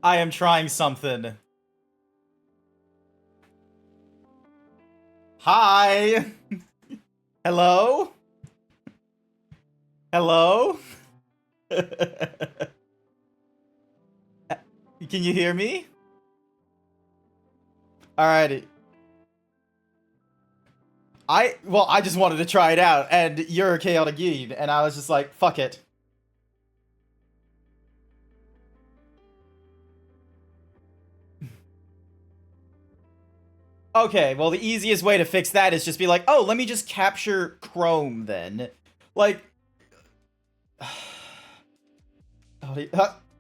I am trying something. Hi. Hello? Hello? Can you hear me? Alrighty. I just wanted to try it out, and you're a chaotic geek, and I was just like, fuck it. Okay, well, the easiest way to fix that is just be like, oh, let me just capture Chrome then. Like,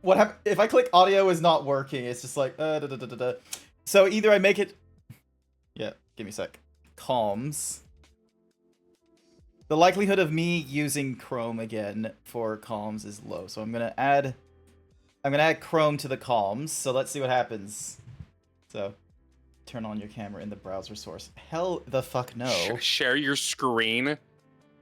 what happened? If I click audio is not working, it's just like, da, da, da, da, da. So either I make it, yeah, give me a sec. Comms. The likelihood of me using Chrome again for comms is low, so I'm gonna add Chrome to the comms. So let's see what happens. So, turn on your camera in the browser source. Hell the fuck no. Share your screen.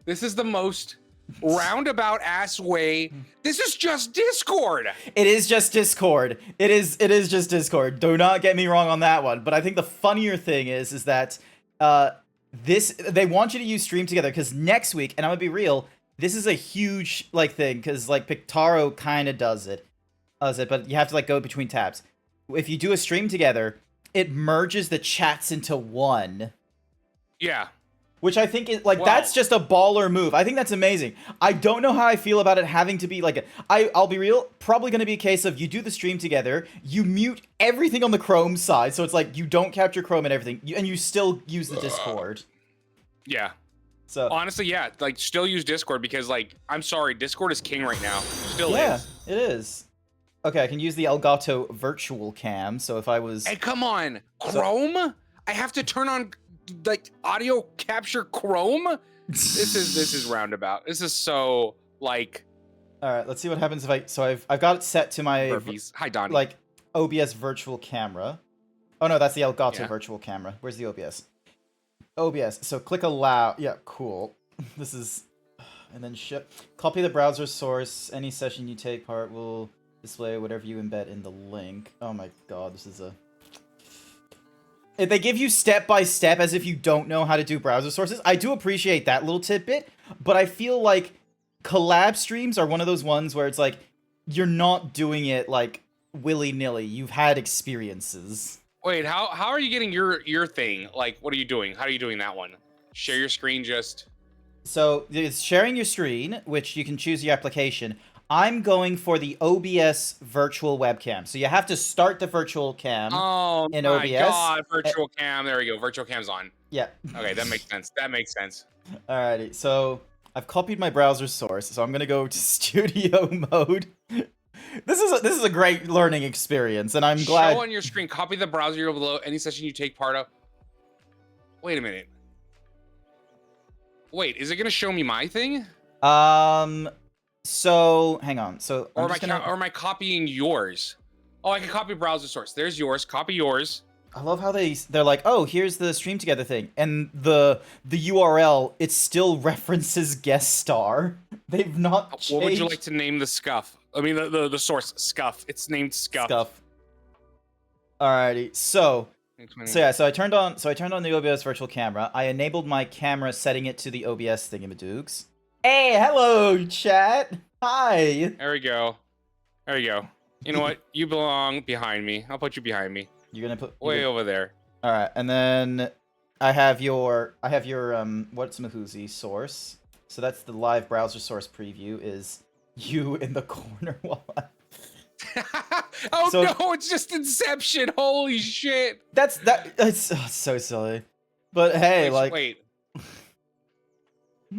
This is the most roundabout ass way. This is just Discord. It is just Discord. It is just Discord. Do not get me wrong on that one. But I think the funnier thing is that they want you to use Stream Together because next week, and I'm gonna be real, this is a huge like thing because like Pictaro kind of does it, but you have to like go between tabs. If you do a Stream Together, it merges the chats into one. Yeah. Which I think is like, that's just a baller move. I think that's amazing. I don't know how I feel about it having to be like I'll be real, probably going to be a case of you do the Stream Together, you mute everything on the Chrome side, so it's like you don't capture Chrome and everything, and you still use the Discord. Yeah. So honestly, yeah, like still use Discord because like, I'm sorry, Discord is king right now. Still is. Yeah, it is. Okay, I can use the Elgato virtual cam, so if I was... Hey, come on, Chrome? I have to turn on like audio capture Chrome? This is roundabout. This is so like... Alright, let's see what happens if I've got it set to my... Burpees. Hi, Donnie. Like, OBS virtual camera. Oh no, that's the Elgato virtual camera. Where's the OBS? OBS, so click allow. Yeah, cool. This is... And then copy the browser source. Any session you take part will display whatever you embed in the link. Oh my god, this is a... If they give you step-by-step as if you don't know how to do browser sources, I do appreciate that little tidbit, but I feel like collab streams are one of those ones where it's like, you're not doing it, like, willy-nilly. You've had experiences. Wait, how are you getting your thing? Like, what are you doing? How are you doing that one? Share your screen just... So, it's sharing your screen, which you can choose your application. I'm going for the OBS virtual webcam. So you have to start the virtual cam in OBS. Oh my god, virtual cam. There we go. Virtual cam's on. Yeah. Okay, that makes sense. That makes sense. Alrighty, so I've copied my browser source, so I'm gonna go to studio mode. This is a great learning experience, and I'm glad. Show on your screen. Copy the browser URL below. Any session you take part of. Wait a minute. Wait, is it gonna show me my thing? So hang on. So or am I copying yours? Oh, I can copy browser source. There's yours. Copy yours. I love how they're like, oh, here's the Stream Together thing, and the URL it still references guest star. They've not changed. What would you like to name the scuff? I mean the source scuff. It's named scuff. Scuff. Alrighty. So I turned on the OBS virtual camera. I enabled my camera, setting it to the OBS thingamadoogs. Hey, hello, chat. Hi. There we go. There we go. You know what? You belong behind me. I'll put you behind me. You're gonna put way over there. All right, and then I have your what's Mahuzi source. So that's the live browser source preview. Is you in the corner while oh so, no! It's just Inception. Holy shit! That's so silly. But hey, wait.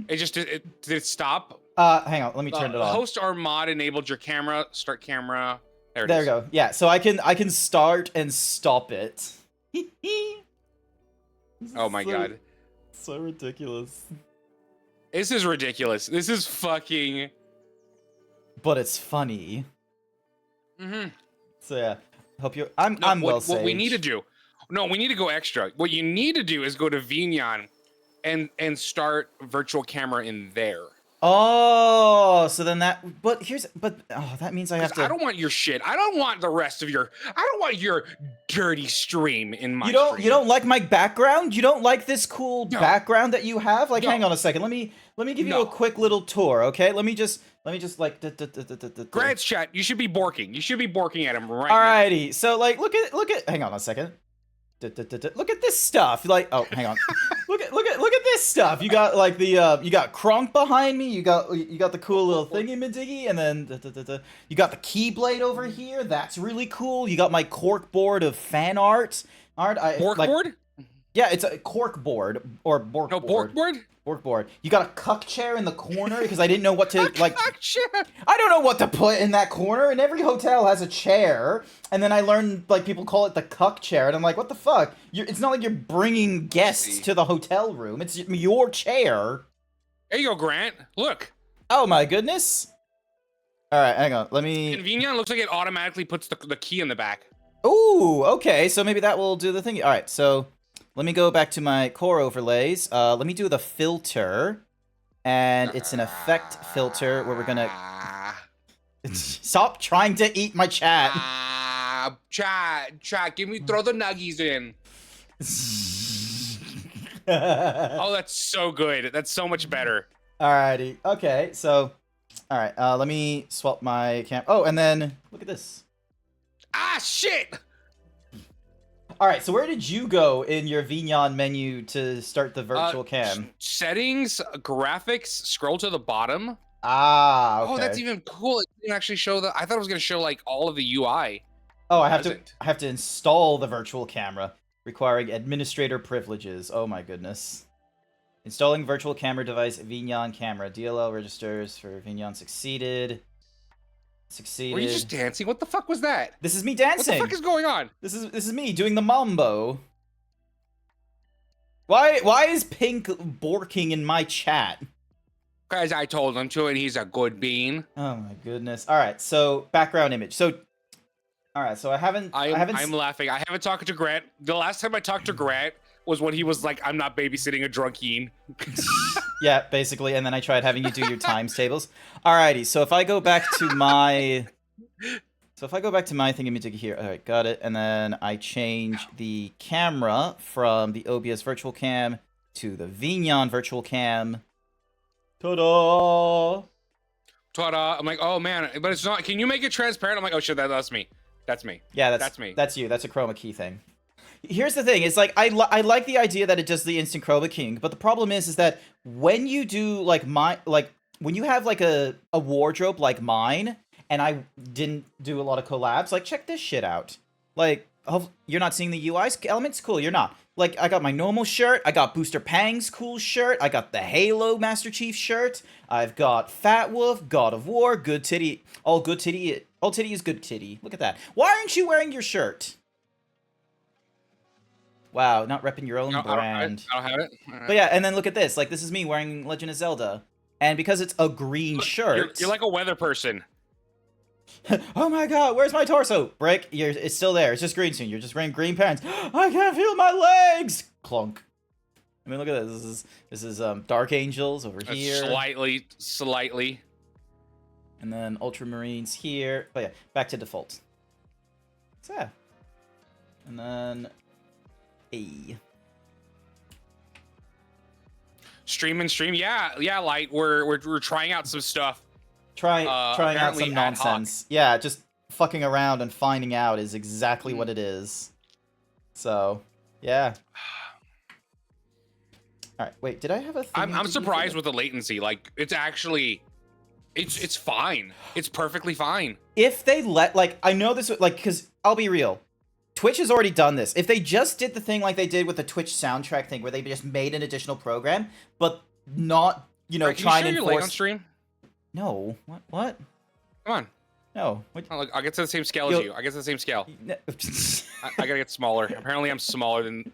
Did it stop? Hang on, let me turn it on. Host or mod enabled your camera. Start camera. There we go. Yeah, so I can start and stop it. Oh my god. So ridiculous. This is ridiculous. This is fucking... But it's funny. Mm-hmm. So yeah, hope you... I'm well saved. What we need to do... No, we need to go extra. What you need to do is go to Vignon and start virtual camera in there. Oh, so then but that means I have Because I to. don't want your shit. I don't want the rest of your. I don't want your dirty stream in my stream. You don't like my background? You don't like this cool No. background that you have? Like, No. hang on a second. Let me give you No. a quick little tour, okay? Let me just like. Grant's chat. You should be borking. You should be borking at him right now. Alrighty. So like, look at. Hang on a second. Look at this stuff. Like, oh, hang on. look at this stuff. You got like the you got Kronk behind me. You got the cool little thingy-majiggy, and then you got the Keyblade over here. That's really cool. You got my cork board of fan art. Bork board? Yeah, it's a cork board or bork No, board. bork board? Bork board. You got a cuck chair in the corner because I didn't know what to like. Cuck chair. I don't know what to put in that corner, and every hotel has a chair. And then I learned like people call it the cuck chair, and I'm like, what the fuck? It's not like you're bringing guests to the hotel room. It's your chair. There you go, Grant. Look. Oh my goodness. All right, hang on. Let me. Convenient. Looks like it automatically puts the key in the back. Ooh, okay. So maybe that will do the thing. All right, so let me go back to my core overlays. Let me do the filter, and it's an effect filter where we're gonna stop trying to eat my chat. Chat, throw the nuggies in. Oh, that's so good. That's so much better. Alrighty. Okay, so, all right. Let me swap my cam. Oh, and then look at this. Ah, shit. All right. So where did you go in your Vignon menu to start the virtual cam? Settings, graphics. Scroll to the bottom. Ah. Okay. Oh, that's even cool. It didn't actually show I thought it was gonna show like all of the UI. Oh, I have to install the virtual camera, requiring administrator privileges. Oh my goodness. Installing virtual camera device Vignon camera. DLL registers for Vignon succeeded. Were you just dancing? What the fuck was that? This is me dancing. What the fuck is going on? This is me doing the mambo. Why is Pink borking in my chat? Because I told him to, and he's a good bean. Oh my goodness. All right, so background image. So, all right, so I'm laughing. I haven't talked to Grant. The last time I talked to Grant was when he was like, "I'm not babysitting a drunkeen." Yeah, basically, and then I tried having you do your times tables. Alrighty, so if I go back to my thingamajig here, all right, got it, and then I change the camera from the OBS virtual cam to the Vignon virtual cam. Ta-da! Ta-da! I'm like, oh man, but it's not. Can you make it transparent? I'm like, oh shit, that's me. That's me. Yeah, that's me. That's you. That's a chroma key thing. Here's the thing, it's like, I like the idea that it does the instant chroma keying, but the problem is that when you do, when you have, like, a wardrobe like mine, and I didn't do a lot of collabs, like, check this shit out. Like, you're not seeing the UI elements? Cool, you're not. Like, I got my normal shirt, I got Booster Pang's cool shirt, I got the Halo Master Chief shirt, I've got Fat Wolf, God of War, Good Titty, all titty is good titty. Look at that. Why aren't you wearing your shirt? Wow, not repping your own brand. I don't have it. Right. But yeah, and then look at this. Like, this is me wearing Legend of Zelda. And because it's a green shirt... You're like a weather person. Oh my god, where's my torso? Brick, it's still there. It's just green soon. You're just wearing green pants. I can't feel my legs! Clunk. I mean, look at this. This is Dark Angels over here. Slightly. And then Ultramarines here. But yeah, back to default. So yeah. And then... Stream. Yeah. Like we're trying out some stuff. Trying out some nonsense. Yeah, just fucking around and finding out is exactly what it is. So, yeah. All right. Wait, did I have a thing? I'm surprised with the latency. Like it's actually, it's fine. It's perfectly fine. If they I know this, because I'll be real. Twitch has already done this. If they just did the thing like they did with the Twitch soundtrack thing, where they just made an additional program, but not, trying to enforce... Your leg on stream? No. What? Come on. No. I'll get to the same scale as you. I get to the same scale. I gotta get smaller. Apparently, I'm smaller than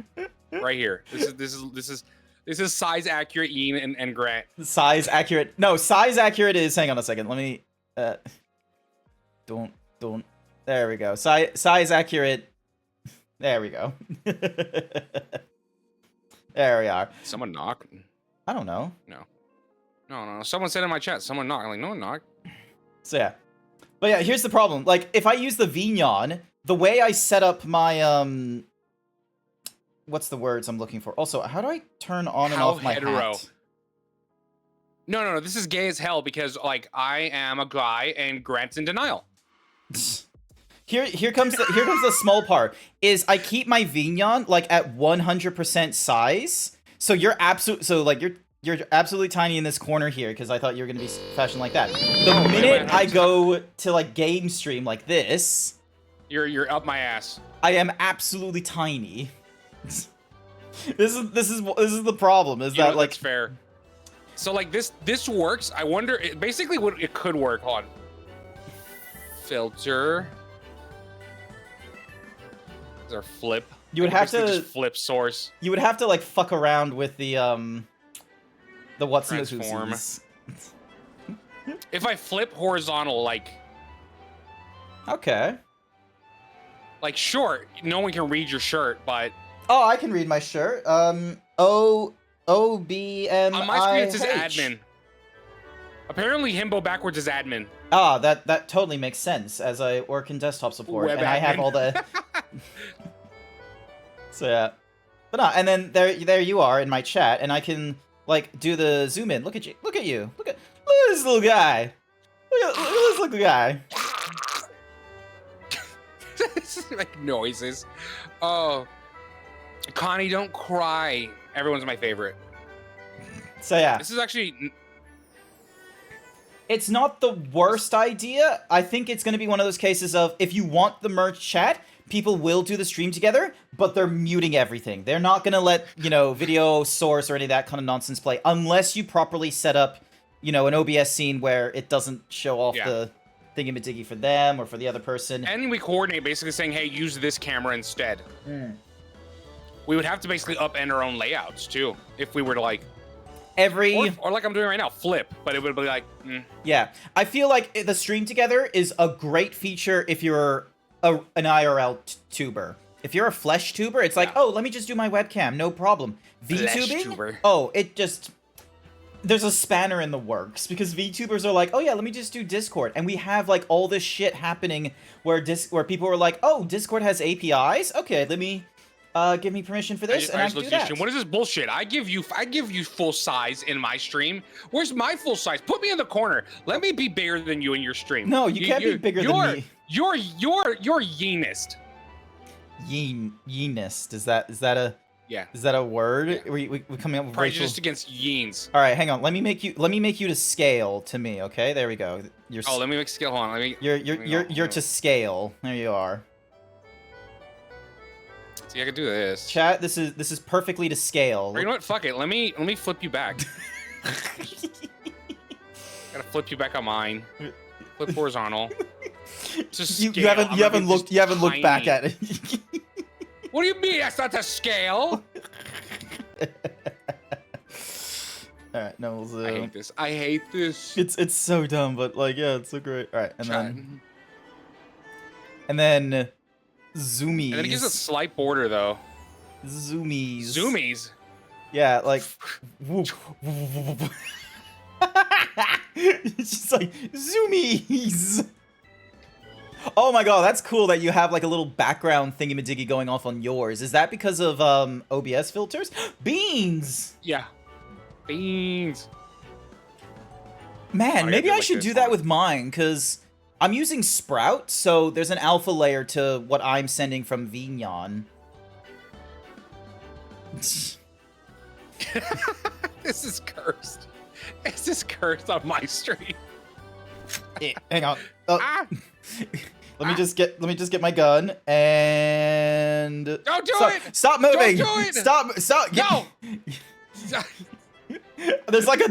right here. This is size accurate Ian and Grant. Size accurate. No, size accurate is. Hang on a second. Let me. Don't. There we go. Size accurate. There we go. There we are. Someone knock? I don't know. No, No. Someone said in my chat. Someone knocked. I'm like, no one knocked. So yeah. But yeah, here's the problem. Like, if I use the Vignon, the way I set up my, what's the words I'm looking for? Also, how do I turn on and off my hat? No. This is gay as hell because, like, I am a guy and Grant's in denial. Here comes the small part. Is I keep my Vignon, like, at 100% size. So you're you're absolutely tiny in this corner here because I thought you were gonna be fashioned like that. The minute I go to like game stream like this, you're up my ass. I am absolutely tiny. This is the problem. Is that like that's fair? So like this works. I wonder. Basically, what it could work on. Filter. Is there flip? You would have to just flip source. You would have to like fuck around with the what's in the transform. If I flip horizontal, like. Okay. Like, sure, no one can read your shirt, but. Oh, I can read my shirt. O-B-M-I-H. On my screen, it says admin. Apparently, himbo backwards is admin. Ah, that totally makes sense, as I work in desktop support, Web and admin. I have all the... So, yeah. But no, and then there you are in my chat, and I can, like, do the zoom in. Look at you. Look at you. Look at this little guy. Look at this little guy. This is like noises. Oh. Connie, don't cry. Everyone's my favorite. So yeah. This is actually... It's not the worst idea. I think it's going to be one of those cases of, if you want the merge chat, people will do the stream together, but they're muting everything. They're not going to let, you know, video source or any of that kind of nonsense play, unless you properly set up, you know, an OBS scene where it doesn't show off the thingy-majiggy for them or for the other person. And we coordinate, basically saying, hey, use this camera instead. We would have to basically upend our own layouts, too, if we were to, like... Or like I'm doing right now, flip, but it would be like... Yeah. I feel like the stream together is a great feature if you're an IRL tuber. If you're a flesh tuber, it's like, oh, let me just do my webcam, no problem. VTubing? Oh, it just... There's a spanner in the works, because VTubers are like, oh yeah, let me just do Discord. And we have like all this shit happening where people are like, oh, Discord has APIs? Okay, let me... give me permission for this, and I can do that. What is this bullshit? I give you full size in my stream. Where's my full size? Put me in the corner. Let me be bigger than you in your stream. No, you can't be bigger than me. You're yeenist. Yeenist. Is that a Is that a word? Yeah. We coming up with prejudiced against yeens. All right, hang on. Let me make you to scale to me. Okay, there we go. Let me make scale. Hold on. You're to scale. There you are. See, I can do this. Chat, this is perfectly to scale. Or you know what? Fuck it. Let me flip you back. Gotta flip you back on mine. Flip horizontal. Just you haven't looked back at it. What do you mean? That's not the scale. All right, no. I hate this. I hate this. It's so dumb, but like, yeah, it's so great. All right, and then zoomies. And then it gives a slight border though. Zoomies. Zoomies. Yeah, like. Whoop. It's just like zoomies. Oh my god, that's cool that you have like a little background thingy-majiggy going off on yours. Is that because of OBS filters? Beans! Yeah. Beans. Man, maybe I should do that with mine, because I'm using Sprout, so there's an alpha layer to what I'm sending from Vignon. This is cursed. This is cursed on my stream. Hang on. Let me just get my gun and don't do it. Stop moving. Don't do it. Stop. No. There's like a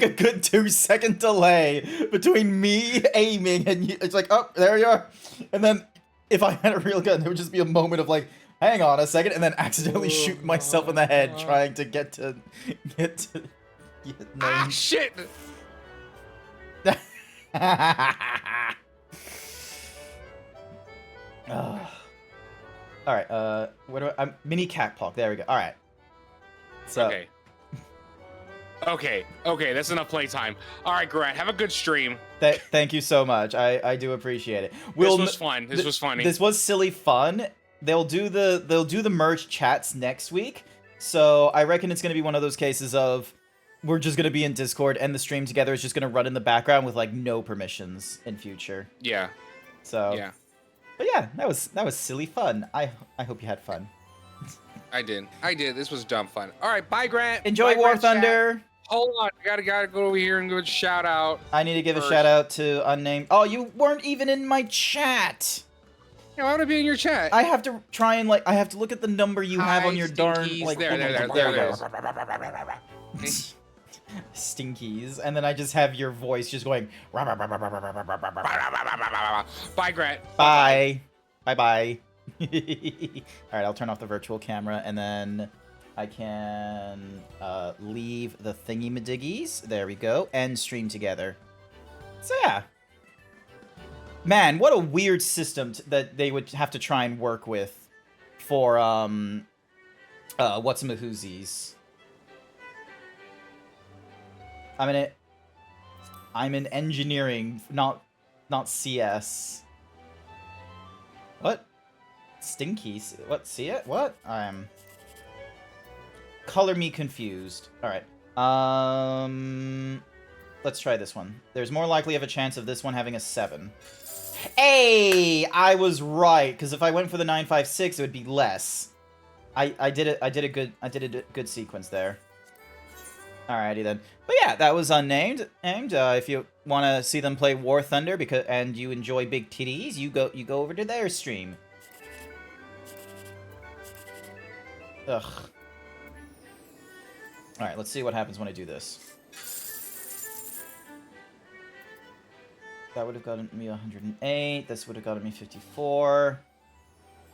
good 2-second delay between me aiming and you. It's like, oh, there you are. And then if I had a real gun, there would just be a moment of like, hang on a second, and then accidentally shoot myself in the head trying to get to. Ah, shit. Alright, what do I'm mini cat talk. There we go. Alright. So okay. Okay, that's enough playtime. All right, Grant, have a good stream. Thank you so much. I do appreciate it. This was fun. This was funny. This was silly fun. They'll do the merge chats next week. So I reckon it's gonna be one of those cases of we're just gonna be in Discord and the stream together is just gonna run in the background with like no permissions in future. Yeah. So yeah. But yeah, that was silly fun. I hope you had fun. I did. This was dumb fun. All right, bye, Grant. Enjoy bye, War Grant Thunder. Chat. Hold on, I gotta go over here and give a shout out. I need to give a shout out to unnamed. Oh, you weren't even in my chat. Yeah, I want to be in your chat. I have to try and I have to look at the number you have on your darn there. Stinkies, and then I just have your voice just going. Bye, Grant. Bye. Bye. All right, I'll turn off the virtual camera, and then I can leave the thingy-madiggies. There we go, and stream together. So yeah. Man, what a weird system that they would have to try and work with for what's-a-mahoozies. I'm in engineering, not CS. What? Stinky? What? See it? What? Color me confused. All right. Let's try this one. There's more likely of a chance of this one having a 7. Hey, I was right, because if I went for the 956, it would be less. I did a good sequence there. Alrighty then. But yeah, that was unnamed. And if you want to see them play War Thunder and you enjoy big titties, you go over to their stream. Ugh. Alright, let's see what happens when I do this. That would have gotten me 108. This would have gotten me 54.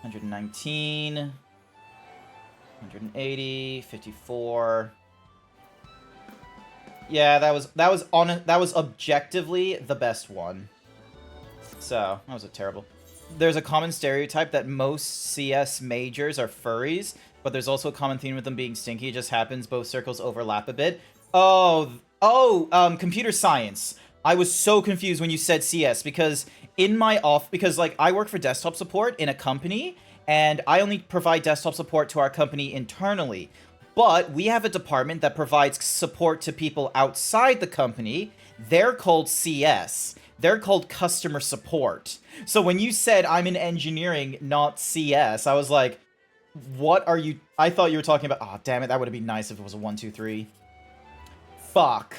119. 180. 54. Yeah, that was objectively the best one. So, that was a terrible. There's a common stereotype that most CS majors are furries, but there's also a common theme with them being stinky. It just happens both circles overlap a bit. Computer science. I was so confused when you said CS because like I work for desktop support in a company and I only provide desktop support to our company internally. But we have a department that provides support to people outside the company. They're called CS. They're called customer support. So when you said I'm in engineering, not CS, I was like, what are you? I thought you were talking about. Oh, damn it. That would have been nice if it was a 1, 2, 3. Fuck.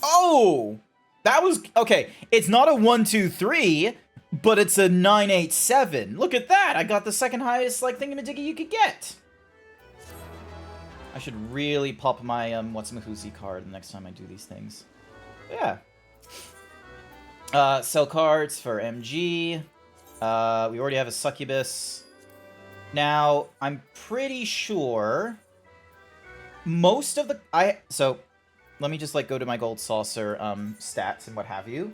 Oh! That was... Okay, it's not a 1, 2, 3... But it's a 987. Look at that! I got the second highest, thingamadiggy you could get. I should really pop my, what's-a-mahoozy card the next time I do these things. But yeah. Sell cards for MG. We already have a succubus. Now, I'm pretty sure... Most of the... So, let me just, go to my gold saucer, stats and what have you.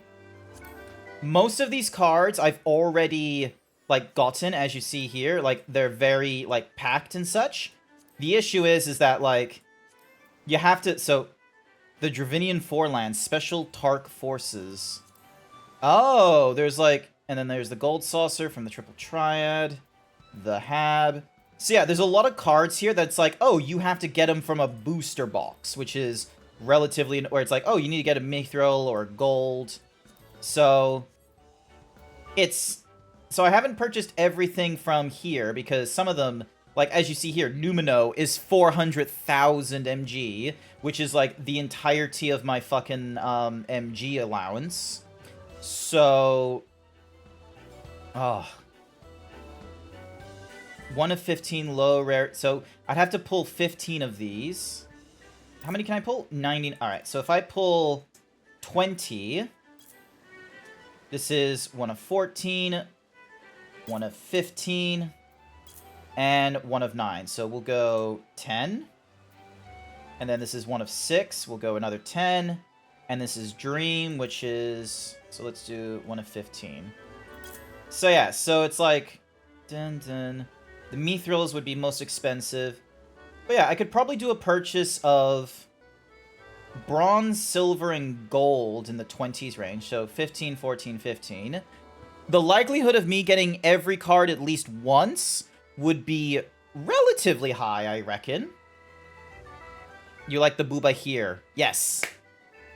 Most of these cards I've already, gotten, as you see here. They're very, packed and such. The issue is that, you have to... So, the Dravinian Forelands, Special Tark Forces. Oh, there's, And then there's the Gold Saucer from the Triple Triad. The Hab. So, yeah, there's a lot of cards here that's oh, you have to get them from a booster box, which is relatively... Where it's oh, you need to get a Mithril or gold... So, So I haven't purchased everything from here, because some of them, as you see here, Numino is 400,000 MG, which is, the entirety of my fucking, MG allowance. So... Oh. 1 of 15 low rare... So, I'd have to pull 15 of these. How many can I pull? 90... Alright, so if I pull 20... This is 1 of 14, 1 of 15, and 1 of 9. So we'll go 10. And then this is 1 of 6. We'll go another 10. And this is Dream, which is... So let's do 1 of 15. So yeah, so it's dun dun The Mithrils would be most expensive. But yeah, I could probably do a purchase of bronze, silver, and gold in the 20s range. So 15, 14, 15. The likelihood of me getting every card at least once would be relatively high, I reckon. You like the booba here? Yes.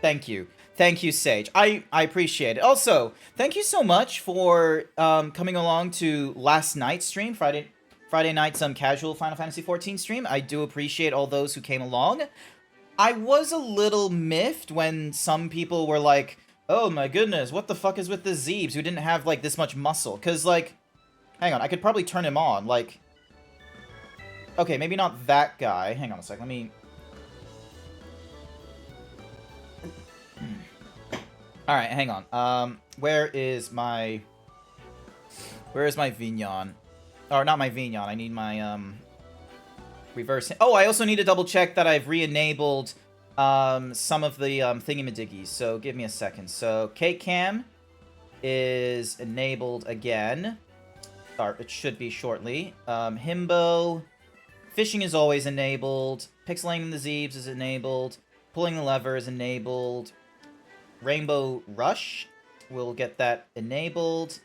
Thank you. Thank you, Sage. I appreciate it. Also, thank you so much for coming along to last night's stream, Friday night's casual Final Fantasy XIV stream. I do appreciate all those who came along. I was a little miffed when some people were like, oh my goodness, what the fuck is with the Zeebs who didn't have, like, this much muscle? Because, like, hang on, I could probably turn him on, like... Okay, maybe not that guy. Hang on a sec, let me... Alright, hang on. Where is my Vignon? Or, not my Vignon, I need my, reverse... Oh, I also need to double check that I've re-enabled, some of the, thingamadiggies, so give me a second. So, K-Cam is enabled again. Or, it should be shortly. Himbo... Fishing is always enabled. Pixelating the Zeebs is enabled. Pulling the lever is enabled. Rainbow Rush, we'll get that enabled.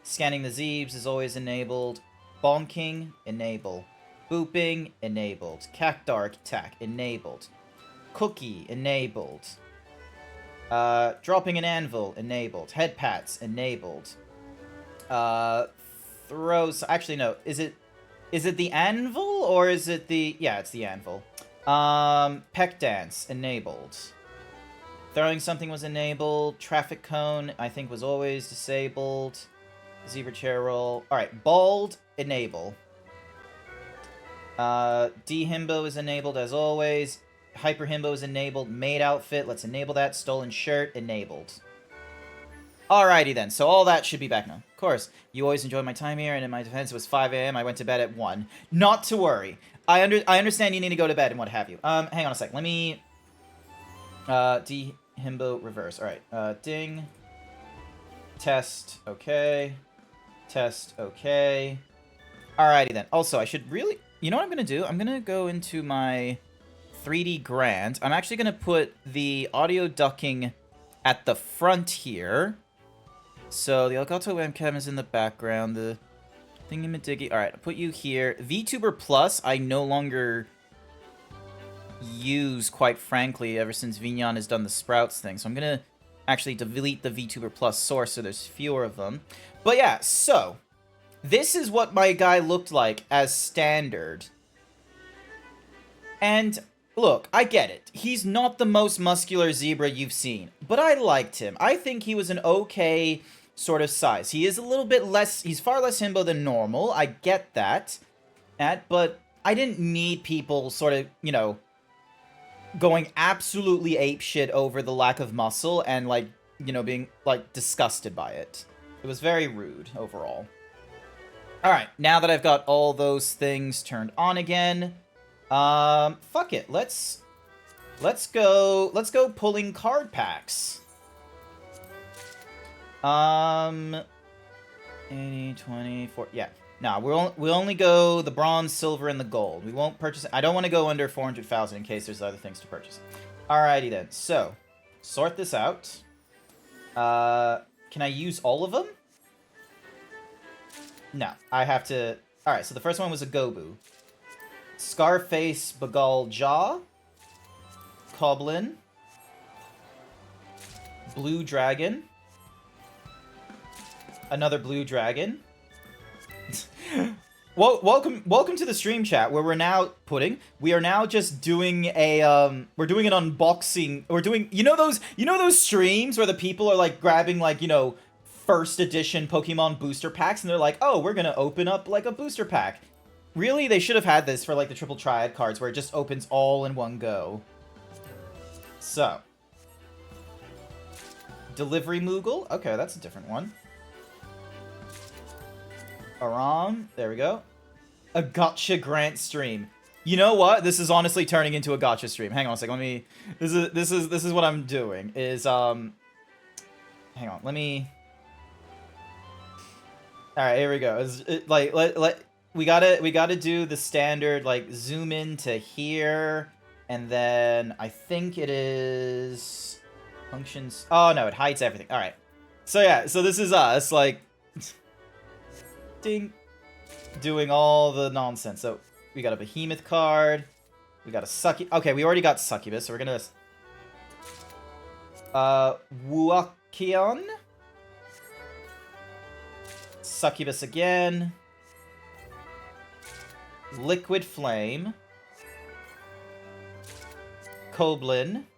Scanning the Zeebs is always enabled. Bonking, enable. Booping, enabled. Cactarc attack, enabled. Cookie, enabled. Dropping an anvil, enabled. Head pats, enabled. Throws, actually no, is it the anvil, or is it the... Yeah, it's the anvil. Peck dance, enabled. Throwing something was enabled. Traffic cone, I think, was always disabled. Zebra chair roll. Alright, bald, enable. D-himbo is enabled, as always. Hyper himbo is enabled. Maid outfit, let's enable that. Stolen shirt, enabled. Alrighty then, so all that should be back now. Of course, you always enjoy my time here, and in my defense, it was 5 a.m. I went to bed at 1. Not to worry. I understand you need to go to bed and what have you. Hang on a sec. Let me... D-himbo reverse. Alright, ding. Test, okay. Test, okay. Alrighty then. Also, I should really... You know what I'm going to do? I'm going to go into my 3D Grant. I'm actually going to put the audio ducking at the front here. So the Elgato webcam is in the background. The thingy-majiggy. Alright, I'll put you here. VTuber Plus, I no longer use, quite frankly, ever since Vignon has done the Sprouts thing. So I'm going to actually delete the VTuber Plus source so there's fewer of them. But yeah, so this is what my guy looked like as standard. And look, I get it. He's not the most muscular zebra you've seen, but I liked him. I think he was an okay sort of size. He is a little bit less, he's far less himbo than normal. I get that. But I didn't need people sort of, you know, going absolutely apeshit over the lack of muscle and, like, you know, being, like, disgusted by it. It was very rude overall. Alright, now that I've got all those things turned on again, fuck it. Let's go pulling card packs. 80, 20, 40, yeah. No, we'll only go the bronze, silver, and the gold. We won't purchase... I don't want to go under 400,000 in case there's other things to purchase. Alrighty then. So, sort this out. Can I use all of them? No, I have to... Alright, so the first one was a Gobu. Scarface Bagal Jaw. Goblin. Blue Dragon. Another Blue Dragon. Well, welcome to the stream chat where we are now just doing a we're doing an unboxing. We're doing you know those streams where the people are like grabbing like, you know, first edition Pokemon booster packs and they're like, "Oh, we're going to open up like a booster pack." Really, they should have had this for like the triple triad cards where it just opens all in one go. So, Delivery Moogle. Okay, that's a different one. Aram, there we go. A gotcha Grant stream. You know what? This is honestly turning into a gotcha stream. Hang on a second. Let me. This is what I'm doing. Is hang on. Let me. All right, here we go. Like we gotta do the standard, like, zoom in to here, and then I think it is functions. Oh no, it hides everything. All right. So yeah, so this is us, like, ding, doing all the nonsense. So we got a behemoth card, we got a succubus. Okay, we already got succubus, so we're gonna Wuakion, succubus again. Liquid Flame, Goblin,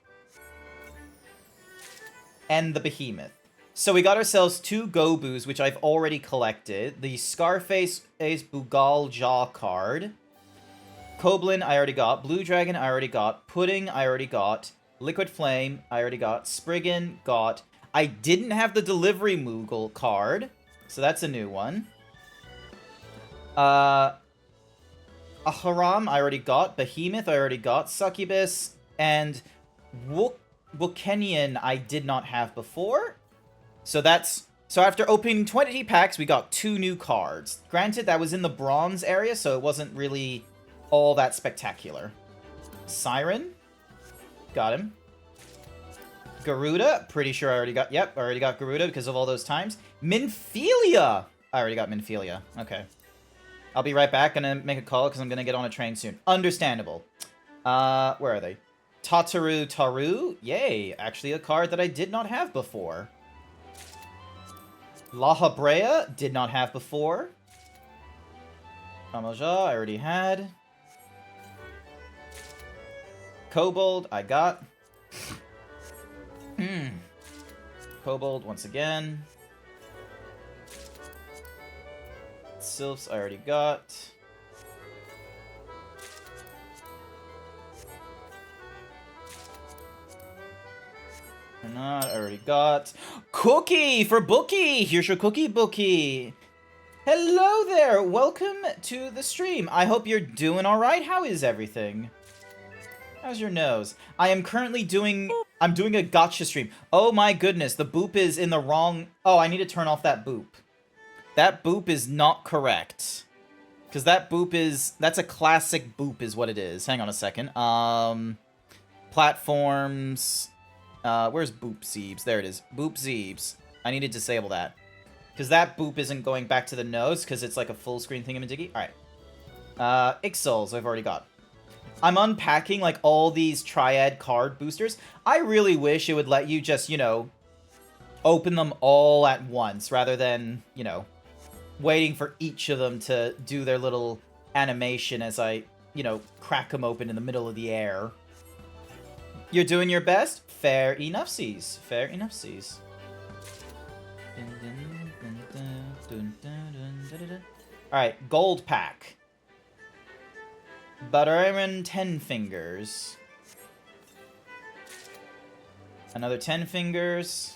and the Behemoth. So we got ourselves 2 Gobus, which I've already collected. The Scarface Ace Bugal Jaw card. Goblin I already got. Blue Dragon I already got. Pudding I already got. Liquid Flame I already got. Spriggan got. I didn't have the Delivery Moogle card, so that's a new one. A Haram I already got, Behemoth I already got, Succubus, and Wukenian I did not have before. So after opening 20 packs, we got 2 new cards. Granted, that was in the bronze area, so it wasn't really all that spectacular. Siren, got him. Garuda, pretty sure I already got, yep, I already got Garuda because of all those times. Minfilia, I already got Minfilia, okay. I'll be right back. Gonna make a call because I'm gonna get on a train soon. Understandable. Where are they? Tataru Taru. Yay. Actually a card that I did not have before. La Habrea. Did not have before. Kamaja. I already had. Kobold. I got. Kobold once again. Sylphs I already got. Or not, I already got. Cookie for Bookie! Here's your cookie, Bookie! Hello there! Welcome to the stream. I hope you're doing alright. How is everything? How's your nose? I am currently I'm doing a gotcha stream. Oh my goodness, the boop is in the wrong... Oh, I need to turn off that boop. That boop is not correct. Because that boop is... That's a classic boop is what it is. Hang on a second. Platforms... where's GrantZeebs? There it is. GrantZeebs. I need to disable that. Because that boop isn't going back to the nose, because it's like a full screen thingamadiggy. Alright. Ixols I've already got. I'm unpacking, like, all these Triad card boosters. I really wish it would let you just, you know, open them all at once, rather than, you know, waiting for each of them to do their little animation as I, you know, crack them open in the middle of the air. You're doing your best? Fair enough, seas. Fair enough, seas. Alright, gold pack. Butteriman 10 fingers. Another 10 fingers.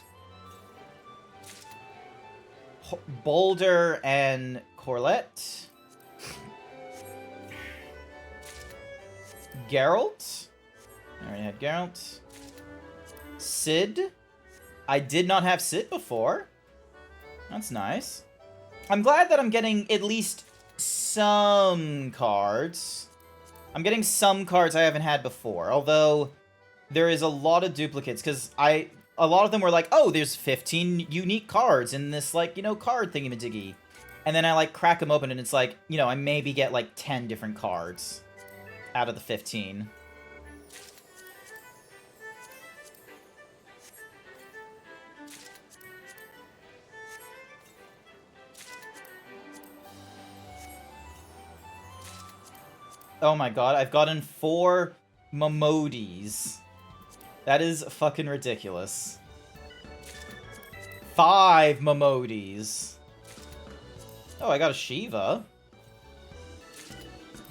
Boulder and Corlett. Geralt. I already had Geralt. Sid. I did not have Sid before. That's nice. I'm glad that I'm getting at least some cards. I'm getting some cards I haven't had before, although there is a lot of duplicates, because a lot of them were like, oh, there's 15 unique cards in this, like, you know, card thingamadiggy. And then I, like, crack them open, and it's like, you know, I maybe get, like, 10 different cards out of the 15. Oh my god, I've gotten 4 Momodis. That is fucking ridiculous. 5 Momodis. Oh, I got a Shiva.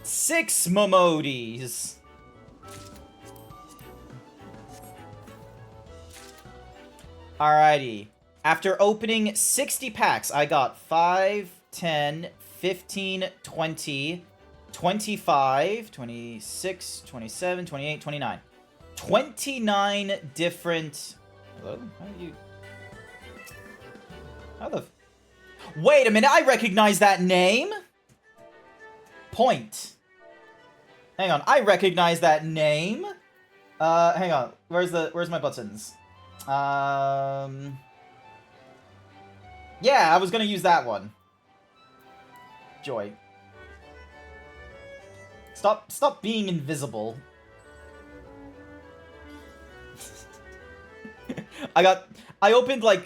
6 Momodis. Alrighty. After opening 60 packs, I got 5, 10, 15, 20... 25, 26, 27, 28, 29. 29 different... Hello? How the... Wait a minute, I recognize that name! Point. Hang on, I recognize that name. Hang on. Where's my buttons? Yeah, I was gonna use that one. Joy. Stop being invisible. I opened like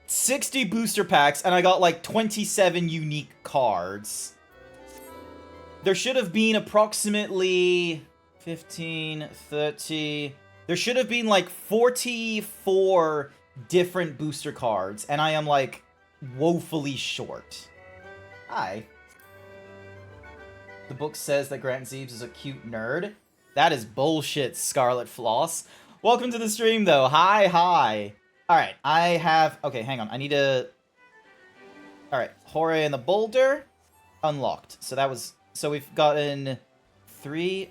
60 booster packs and I got like 27 unique cards. There should have been approximately 15, 30... There should have been like 44 different booster cards, and I am like woefully short. Hi. The book says that GrantZeebs is a cute nerd. That is bullshit, Scarlet Floss. Welcome to the stream, though. Hi. Alright, I have... Okay, hang on. I need to... Alright, Hore and the Boulder. Unlocked. So that was... So we've gotten 3,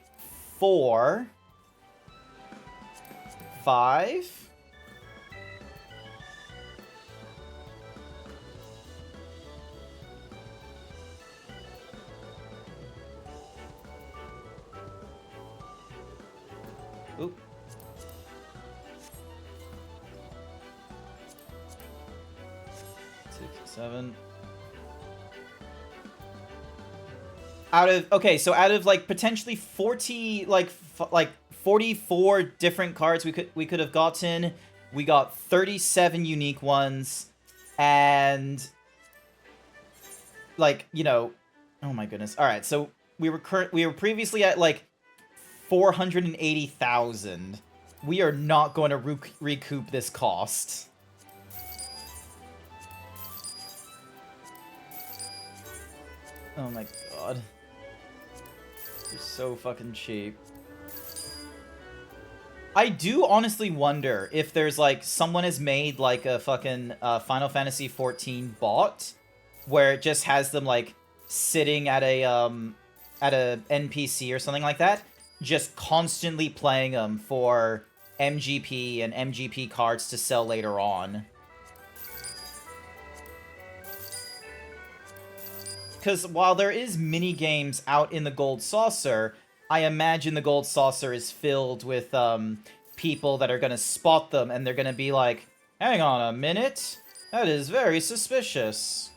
4, 5. Oop. 6, 7. Out of like potentially 40 like 44 different cards we could have gotten, we got 37 unique ones, and like, you know, oh my goodness. All right, so we were previously at like 480,000. We are not going to recoup this cost. Oh my god. You're so fucking cheap. I do honestly wonder if there's like someone has made like a fucking Final Fantasy XIV bot where it just has them like sitting at a NPC or something like that, just constantly playing them for MGP and MGP cards to sell later on. Because while there is mini games out in the Gold Saucer, I imagine the Gold Saucer is filled with people that are going to spot them, and they're going to be like, hang on a minute, that is very suspicious.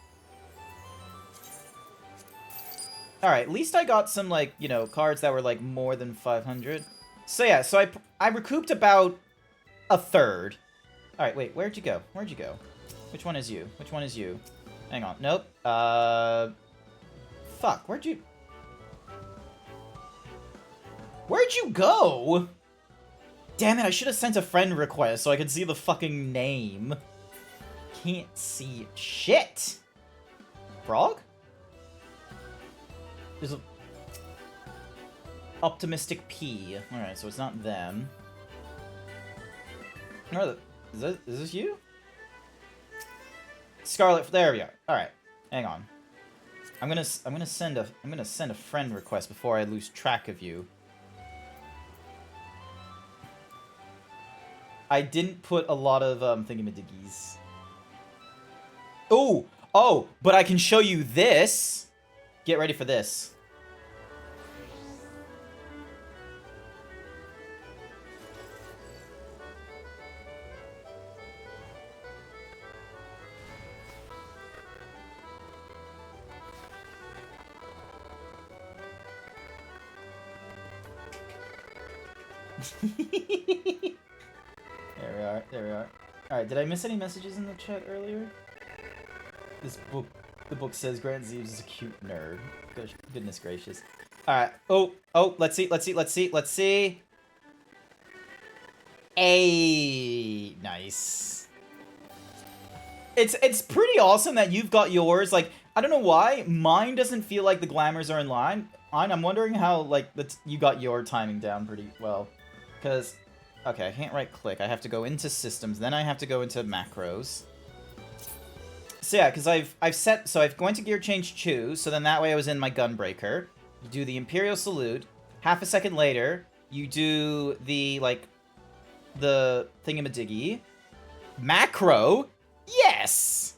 Alright, at least I got some, like, you know, cards that were, like, more than 500. So yeah, so I recouped about a third. Alright, wait, where'd you go? Where'd you go? Which one is you? Which one is you? Hang on, nope. Fuck, where'd you go? Damn it, I should have sent a friend request so I could see the fucking name. Can't see shit. Frog? There's a... Optimistic P. Alright, so it's not them. No, is this you? Scarlet, there we are. Alright, hang on. I'm gonna send a friend request before I lose track of you. I didn't put a lot of thingamadiggies. Oh, but I can show you this. Get ready for this. There we are. Alright, did I miss any messages in the chat earlier? The book says GrantZeebs is a cute nerd. Goodness gracious. Alright, oh, let's see. Hey, nice. It's pretty awesome that you've got yours. Like, I don't know why, mine doesn't feel like the glamours are in line. I'm wondering how, like, you got your timing down pretty well. Because... Okay, I can't right-click. I have to go into systems, then I have to go into macros. So yeah, because I've gone to gear change 2, so then that way I was in my gunbreaker. You do the Imperial Salute. Half a second later, you do the, like, the thingamadiggy. Macro? Yes!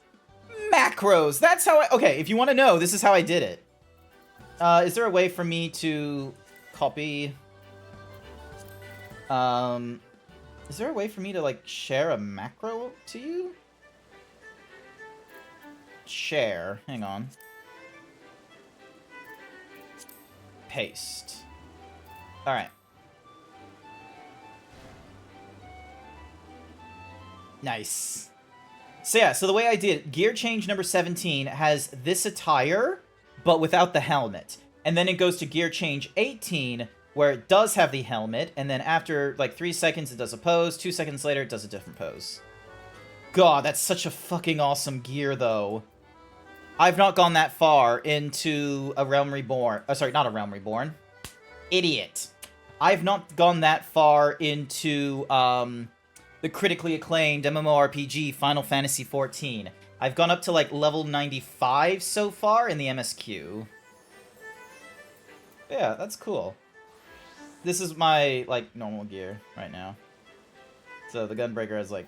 Macros! That's how I... Okay, if you want to know, this is how I did it. Is there a way for me to copy... Is there a way for me to, like, share a macro to you? Share. Hang on. Paste. Alright. Nice. So yeah, so the way I did, gear change number 17 has this attire, but without the helmet. And then it goes to gear change 18, where it does have the helmet, and then after, like, 3 seconds, it does a pose, 2 seconds later, it does a different pose. God, that's such a fucking awesome gear, though. I've not gone that far into a Realm Reborn. Oh, sorry, not a Realm Reborn. Idiot. I've not gone that far into, the critically acclaimed MMORPG Final Fantasy XIV. I've gone up to, like, level 95 so far in the MSQ. Yeah, that's cool. This is my, like, normal gear right now. So the Gunbreaker has, like...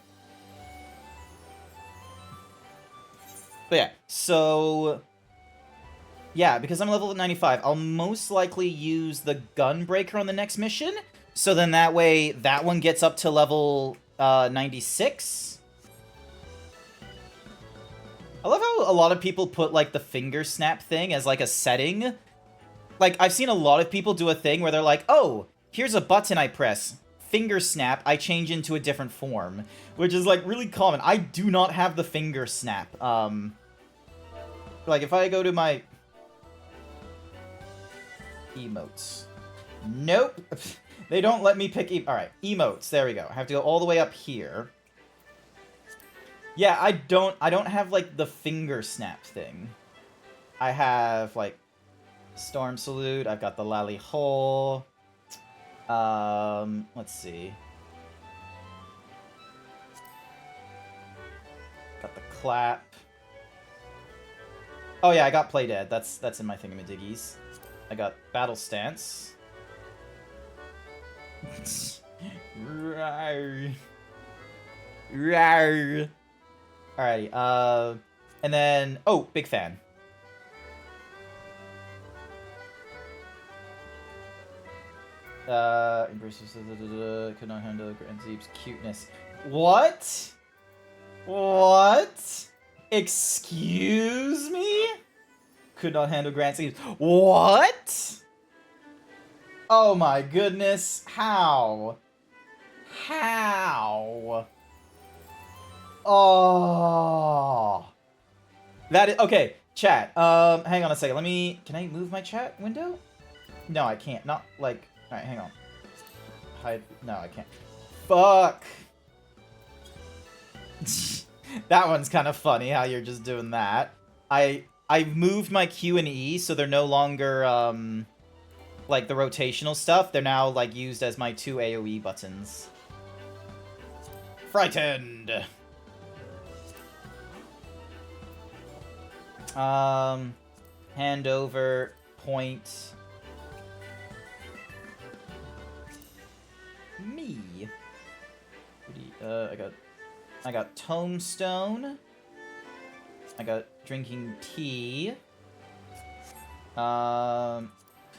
But yeah, so... Yeah, because I'm level 95, I'll most likely use the Gunbreaker on the next mission. So then that way, that one gets up to level 96. I love how a lot of people put, like, the finger snap thing as, like, a setting. Like, I've seen a lot of people do a thing where they're like, oh, here's a button I press. Finger snap, I change into a different form. Which is, like, really common. I do not have the finger snap. Like, if I go to my... emotes. Nope. They don't let me pick... Alright, emotes. There we go. I have to go all the way up here. Yeah, I don't have, like, the finger snap thing. I have, like... Storm Salute, I've got the Lally Hole. Let's see. Got the Clap. Oh yeah, I got Play Dead. That's in my thingamadiggies. I got Battle Stance. Rawr. Rawr. Alrighty, and then... Oh, Big Fan. Could not handle GrantZeebs cuteness. What? What? Excuse me? Could not handle GrantZeebs. What? Oh my goodness. How? How? Oh. That is... Okay, chat. Hang on a second. Let me... Can I move my chat window? No, I can't. Not, like... Alright, hang on. Hide... No, I can't. Fuck! That one's kind of funny, how you're just doing that. I moved my Q and E, so they're no longer, like, the rotational stuff. They're now, like, used as my 2 AoE buttons. Frightened! Hand over, point... Me. I got Tombstone. I got Drinking Tea.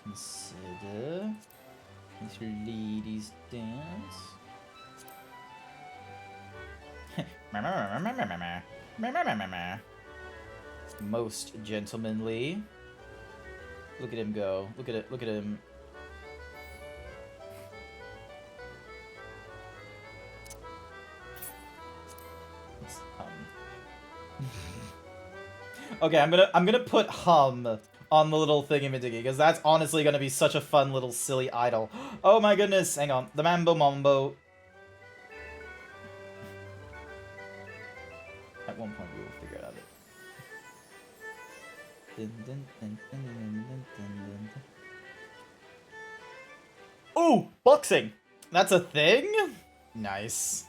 Consider this ladies dance. Most gentlemanly. Look at him go. Look at it. Look at him. Okay, I'm gonna put hum on the little thingamadiggy, because that's honestly gonna be such a fun little silly idol. Oh my goodness, hang on. The Mambo Mambo. At one point we will figure it out. Oh, boxing! That's a thing? Nice.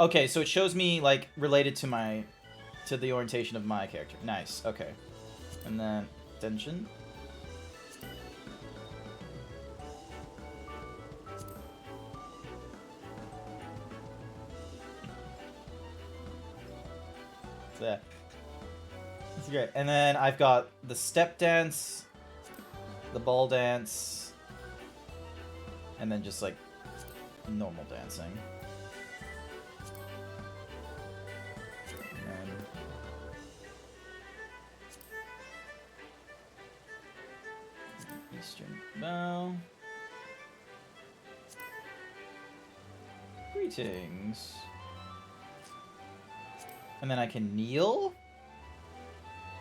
Okay, so it shows me, like, related to the orientation of my character. Nice, okay. And then, tension. So, yeah. It's great. And then I've got the step dance, the ball dance, and then just like normal dancing. And then Eastern bow. Greetings. And then I can kneel?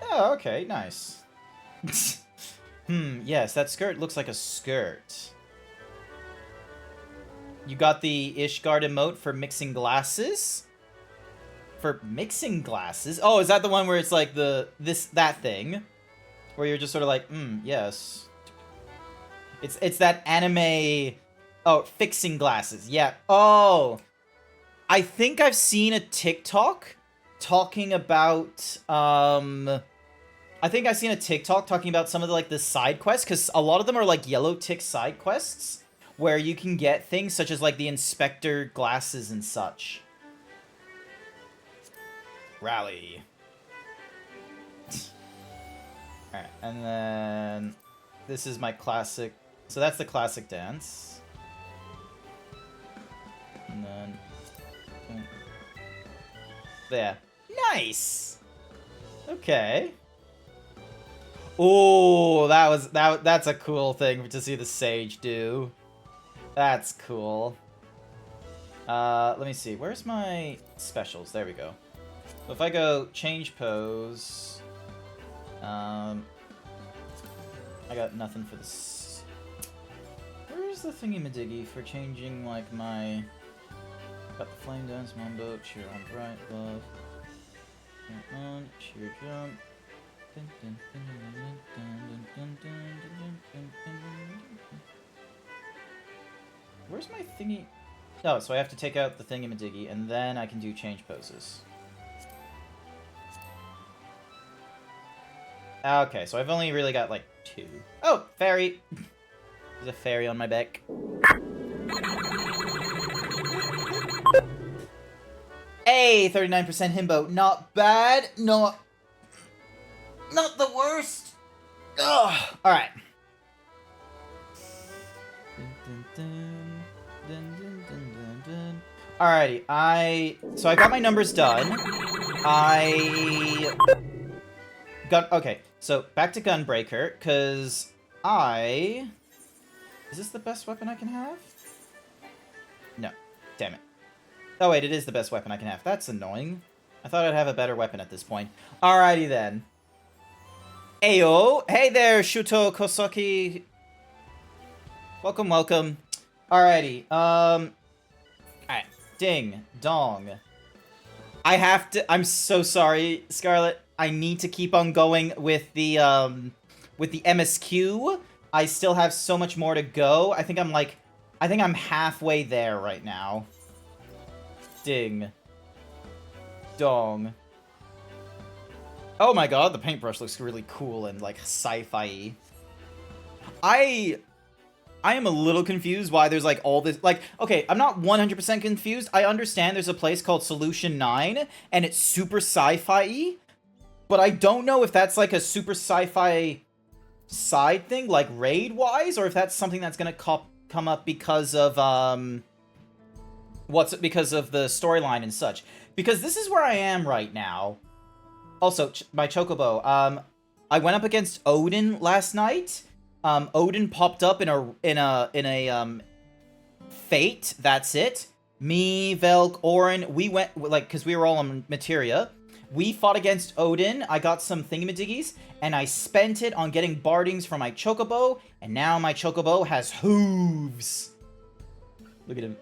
Oh, okay, nice. Yes, that skirt looks like a skirt. You got the Ishgard emote for mixing glasses? For mixing glasses? Oh, is that the one where it's like that thing? Where you're just sort of like, yes. It's that anime... Oh, fixing glasses. Yeah. Oh! I think I've seen a TikTok talking about, I think I've seen a TikTok talking about some of the, like, the side quests, because a lot of them are, like, yellow tick side quests, where you can get things such as, like, the inspector glasses and such. Rally. Alright, and then this is my classic, so that's the classic dance. And then, there. Nice! Okay. Oh, that's a cool thing to see the sage do. That's cool. Let me see. Where's my specials? There we go. So if I go change pose, I got nothing for this. Where's the thingy-madiggy for changing like my? Got the flame dance, mambo, cheer on bright love, cheer on, cheer jump. Where's my thingy? Oh, so I have to take out the thingy-madiggy, and then I can do change poses. Okay, so I've only really got, like, 2. Oh, fairy! There's a fairy on my back. Hey, 39% himbo. Not bad. Not the worst. Ugh. Alright. Alrighty, so I got my numbers done. Okay, so back to Gunbreaker, because is this the best weapon I can have? No. Damn it. Oh wait, it is the best weapon I can have. That's annoying. I thought I'd have a better weapon at this point. Alrighty then. Ayo! Hey there, Shuto Kosoki! Welcome, welcome. Alrighty, alright. Ding. Dong. I have to... I'm so sorry, Scarlet. I need to keep on going with the MSQ. I still have so much more to go. I think I'm halfway there right now. Ding. Dong. Oh my god, the paintbrush looks really cool and, like, sci-fi-y. I am a little confused why there's, like, all this... Like, okay, I'm not 100% confused. I understand there's a place called Solution 9, and it's super sci-fi-y. But I don't know if that's, like, a super sci-fi side thing, like, raid-wise, or if that's something that's gonna come up because of, because of the storyline and such. Because this is where I am right now. Also, my Chocobo. I went up against Odin last night. Odin popped up in a Fate. That's it. Me, Velk, Orin. We went because we were all on Materia. We fought against Odin. I got some thingamadiggies, and I spent it on getting bardings for my Chocobo. And now my Chocobo has hooves. Look at him.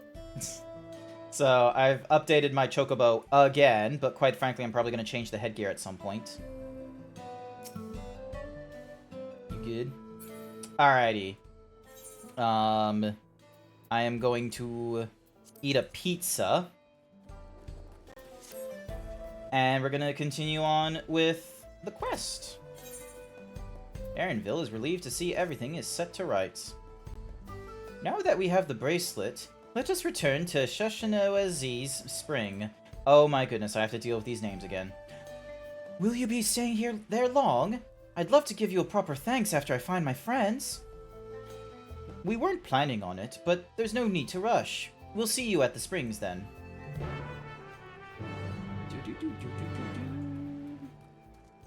So, I've updated my Chocobo again, but quite frankly, I'm probably going to change the headgear at some point. You good? Alrighty. I am going to eat a pizza. And we're going to continue on with the quest. Aaronville is relieved to see everything is set to rights. Now that we have the bracelet, let us return to Shoshinoazi's spring. Oh my goodness, I have to deal with these names again. Will you be staying there long? I'd love to give you a proper thanks after I find my friends. We weren't planning on it, but there's no need to rush. We'll see you at the springs then.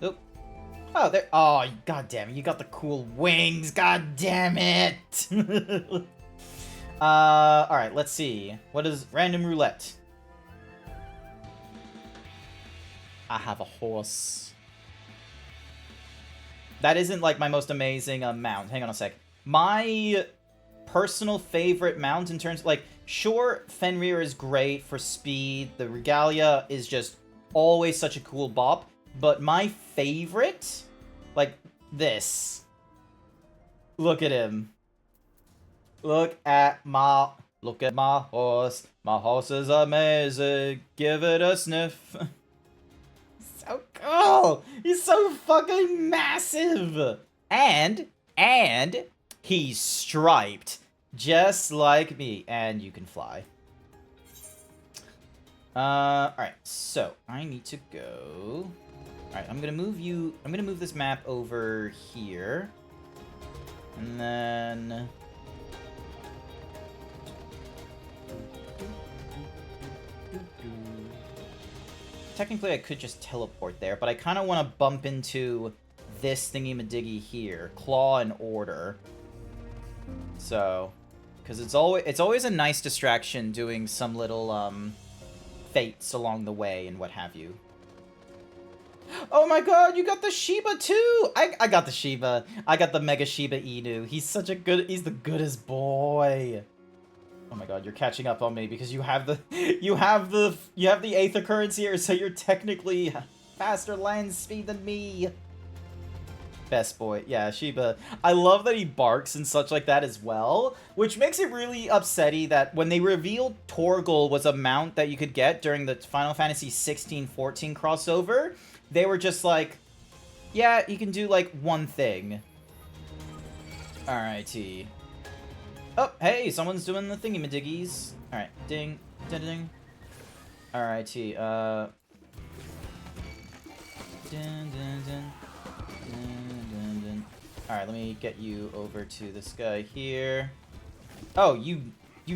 Oh. Oh, there. Oh, god damn it. You got the cool wings. God damn it. Alright, let's see. What is random roulette? I have a horse. That isn't, like, my most amazing mount. Hang on a sec. My personal favorite mount in terms... Like, sure, Fenrir is great for speed. The Regalia is just always such a cool bop. But my favorite... Like, this. Look at him. Look at my horse. My horse is amazing. Give it a sniff. So cool. He's so fucking massive. And he's striped. Just like me. And you can fly. Alright. So, I need to go... Alright, I'm gonna move this map over here. And then... Technically, I could just teleport there, but I kind of want to bump into this thingy-madiggy here. Claw and Order. So... Because it's always a nice distraction doing some little, fates along the way and what have you. Oh my god, you got the Shiba too! I got the Shiba. I got the Mega Shiba Inu. He's such a good... He's the goodest boy. Oh my god, you're catching up on me because you have the... You have the 8th occurrence here, so you're technically faster land speed than me. Best boy. Yeah, Shiba. I love that he barks and such like that as well, which makes it really upsetty that when they revealed Torgal was a mount that you could get during the Final Fantasy 16-14 crossover, they were just like, yeah, you can do, like, one thing. Alrighty. Oh, hey, someone's doing the thingy-madiggies. Alright, ding, ding, ding. Alrighty, Dun, dun, dun. Dun, dun, dun. Alright, let me get you over to this guy here. Oh, you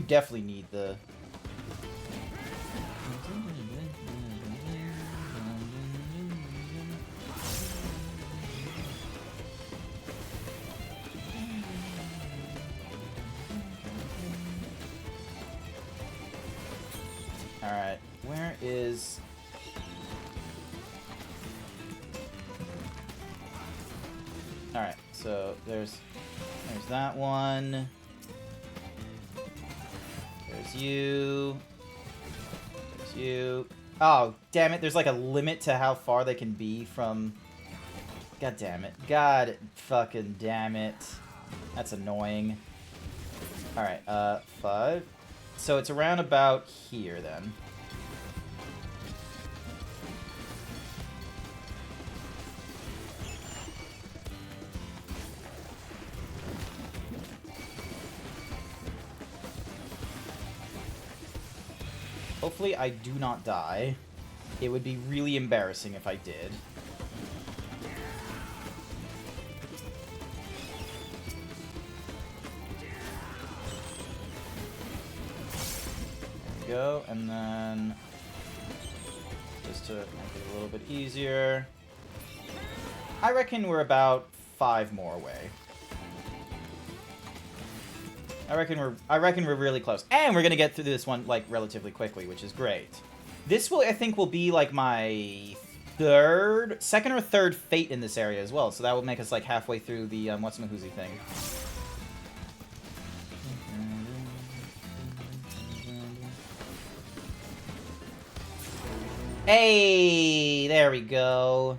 definitely need the... Alright, where is... Alright, so there's that one. There's you. There's you. Oh, damn it, there's like a limit to how far they can be from... God damn it. God fucking damn it. That's annoying. Alright, 5. So it's around about here, then. Hopefully I do not die. It would be really embarrassing if I did. Go, and then just to make it a little bit easier, I reckon we're about 5 more away. I reckon we're really close, and we're gonna get through this one like relatively quickly, which is great. This I think will be like my second or third fate in this area as well, so that will make us like halfway through the what's-my-hoozy thing. Hey, there we go.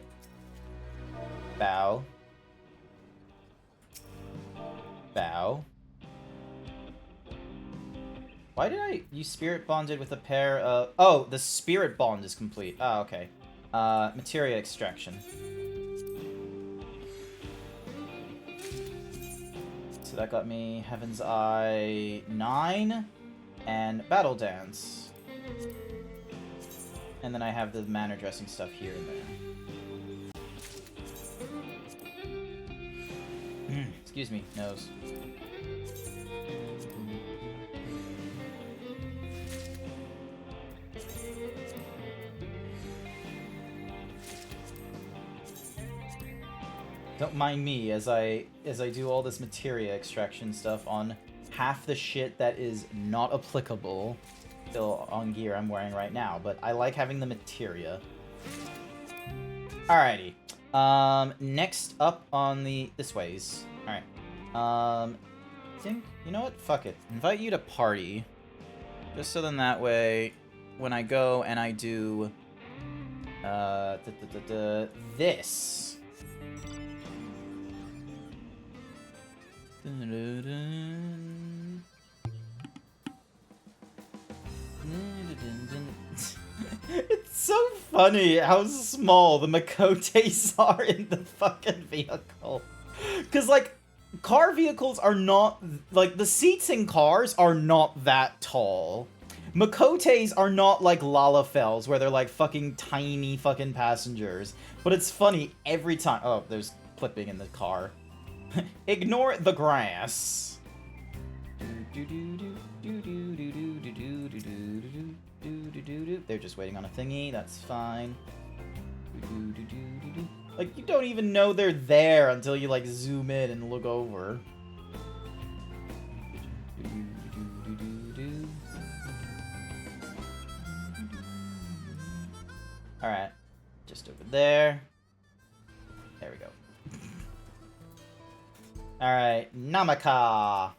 Bow. Bow. Why did you spirit bonded with a pair of... Oh, the spirit bond is complete. Oh, okay. Materia extraction. So that got me Heaven's Eye 9 and Battle Dance. And then I have the manor dressing stuff here and there. Excuse me, nose. Don't mind me as I do all this materia extraction stuff on half the shit that is not applicable still on gear I'm wearing right now, but I like having the materia. Alrighty. Next up on the this ways. Alright. Think you know what? Fuck it. Invite you to party. Just so then that way when I go and I do this. It's so funny how small the Makotes are in the fucking vehicle. Because, like, car vehicles are not... Like, the seats in cars are not that tall. Makotes are not like Lalafels, where they're, like, fucking tiny fucking passengers. But it's funny every time... Oh, there's clipping in the car. Ignore the grass. They're just waiting on a thingy, that's fine. Like, you don't even know they're there until you, like, zoom in and look over. Alright. Just over there. There we go. Alright, Namaka!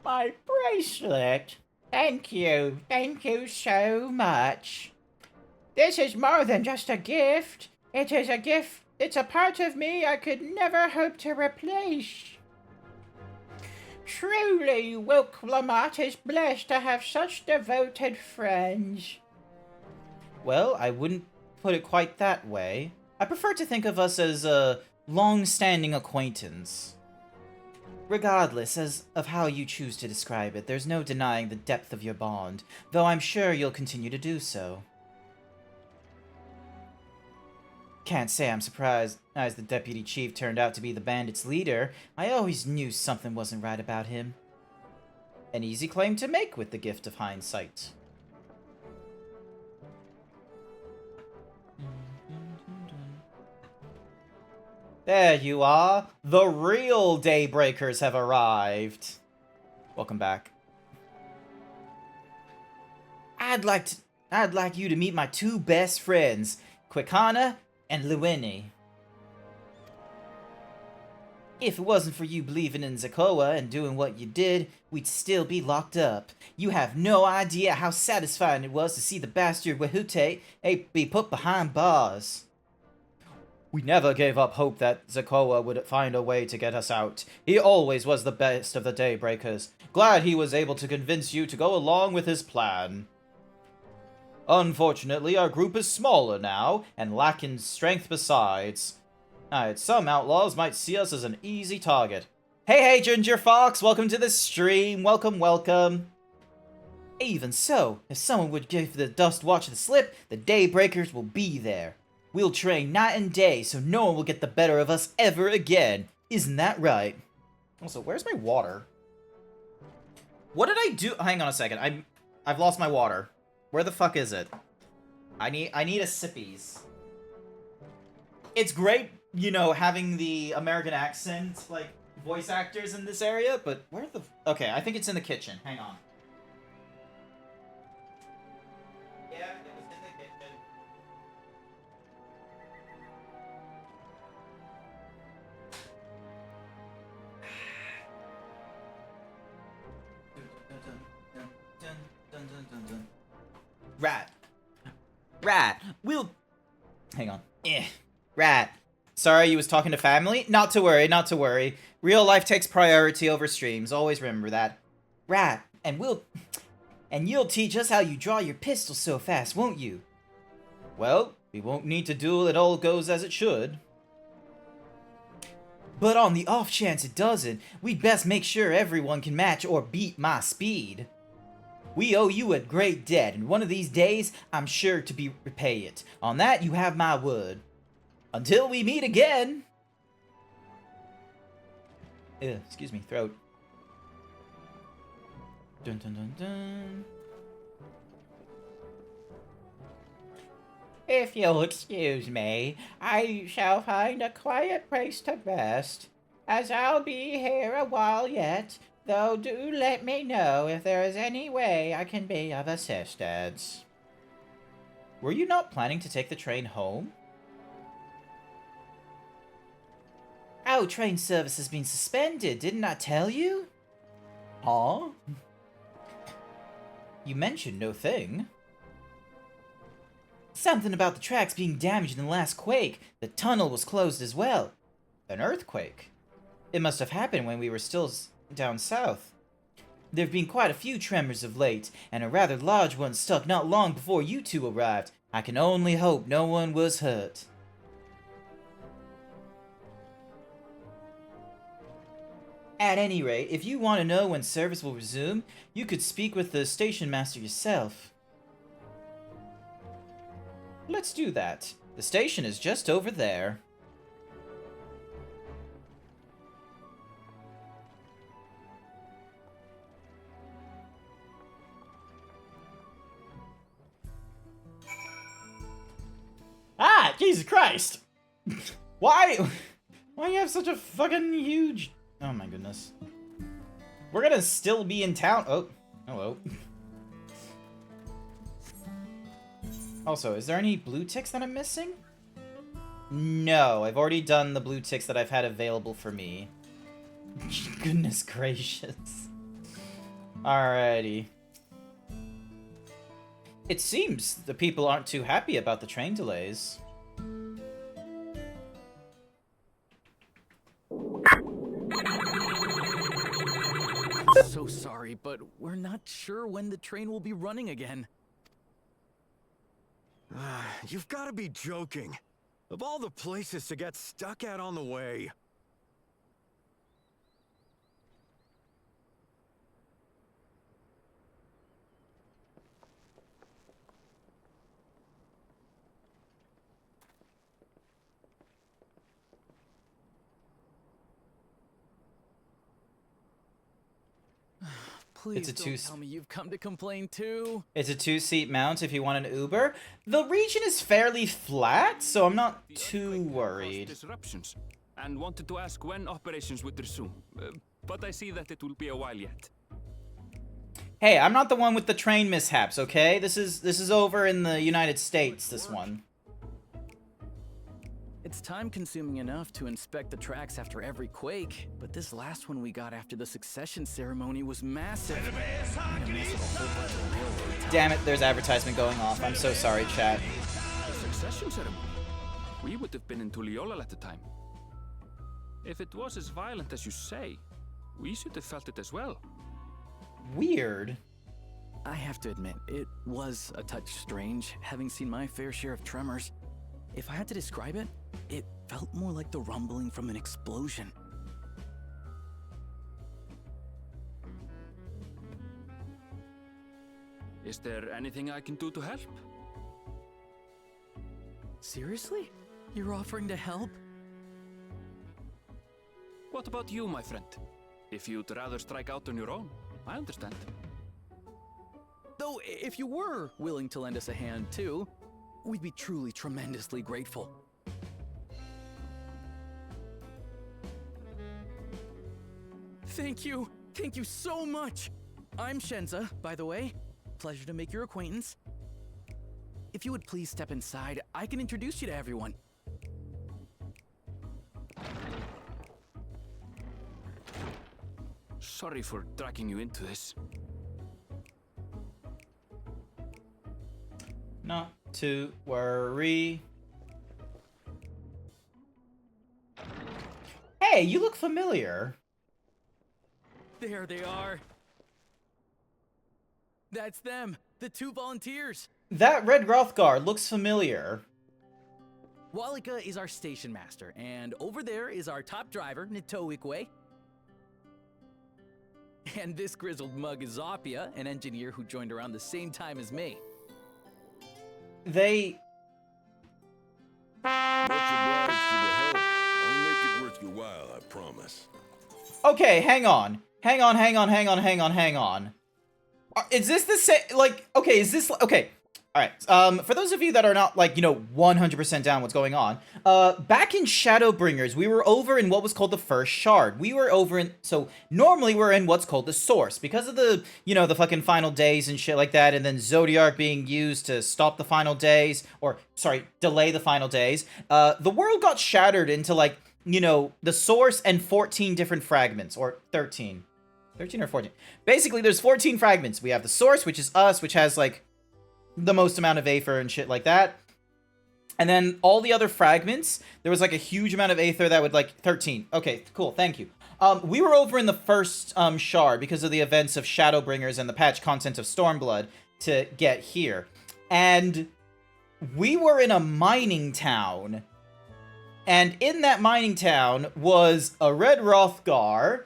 My bracelet! Thank you so much. This is more than just a gift. It is a gift. It's a part of me I could never hope to replace. Truly, Wilk Lamont is blessed to have such devoted friends. Well, I wouldn't put it quite that way. I prefer to think of us as a long-standing acquaintance. Regardless of how you choose to describe it, there's no denying the depth of your bond, though I'm sure you'll continue to do so. Can't say I'm surprised as the deputy chief turned out to be the bandits' leader. I always knew something wasn't right about him. An easy claim to make with the gift of hindsight. There you are. The real Daybreakers have arrived. Welcome back. I'd like you to meet my two best friends, Quicana and Luini. If it wasn't for you believing in Zakoa and doing what you did, we'd still be locked up. You have no idea how satisfying it was to see the bastard Wehute be put behind bars. We never gave up hope that Zakoa would find a way to get us out. He always was the best of the Daybreakers. Glad he was able to convince you to go along with his plan. Unfortunately, our group is smaller now, and lacking strength besides. Some outlaws might see us as an easy target. Hey, Ginger Fox, welcome to the stream. Welcome. Even so, if someone would give the Dust Watch the slip, the Daybreakers will be there. We'll train night and day, so no one will get the better of us ever again. Isn't that right? Also, where's my water? What did I do? Hang on a second. I've lost my water. Where the fuck is it? I need a sippies. It's great, you know, having the American accent, like, voice actors in this area, but where the... Okay, I think it's in the kitchen. Hang on. Yeah, it was in the kitchen. Rat. We'll... Hang on. Rat. Sorry, you was talking to family? Not to worry. Real life takes priority over streams. Always remember that. Rat. And you'll teach us how you draw your pistol so fast, won't you? Well, we won't need to duel. It all goes as it should. But on the off chance it doesn't, we'd best make sure everyone can match or beat my speed. We owe you a great debt, and one of these days, I'm sure to repay it. On that, you have my word. Until we meet again! Excuse me, throat. Dun dun dun dun. If you'll excuse me, I shall find a quiet place to rest, as I'll be here a while yet, though do let me know if there is any way I can be of assistance. Were you not planning to take the train home? Oh, train service has been suspended, didn't I tell you? Huh? You mentioned no thing. Something about the tracks being damaged in the last quake. The tunnel was closed as well. An earthquake? It must have happened when we were still down south. There have been quite a few tremors of late, and a rather large one struck not long before you two arrived. I can only hope no one was hurt. At any rate, if you want to know when service will resume, you could speak with the station master yourself. Let's do that. The station is just over there. Ah, Jesus Christ! Why you have such a fucking huge... Oh my goodness. We're gonna still be in town. Oh, hello. Also, is there any blue ticks that I'm missing? No, I've already done the blue ticks that I've had available for me. Goodness gracious. Alrighty. It seems the people aren't too happy about the train delays. So sorry, but we're not sure when the train will be running again. You've got to be joking. Of all the places to get stuck at on the way. Please don't tell me you've come to complain too. It's a two-seat mount if you want an Uber. The region is fairly flat, so I'm not too worried. Disruptions, and wanted to ask when operations would resume, but I see that it will be a while yet. Hey, I'm not the one with the train mishaps, okay? This is over in the United States, this one. It's time-consuming enough to inspect the tracks after every quake, but this last one we got after the succession ceremony was massive. Damn it, there's advertisement going off. I'm so sorry, chat. The succession ceremony? We would have been in Tuliolal at the time. If it was as violent as you say, we should have felt it as well. Weird. I have to admit, it was a touch strange, having seen my fair share of tremors. If I had to describe it, it felt more like the rumbling from an explosion. Is there anything I can do to help? Seriously? You're offering to help? What about you, my friend? If you'd rather strike out on your own, I understand. Though, if you were willing to lend us a hand too, we'd be truly tremendously grateful. Thank you! Thank you so much! I'm Shenza, by the way. Pleasure to make your acquaintance. If you would please step inside, I can introduce you to everyone. Sorry for dragging you into this. Not to worry. Hey, you look familiar. There they are. That's them, the two volunteers. That red Rothgar looks familiar. Walika is our station master, and over there is our top driver, Nitoikwe. And this grizzled mug is Zoppia, an engineer who joined around the same time as me. They... Much obliged for the help. I'll make it worth your while, I promise. Okay, hang on. Hang on. Is this the same, like, okay, is this, okay. Alright, for those of you that are not, like, you know, 100% down what's going on, back in Shadowbringers, we were over in what was called the First Shard. We were over in, so, normally we're in what's called the Source. Because of the, you know, the fucking final days and shit like that, and then Zodiac being used to stop the final days, or, sorry, delay the final days, the world got shattered into, like, you know, the Source and 14 different fragments, or 13. 13 or 14. Basically, there's 14 fragments. We have the Source, which is us, which has, like, the most amount of Aether and shit like that. And then all the other fragments, there was, like, a huge amount of Aether that would, like, 13. Okay, cool, thank you. We were over in the first shard because of the events of Shadowbringers and the patch content of Stormblood to get here. And we were in a mining town. And in that mining town was a Red Rothgar,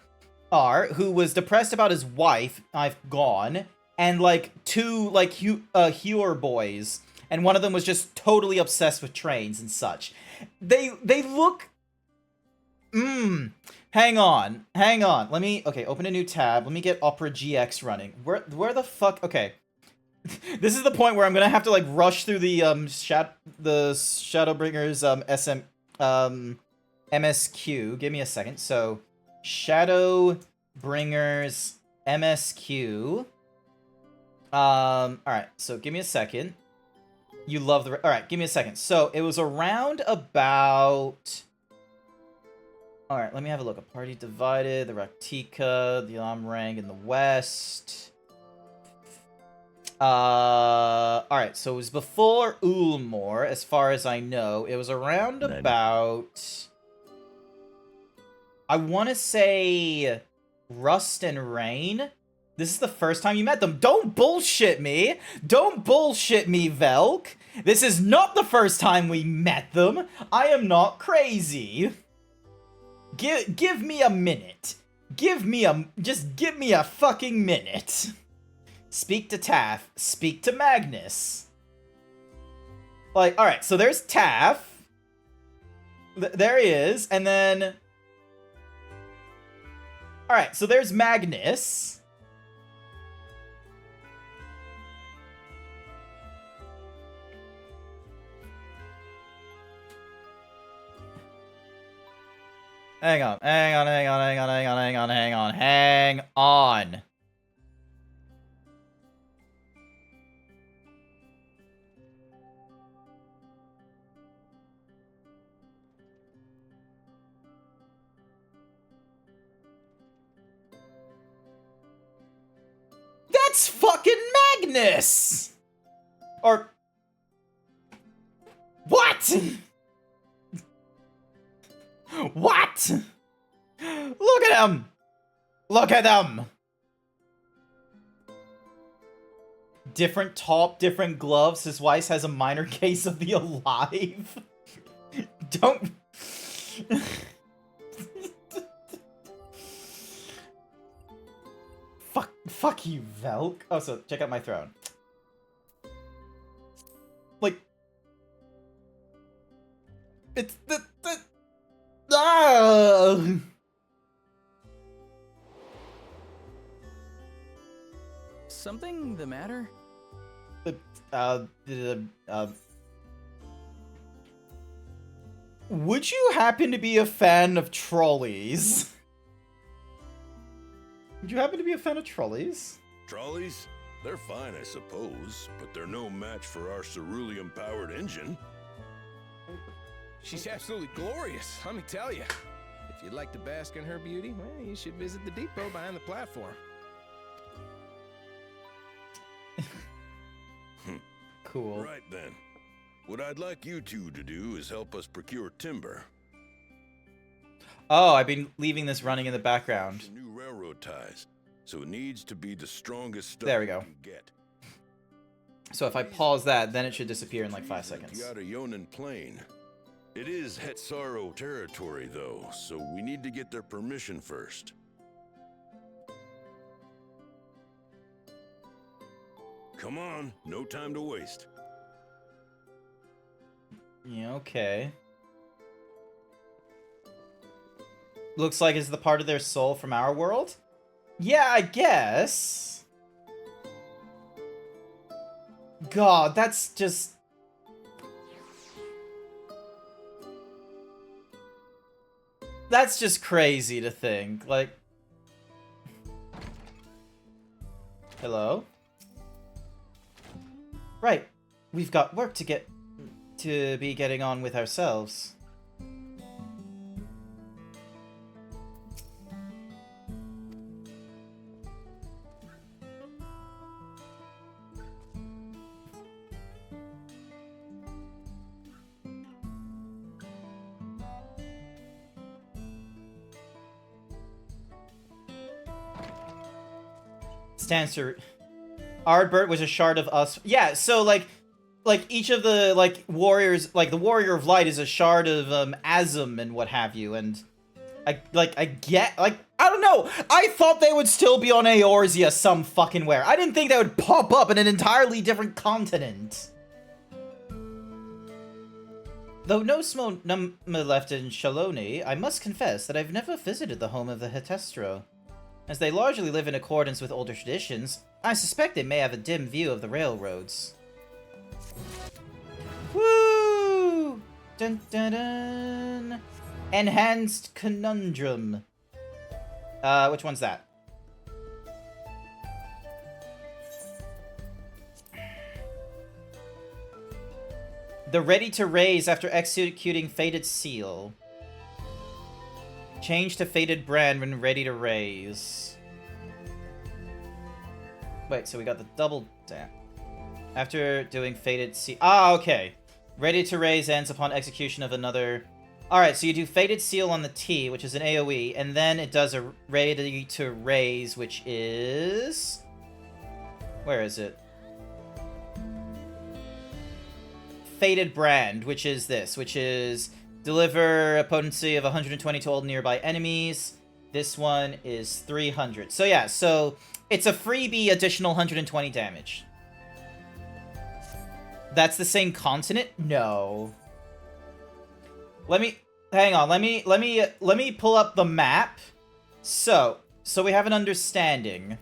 who was depressed about his wife, I've gone, and, like, two, like, Hewer boys, and one of them was just totally obsessed with trains and such. They look... Hang on. Let me, okay, open a new tab. Let me get Opera GX running. Where the fuck, okay. This is the point where I'm gonna have to, like, rush through the, Shadowbringers, MSQ. Give me a second. So, Shadowbringers MSQ. Alright, so give me a second. You love the... Alright, give me a second. So, it was around about... Alright, let me have a look. A Party Divided, the Raktika, the Omrang in the West. Alright, so it was before Ulmor, as far as I know. It was around about... I want to say... Rust and Rain? This is the first time you met them. Don't bullshit me! Don't bullshit me, Velk! This is not the first time we met them! I am not crazy! Give me a minute. Just give me a fucking minute. Speak to Taff. Speak to Magnus. Like, alright, so there's Taff. There he is, and then... Alright, so there's Magnus. Hang on. That's fucking Magnus! Or... What?! What?! Look at him! Look at them! Different top, different gloves. His wife has a minor case of the alive. Don't... Fuck you, Velk. Oh, so check out my throne. Like... It's the... Something the matter? Would you happen to be a fan of trolleys? Would you happen to be a fan of trolleys? Trolleys? They're fine, I suppose, but they're no match for our cerulean-powered engine. She's absolutely glorious, let me tell you. If you'd like to bask in her beauty, well, you should visit the depot behind the platform. Cool. Right then. What I'd like you two to do is help us procure timber. Oh, I've been leaving this running in the background. New railroad ties, so it needs to be the strongest stuff there we go. can get. So if I pause that, then it should disappear in like 5 seconds. Yonan Plain. It is Hetsaro territory, though, so we need to get their permission first. Come on, no time to waste. Yeah, okay. Looks like it's the part of their soul from our world? Yeah, I guess. God, that's just... That's just crazy to think. Like... Hello? Right. We've got work to be getting on with ourselves. Stands to... Ardbert was a shard of us. Yeah, so like each of the like warriors, like the warrior of light is a shard of Azum and what have you, and I get, like, I don't know. I thought they would still be on Eorzea some fucking where. I didn't think they would pop up in an entirely different continent. Though no small number left in Shaloni, I must confess that I've never visited the home of the Hetestro. As they largely live in accordance with older traditions, I suspect they may have a dim view of the railroads. Woo! Dun dun dun! Enhanced Conundrum. Which one's that? The ready to raise after executing Fated Seal. Change to Fated Brand when ready to raise. Wait, so we got the double damn. After doing Fated Seal. Ah, okay. Ready to raise ends upon execution of another. Alright, so you do Fated Seal on the T, which is an AoE, and then it does a ready to raise, which is... Where is it? Fated Brand, which is this, which is deliver a potency of 120 to all nearby enemies. This one is 300. So yeah, so it's a freebie additional 120 damage. That's the same continent? No. Hang on, let me pull up the map. So we have an understanding.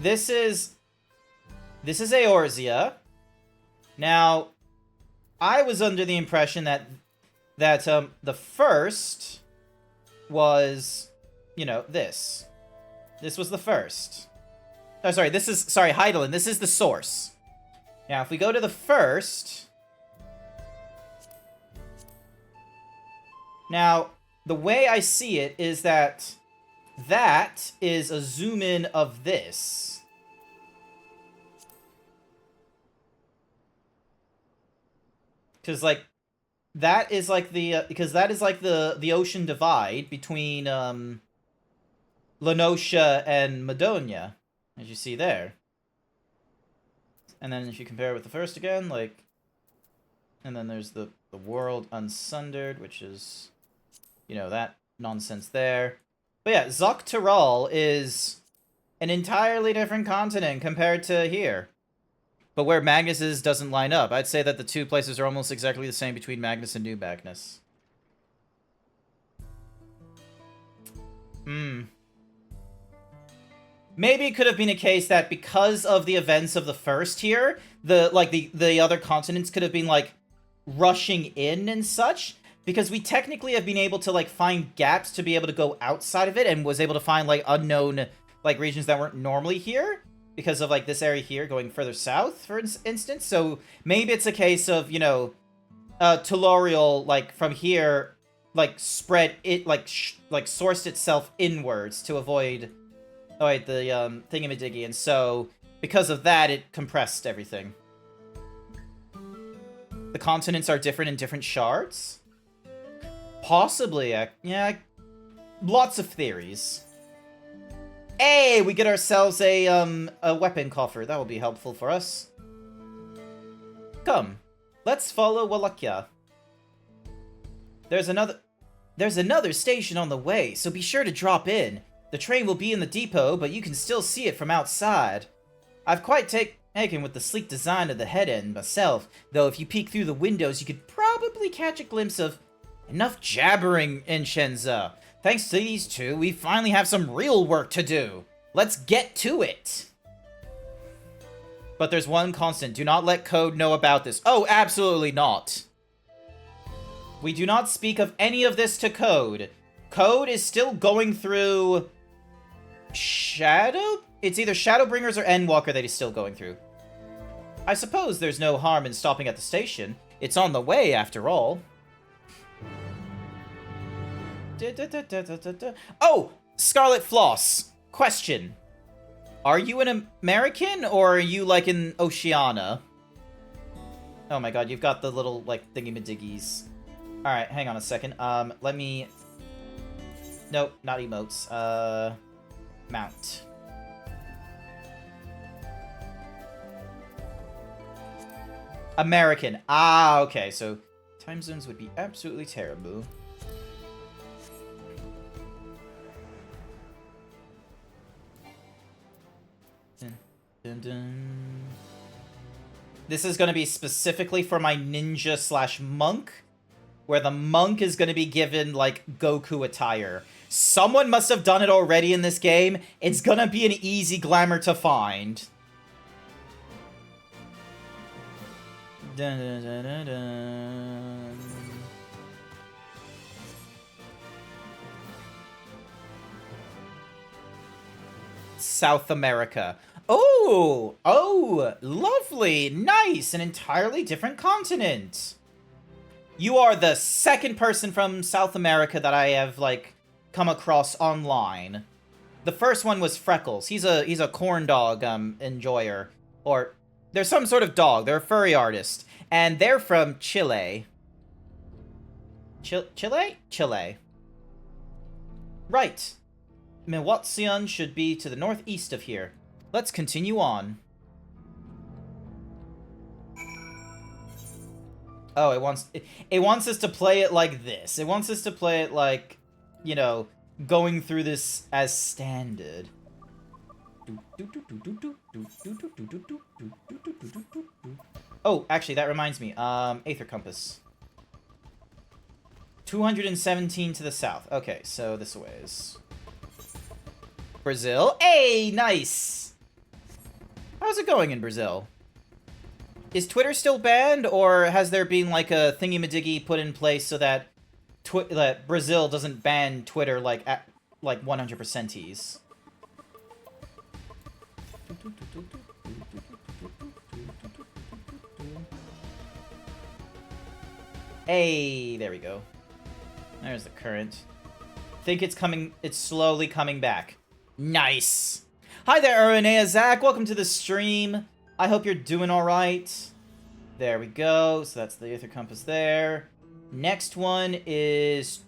This is Eorzea. Now, I was under the impression that the first was, you know, this. This was the first. Oh, sorry, Heidelin. This is the source. Now, if we go to the first... Now, the way I see it is that is a zoom in of this. Because, like, that is like the, because that is like the ocean divide between, Lenosha and Madonia, as you see there. And then if you compare it with the first again, like, and then there's the world unsundered, which is, you know, that nonsense there. But yeah, Zoktaral is an entirely different continent compared to here. But where Magnus is doesn't line up. I'd say that the two places are almost exactly the same between Magnus and New Magnus. Maybe it could have been a case that because of the events of the first here, the other continents could have been, like, rushing in and such. Because we technically have been able to, like, find gaps to be able to go outside of it and was able to find, like, unknown, like, regions that weren't normally here. Because of, like, this area here going further south, for instance. So maybe it's a case of, you know, Telluriel, like, from here, like, spread it, like, sourced itself inwards to avoid the thingamadiggy. And so, because of that, it compressed everything. The continents are different in different shards? Possibly, yeah, lots of theories. Hey, we get ourselves a weapon coffer. That will be helpful for us. Come, let's follow Wallachia. There's another station on the way, so be sure to drop in. The train will be in the depot, but you can still see it from outside. I've quite taken with the sleek design of the head end myself, though if you peek through the windows, you could probably catch a glimpse of enough jabbering in Shenza. Thanks to these two, we finally have some real work to do. Let's get to it. But there's one constant. Do not let Code know about this. Oh, absolutely not. We do not speak of any of this to Code. Code is still going through Shadow? It's either Shadowbringers or Endwalker that he's still going through. I suppose there's no harm in stopping at the station. It's on the way, after all. Oh! Scarlet Floss. Question. Are you an American, or are you, like, in Oceania? Oh my god, you've got the little, like, thingy-madiggies. Alright, hang on a second. Let me... Nope, not emotes. Mount. American. Ah, okay, so time zones would be absolutely terrible. Dun, dun, dun. This is going to be specifically for my ninja/monk, where the monk is going to be given, like, Goku attire. Someone must have done it already in this game. It's going to be an easy glamour to find. Dun, dun, dun, dun, dun. South America. Oh! Oh! Lovely! Nice! An entirely different continent! You are the second person from South America that I have, like, come across online. The first one was Freckles. He's a corn dog, enjoyer. Or, they're some sort of dog. They're a furry artist. And they're from Chile. Chile? Chile. Right. Miwatsion should be to the northeast of here. Let's continue on. Oh, it wants us to play it like this. It wants us to play it like, you know, going through this as standard. Oh, actually, that reminds me. Aether Compass. 217 to the south. Okay, so this ways. Brazil. Hey, nice! How's it going in Brazil? Is Twitter still banned, or has there been, like, a thingy-madiggy put in place so that that Brazil doesn't ban Twitter, like, at, like, 100%ies? Hey, there we go. There's the current. Think it's coming, it's slowly coming back. Nice! Hi there, Aranea Zach, welcome to the stream. I hope you're doing alright. There we go, so that's the Aether Compass there. Next one is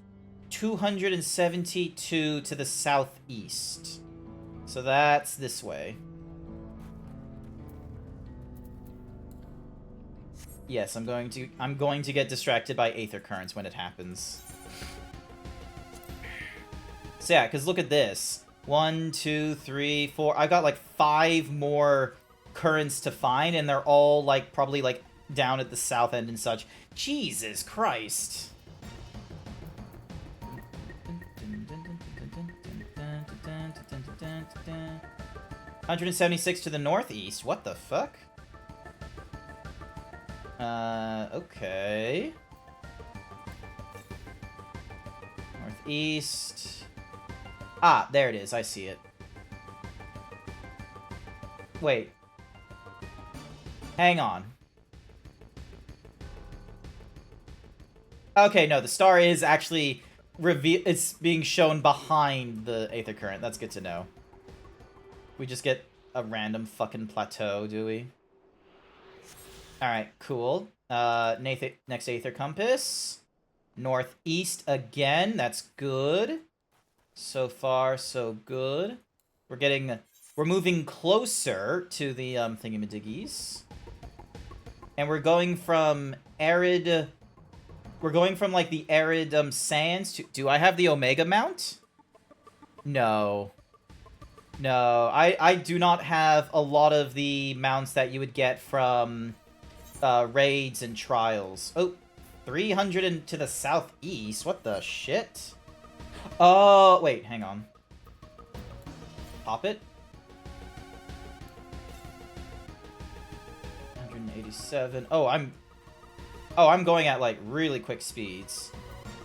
272 to the southeast. So that's this way. Yes, I'm going to get distracted by Aether Currents when it happens. So yeah, because look at this. 1, 2, 3, 4. I got like 5 more currents to find, and they're all like probably like down at the south end and such. Jesus Christ. 176 to the northeast. What the fuck? Okay. Northeast. Ah, there it is. I see it. Wait. Hang on. Okay, no, the star is actually it's being shown behind the Aether Current. That's good to know. We just get a random fucking plateau, do we? Alright, cool. Next Aether Compass. Northeast again. That's good. So far, so good. We're moving closer to the thingamadiggies. And we're going from arid... We're going from, like, the arid sands to... Do I have the Omega mount? No. No, I do not have a lot of the mounts that you would get from raids and trials. Oh, 300 to the southeast? What the shit? Oh, wait, hang on. Pop it. 187. Oh, I'm going at, like, really quick speeds.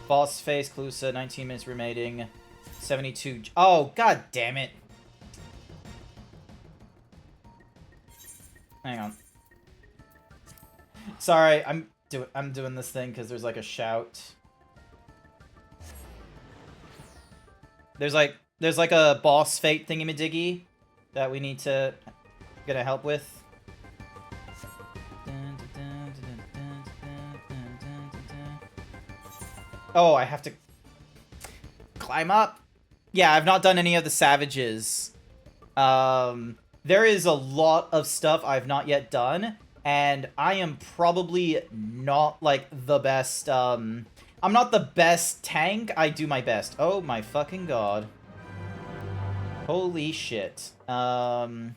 Boss face, Calusa, 19 minutes remaining. 72... Oh, god damn it. Hang on. Sorry, I'm doing this thing because there's, like, a shout. There's like a boss fate thingy-majiggy that we need to get a help with. Oh, I have to climb up. Yeah, I've not done any of the savages. There is a lot of stuff I've not yet done, and I am probably not, like, the best, I'm not the best tank. I do my best. Oh my fucking god. Holy shit. Gonna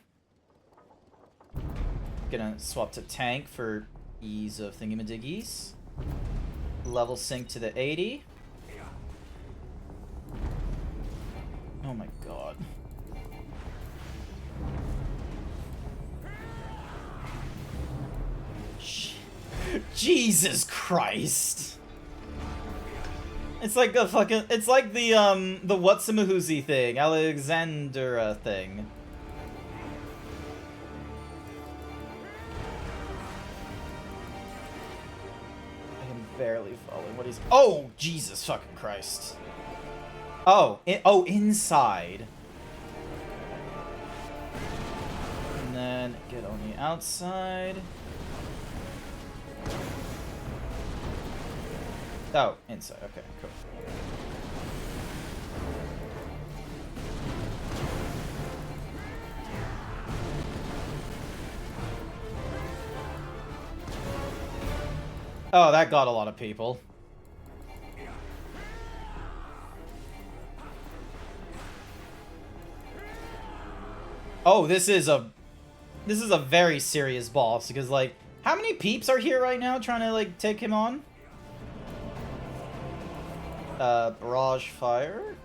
swap to tank for ease of thingamadiggies. Level sync to the 80. Oh my god. Jesus Christ. It's like a fucking, it's like the Whatsamahuzi thing, Alexandra thing. I can barely follow what he's, oh, Jesus fucking Christ. Oh, inside. And then get on the outside. Oh, inside. Okay, cool. Oh, that got a lot of people. Oh, this is a very serious boss because, like, how many peeps are here right now trying to, like, take him on? Barrage fire.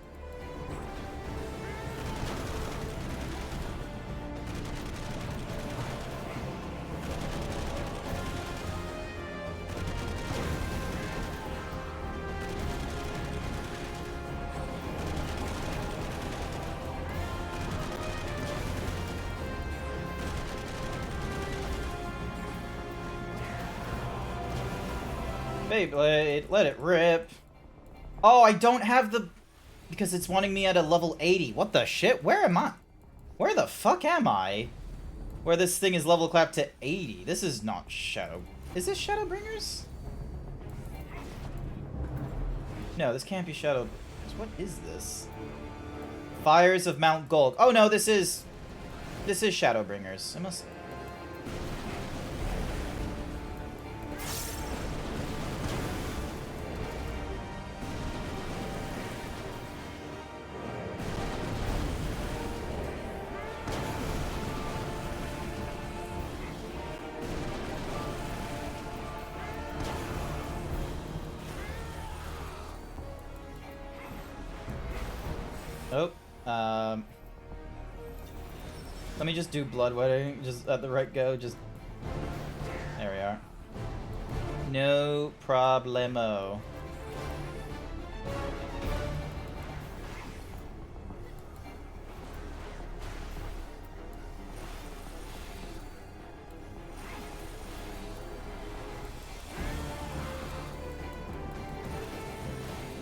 Beyblade, let it rip. Oh, I don't have the... Because it's wanting me at a level 80. What the shit? Where am I? Where the fuck am I? Where this thing is level capped to 80. This is not Shadow... Is this Shadowbringers? No, this can't be Shadow... What is this? Fires of Mount Gold. Oh no, this is Shadowbringers. I must... Oh, let me just do bloodletting, just at the right go, just... There we are. No problemo.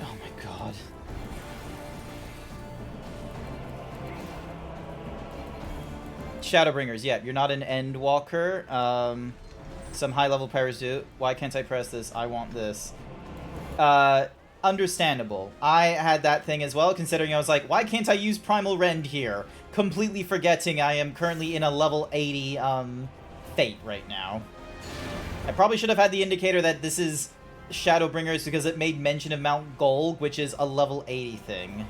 Oh my god. Shadowbringers, yeah, you're not an Endwalker. Some high-level players do. Why can't I press this? I want this. Understandable. I had that thing as well, considering I was like, why can't I use Primal Rend here? Completely forgetting I am currently in a level 80, Fate right now. I probably should have had the indicator that this is Shadowbringers because it made mention of Mount Gold, which is a level 80 thing.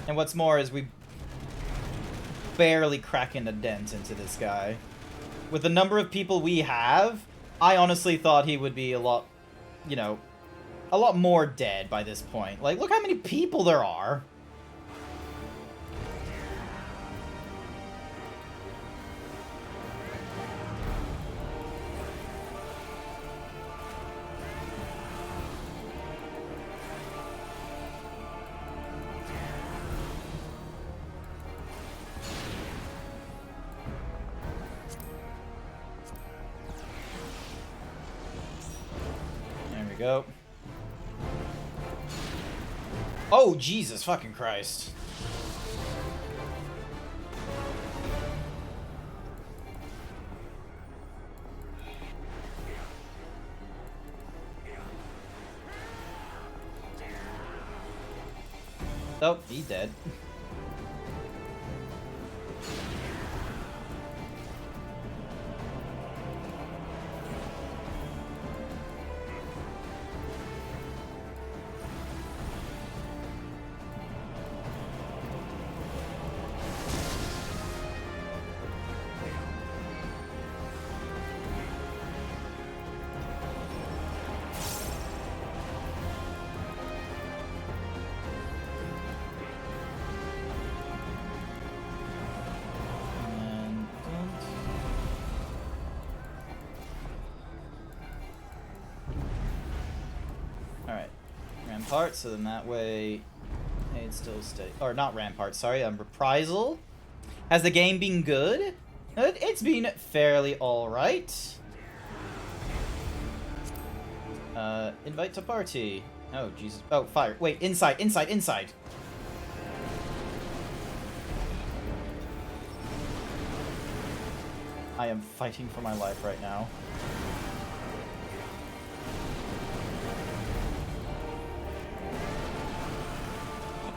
And what's more is we barely cracking a dent into this guy. With the number of people we have, I honestly thought he would be a lot, you know, a lot more dead by this point. Like, look how many people there are. Go. Oh, Jesus fucking Christ. Oh, he's dead. Rampart, so then that way it's still stay, or not Rampart, sorry, Reprisal. Has the game been good? It's been fairly alright. Invite to party. Oh, Jesus. Oh, fire. Wait, inside. I am fighting for my life right now.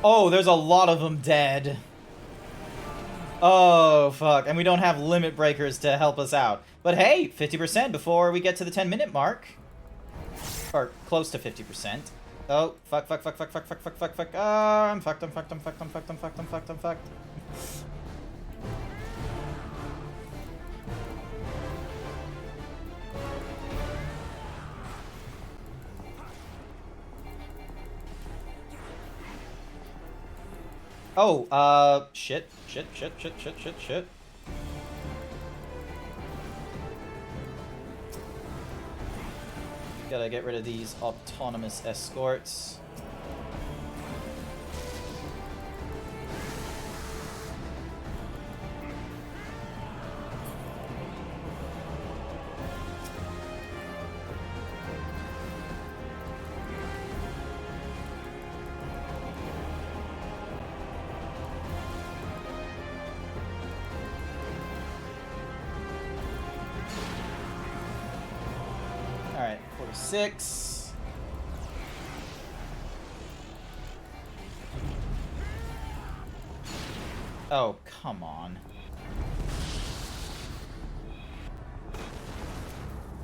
Oh, there's a lot of them dead. Oh, fuck. And we don't have limit breakers to help us out. But hey, 50% before we get to the 10-minute mark. Or close to 50%. Oh, fuck. Oh, I'm fucked. Oh, shit. Gotta get rid of these autonomous escorts. Alright, 46. Oh, come on.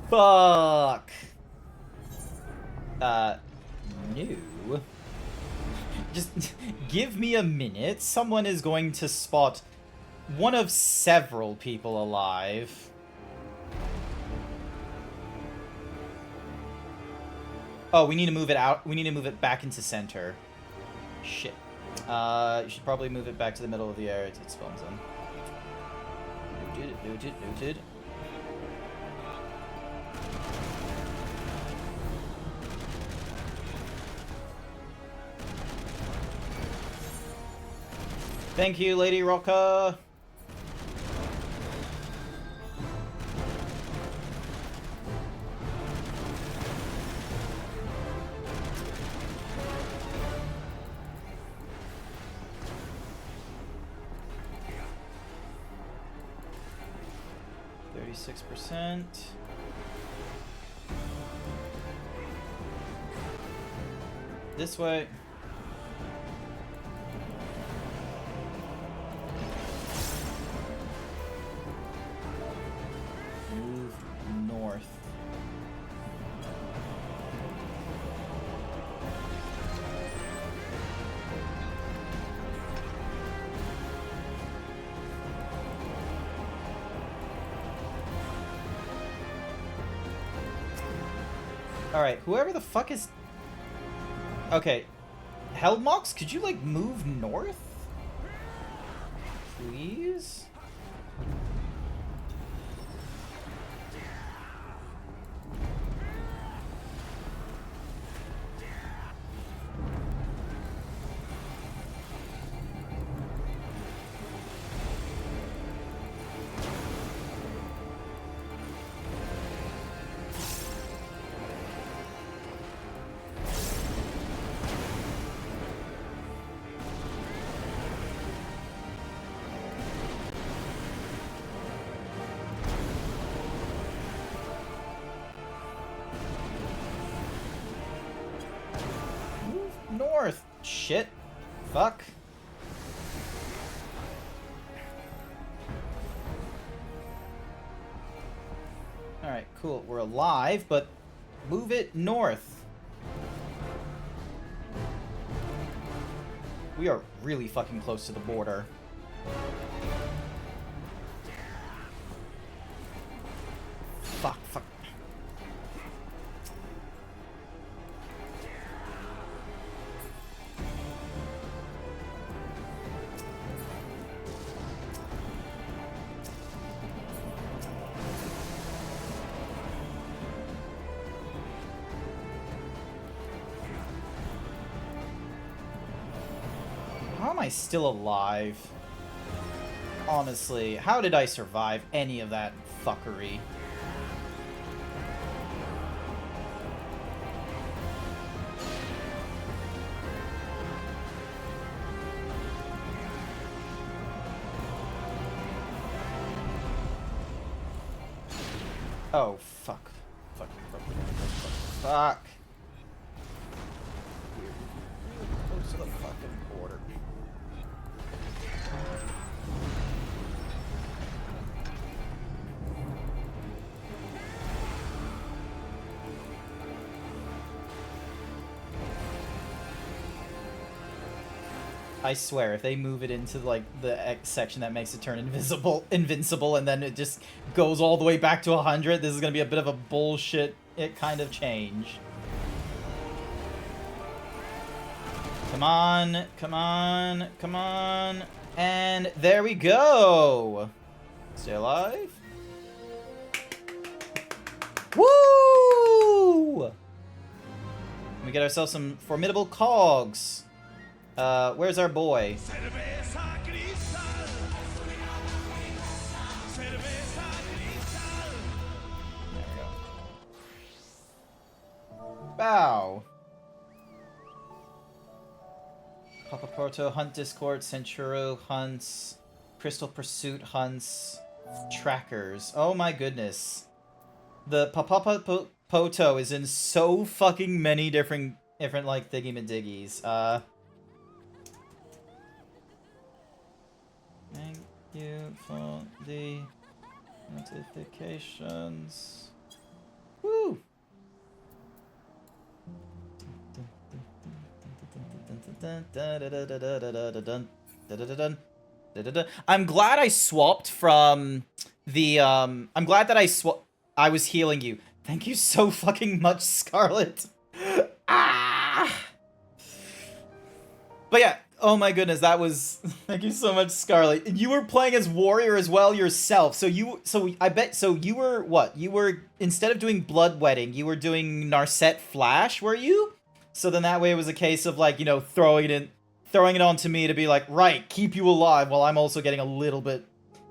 Fuck. No. Just give me a minute. Someone is going to spot one of several people alive. Oh, we need to move it out. We need to move it back into center. Shit. You should probably move it back to the middle of the area it spawns in. Noted. Thank you, Lady Rocka. %. This way. Move north. Alright, whoever the fuck is... Okay. Hellmox, could you, like, move north? Please? North. Shit. Fuck. Alright, cool. We're alive, but move it north. We are really fucking close to the border. Fuck, fuck. How am I still alive? Honestly, how did I survive any of that fuckery? Oh, fuck. Fuck, fuck, fuck, fuck, fuck. We're close to the fucking border. I swear, if they move it into like the X section that makes it turn invincible, and then it just goes all the way back to 100, this is gonna be a bit of a bullshit kind of change. Come on, come on, come on, and there we go. Stay alive. Woo! We get ourselves some formidable cogs. Where's our boy? There we go. Bow. Papa Porto Hunt Discord, Centuro hunts, Crystal Pursuit hunts, trackers. Oh my goodness. The Papa Poto is in so fucking many different like thingy-madiggies. Thank you for the notifications. Woo! I'm glad I swapped from the I'm glad that I was healing you. Thank you so fucking much, Scarlet. Ah! But yeah, oh my goodness, that was... Thank you so much, Scarlet. You were playing as warrior as well yourself, so I bet, so you were, what? You were, instead of doing Bloodwetting, you were doing Narset Flash, were you? So then that way it was a case of, like, you know, throwing it onto me to be like, right, keep you alive, while I'm also getting a little bit...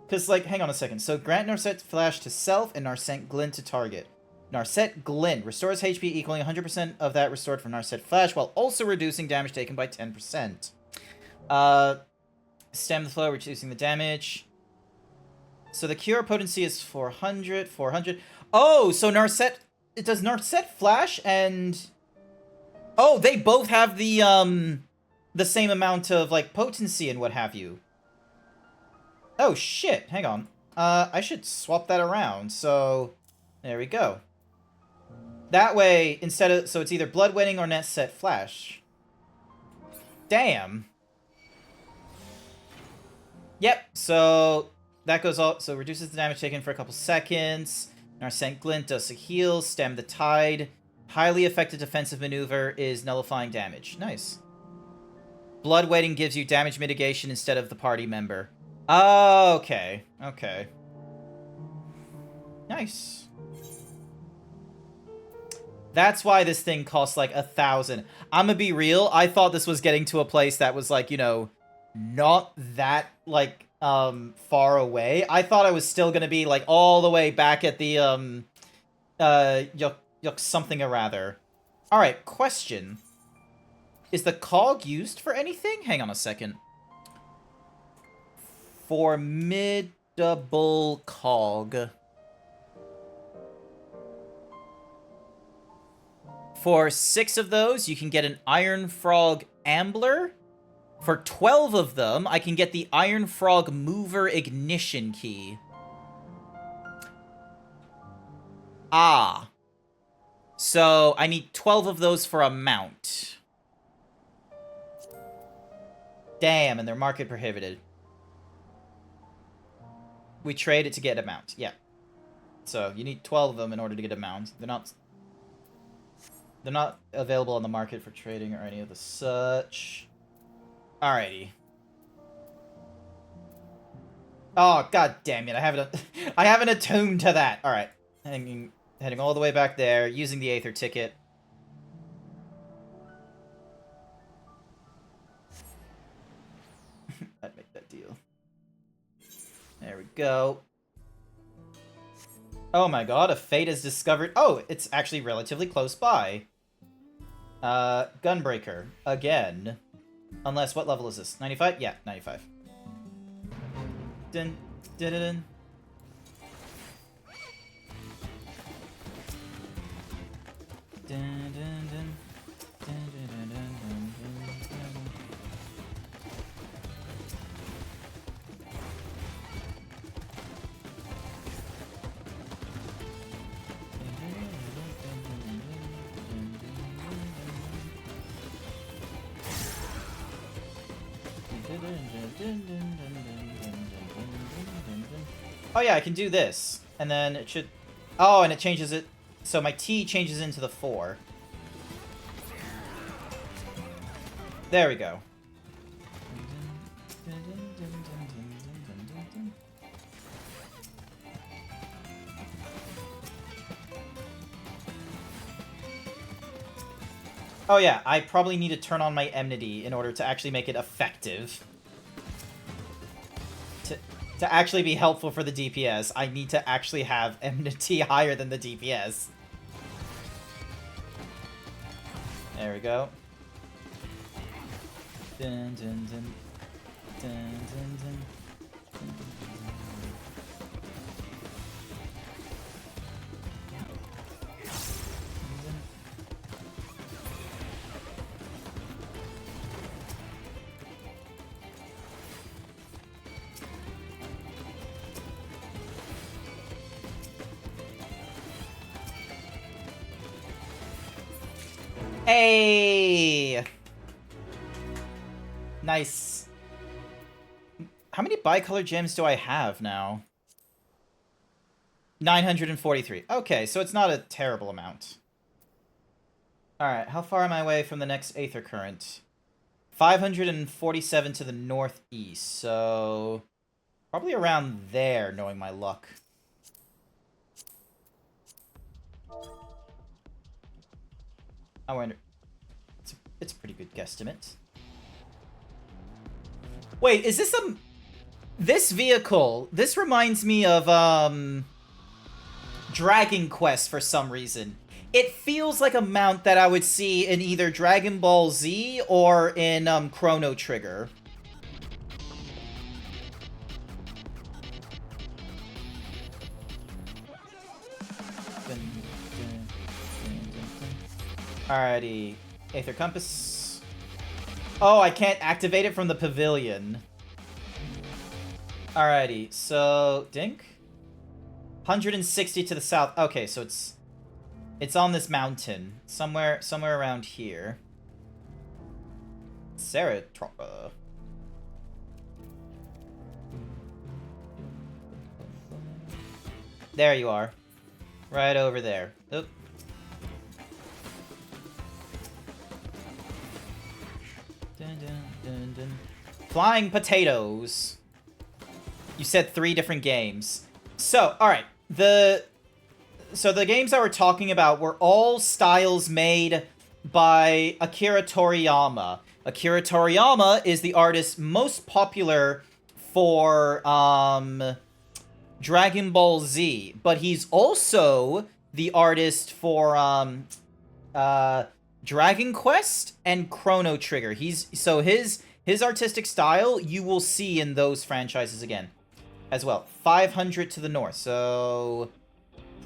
Because, like, hang on a second. So, grant Narset Flash to self and Narset Glint to target. Narset Glint restores HP equaling 100% of that restored from Narset Flash, while also reducing damage taken by 10%. Stem the flow, reducing the damage. So the cure potency is 400, 400. Oh, so Narset... It does Narset Flash and... Oh, they both have the same amount of, like, potency and what have you. Oh, shit. Hang on. I should swap that around. So, there we go. That way, instead of... So it's either Bloodwetting or Narset Flash. Damn. Yep, so that goes all... So reduces the damage taken for a couple seconds. Narset Glint does a heal. Stem the Tide. Highly effective defensive maneuver is nullifying damage. Nice. Blood weighting gives you damage mitigation instead of the party member. Oh, okay. Okay. Nice. That's why this thing costs like 1,000. I'm gonna be real. I thought this was getting to a place that was like, you know, not that like far away. I thought I was still gonna be like all the way back at the yuck something or rather. All right, question. Is the cog used for anything? Hang on a second. Formidable cog. For 6 of those, you can get an Iron Frog Ambler. For 12 of them, I can get the Iron Frog Mover Ignition Key. Ah. So, I need 12 of those for a mount. Damn, and they're market prohibited. We trade it to get a mount, yeah. So, you need 12 of them in order to get a mount. They're not available on the market for trading or any of the such. Alrighty. Oh, god damn it. I haven't attuned to that. Alright. Heading all the way back there, using the Aether ticket. I'd make that deal. There we go. Oh my god, a fate is discovered. Oh, it's actually relatively close by. Gunbreaker. Again. Unless, what level is this? 95? Yeah, 95. Dun, dun, dun, dun. Dun, dun, dun. Dun, dun, dun, dun, dun, dun. Oh yeah, I can do this. And then it should... Oh, and it changes it... So my T changes into the 4. There we go. Oh yeah, I probably need to turn on my enmity in order to actually make it effective. To actually be helpful for the DPS, I need to actually have enmity higher than the DPS. There we go. Dun, dun, dun. Dun, dun, dun. Dun, dun, dun. Hey! Nice. How many bicolor gems do I have now? 943. Okay, so it's not a terrible amount. Alright, how far am I away from the next Aether Current? 547 to the northeast, so... Probably around there, knowing my luck. I wonder... It's a pretty good guesstimate. Wait, is this a... This vehicle... This reminds me of, Dragon Quest for some reason. It feels like a mount that I would see in either Dragon Ball Z or in, Chrono Trigger. Alrighty. Aether Compass. Oh, I can't activate it from the pavilion. Alrighty, so... Dink? 160 to the south. Okay, so it's on this mountain. Somewhere around here. Ceratroppa. There you are. Right over there. Oop. Dun, dun. Flying potatoes. You said 3 different games. So, alright. So the games that we're talking about were all styles made by Akira Toriyama. Akira Toriyama is the artist most popular for Dragon Ball Z, but he's also the artist for Dragon Quest and Chrono Trigger. His artistic style you will see in those franchises again as well. 500 to the north, so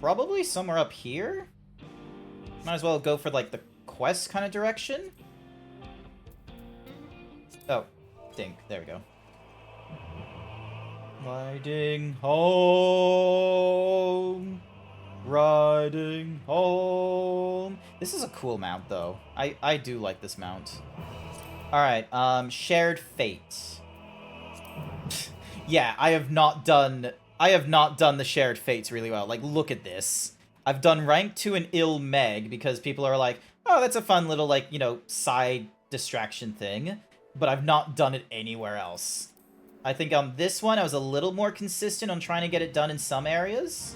probably somewhere up here. Might as well go for like the quest kind of direction. Oh, ding. There we go. Riding home. Riding home. This is a cool mount, though. I do like this mount. Alright, Shared Fate. Yeah, I have not done the Shared Fates really well. Like, look at this. I've done rank 2 in Il Meg because people are like, oh, that's a fun little, like, you know, side distraction thing. But I've not done it anywhere else. I think on this one, I was a little more consistent on trying to get it done in some areas.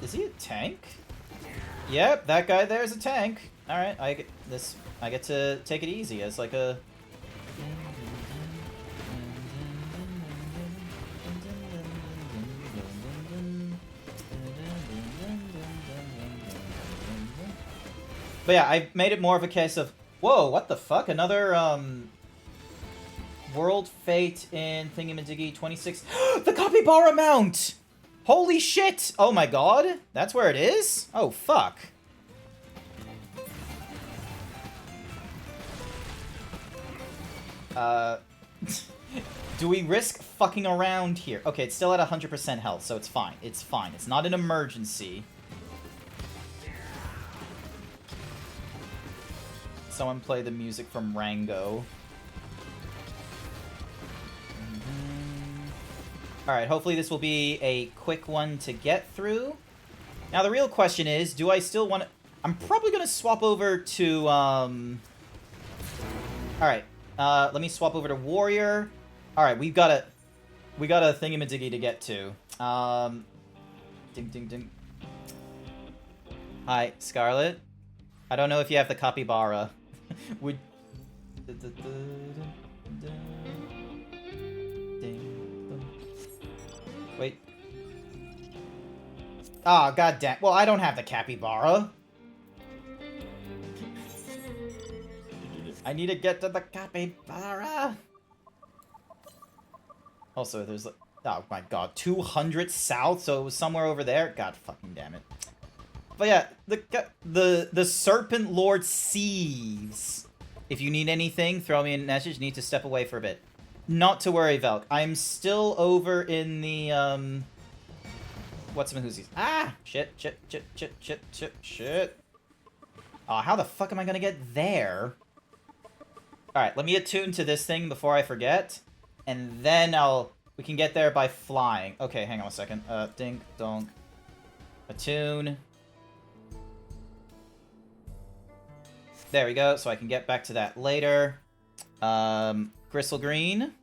Is he a tank? Yep, that guy there is a tank. Alright, I get to take it easy as like a... But yeah, I made it more of a case of, whoa, what the fuck? Another, World Fate in Thingamadigi 26. The Capybara mount! Holy shit! Oh my god. That's where it is? Oh, fuck. Do we risk fucking around here? Okay, it's still at 100% health, so it's fine. It's fine. It's not an emergency. Someone play the music from Rango. Alright, hopefully this will be a quick one to get through. Now the real question is, do I still want to... I'm probably going to swap over to... Alright, let me swap over to Warrior. Alright, we got a thingamadigi to get to. Ding, ding, ding. Hi, Scarlet. I don't know if you have the Capybara. Would... Wait. Ah, goddamn. Well, I don't have the Capybara. I need to get to the Capybara. Also, there's like... Oh my god, 200 south, so it was somewhere over there? God fucking damn it. But yeah, the Serpent Lord sees. If you need anything, throw me a message. Need to step away for a bit. Not to worry, Velk. I'm still over in the, what's my whoosies? Ah! Shit. Aw, how the fuck am I gonna get there? Alright, let me attune to this thing before I forget. And then we can get there by flying. Okay, hang on a second. Dink, donk. Attune. There we go, so I can get back to that later. Gristle Green.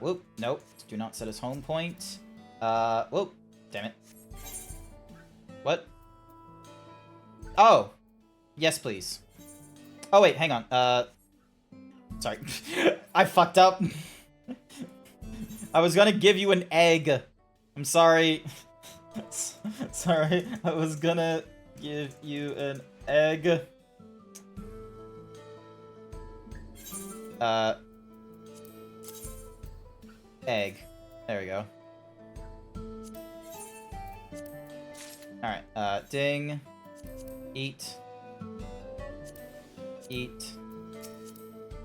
Whoop, nope. Do not set as home point. Whoop, damn it. What? Oh! Yes, please. Oh, wait, hang on. Sorry. I fucked up. I was gonna give you an egg. I'm sorry. Sorry, I was gonna give you an egg. Egg. There we go. Alright, ding. Eat. Eat.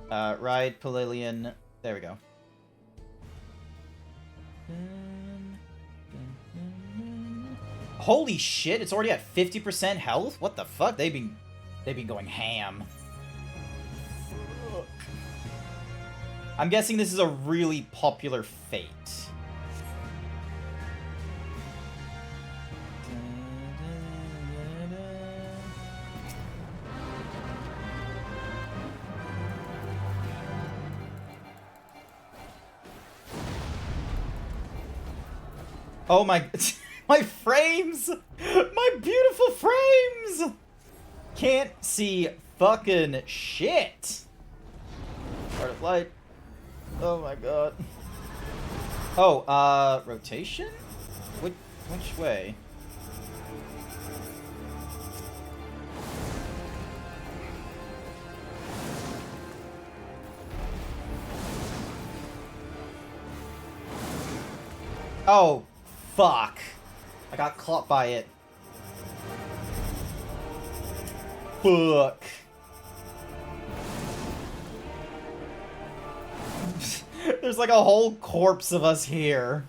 Ride Palillion. There we go. Holy shit, it's already at 50% health? What the fuck? They've been going ham. I'm guessing this is a really popular fate. Oh my... my frames! My beautiful frames! Can't see fucking shit! Art of light. Oh my god. Oh, rotation? Which way? Oh, fuck. I got caught by it. Fuck. There's like a whole corpse of us here.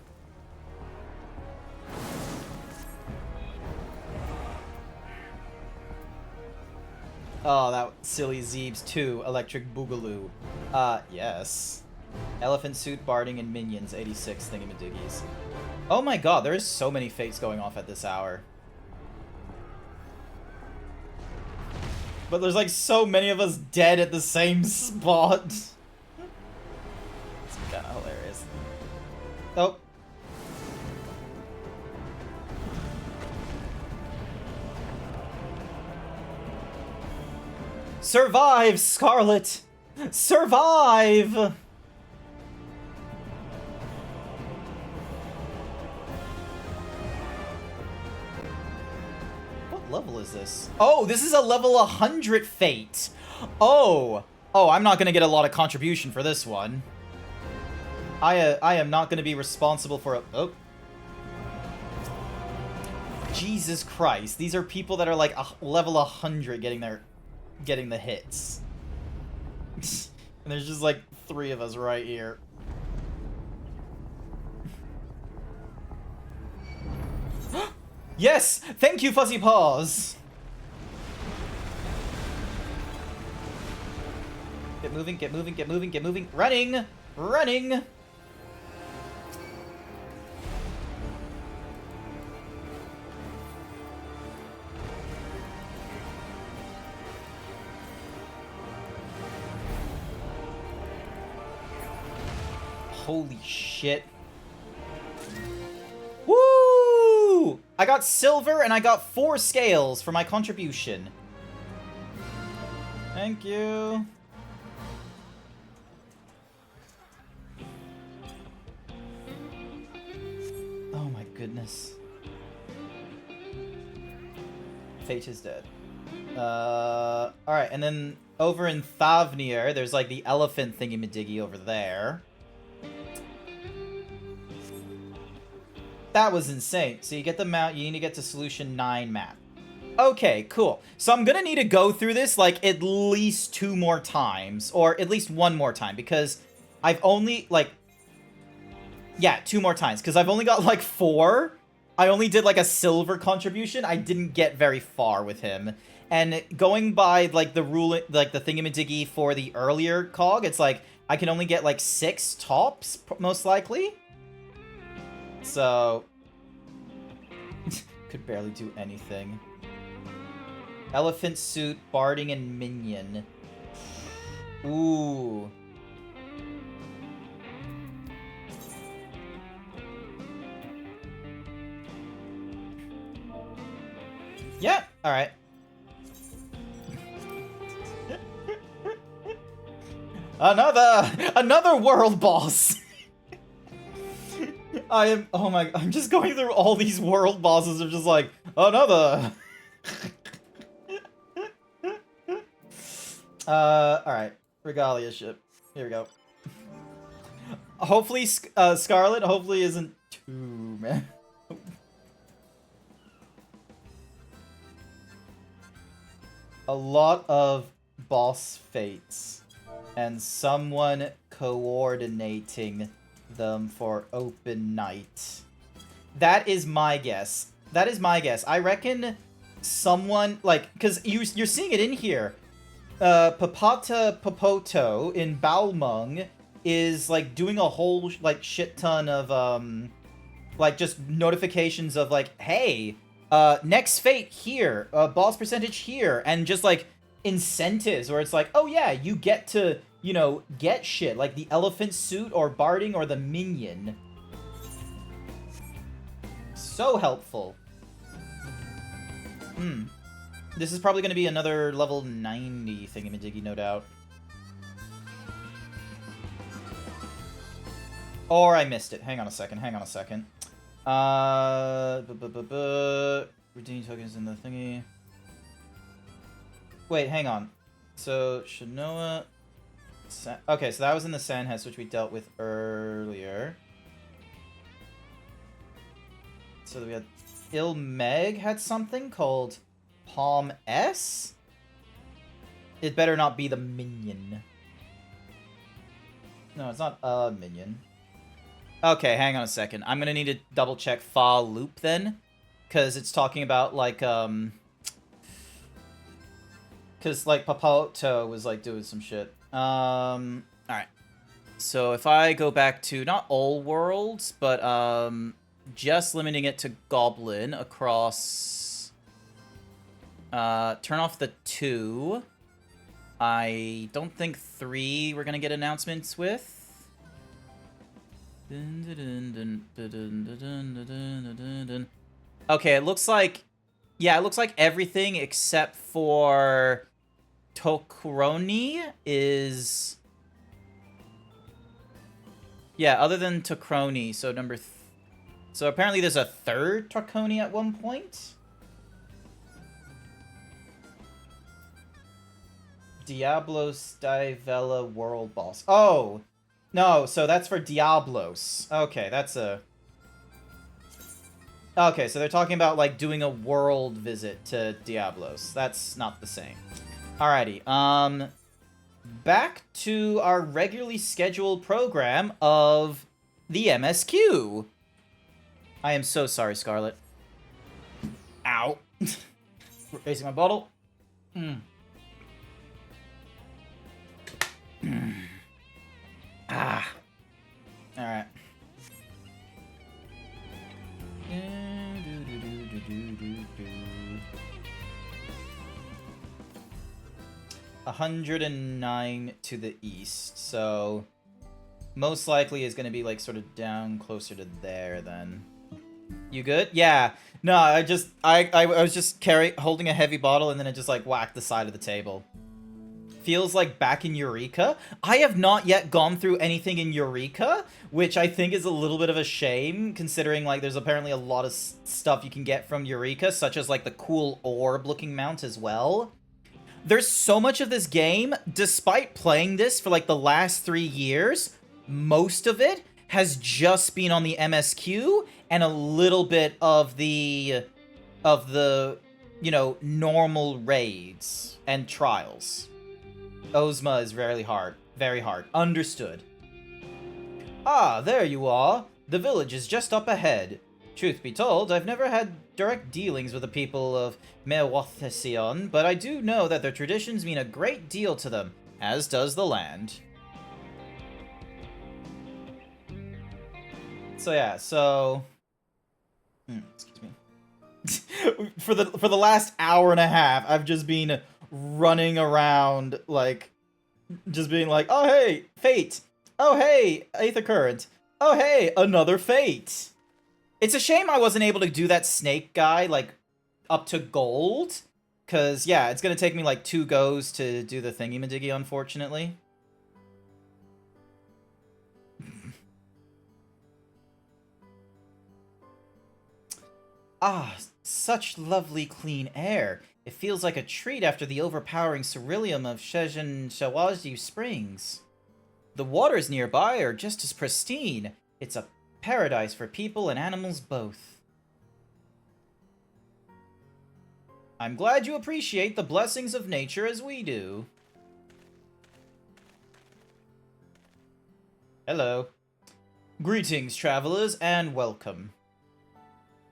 Oh, that silly Zeebs 2, Electric Boogaloo. Yes. Elephant Suit, Barding, and Minions, 86 thingamadiggies. Oh my god, there is so many fates going off at this hour. But there's like so many of us dead at the same spot. It's kinda hilarious. Oh. Survive, Scarlet! Survive! What level is this? Oh, this is a level 100 fate. Oh. Oh, I'm not gonna get a lot of contribution for this one. I am not gonna be responsible for a... Oh. Jesus Christ. These are people that are like level 100 getting the hits. And there's just like 3 of us right here. Yes! Thank you, Fuzzy Paws! Get moving, get moving, get moving, get moving. Running! Running! Holy shit. Woo! I got silver and I got 4 scales for my contribution. Thank you. Oh my goodness. Fate is dead. Alright, and then over in Thavnir, there's like the elephant thingy-majiggy over there. That was insane. So you get the mount, you need to get to solution 9 map. Okay, cool. So I'm gonna need to go through this like at least 2 more times, or at least 1 more time, because I've only like, yeah, 2 more times, because I've only got like 4. I only did like a silver contribution. I didn't get very far with him. And going by like the rule, like the thingamadiggy for the earlier cog, it's like I can only get like 6 tops, most likely. So, could barely do anything. Elephant Suit, Barding, and Minion. Ooh. Yeah, alright. Another world boss! Oh my, I'm just going through all these world bosses of just like, another. Alright. Regalia ship. Here we go. Hopefully, Scarlet hopefully isn't too, man. A lot of boss fates. And someone coordinating them for open night. That is my guess. That is my guess. I reckon someone, like, because you're seeing it in here. Papata Popoto in Balmung is, like, doing a whole, like, shit ton of, like, just notifications of, like, hey, next fate here, boss percentage here, and just, like, incentives where it's like, oh yeah, you get to, you know, get shit, like the elephant suit or barding or the minion. So helpful. This is probably going to be another level 90 thingamajiggy, no doubt. Or I missed it. Hang on a second. Redeem tokens in the thingy. Wait, hang on. So, Shinoa... Okay, so that was in the Sandhouse, which we dealt with earlier. So we had... Ilmeg had something called Palm S? It better not be the minion. No, it's not a minion. Okay, hang on a second. I'm gonna need to double check Fa Loop then. Because it's talking about, like, because, like, Papato was, like, doing some shit. Alright. So if I go back to, not all worlds, but, just limiting it to Goblin across, turn off the 2. I don't think 3 we're gonna get announcements with. Okay, it looks like... Yeah, it looks like everything except for Tokroni is... Yeah, other than Tokroni, so number... So apparently there's a third Tokroni at one point? Diablos Divella World Boss. Oh! No, so that's for Diablos. Okay, that's a... Okay, so they're talking about, like, doing a world visit to Diablos. That's not the same. Alrighty, back to our regularly scheduled program of the MSQ. I am so sorry, Scarlet. Ow. Replacing my bottle. Ah. Alright. 109 to the east, so most likely is going to be, like, sort of down closer to there then. You good? Yeah. No, I was just holding a heavy bottle and then it just, like, whacked the side of the table. Feels like back in Eureka. I have not yet gone through anything in Eureka, which I think is a little bit of a shame, considering, like, there's apparently a lot of stuff you can get from Eureka, such as, like, the cool orb-looking mount as well. There's so much of this game, despite playing this for, like, the last 3 years, most of it has just been on the MSQ, and a little bit of the, you know, normal raids and trials. Ozma is very hard. Very hard. Understood. Ah, there you are. The village is just up ahead. Truth be told, I've never had direct dealings with the people of Mewathesion, but I do know that their traditions mean a great deal to them, as does the land. So yeah, so... excuse me. for the last hour and a half, I've just been running around, like, just being like, oh hey, fate! Oh hey, Aether Current! Oh hey, another fate! It's a shame I wasn't able to do that snake guy, like, up to gold. Cause, yeah, it's gonna take me, like, 2 goes to do the thingy-majiggy, unfortunately. Ah, such lovely clean air. It feels like a treat after the overpowering ceruleum of Shezhen Shawaji Springs. The waters nearby are just as pristine. It's a paradise for people and animals both. I'm glad you appreciate the blessings of nature as we do. Hello. Greetings, travelers, and welcome.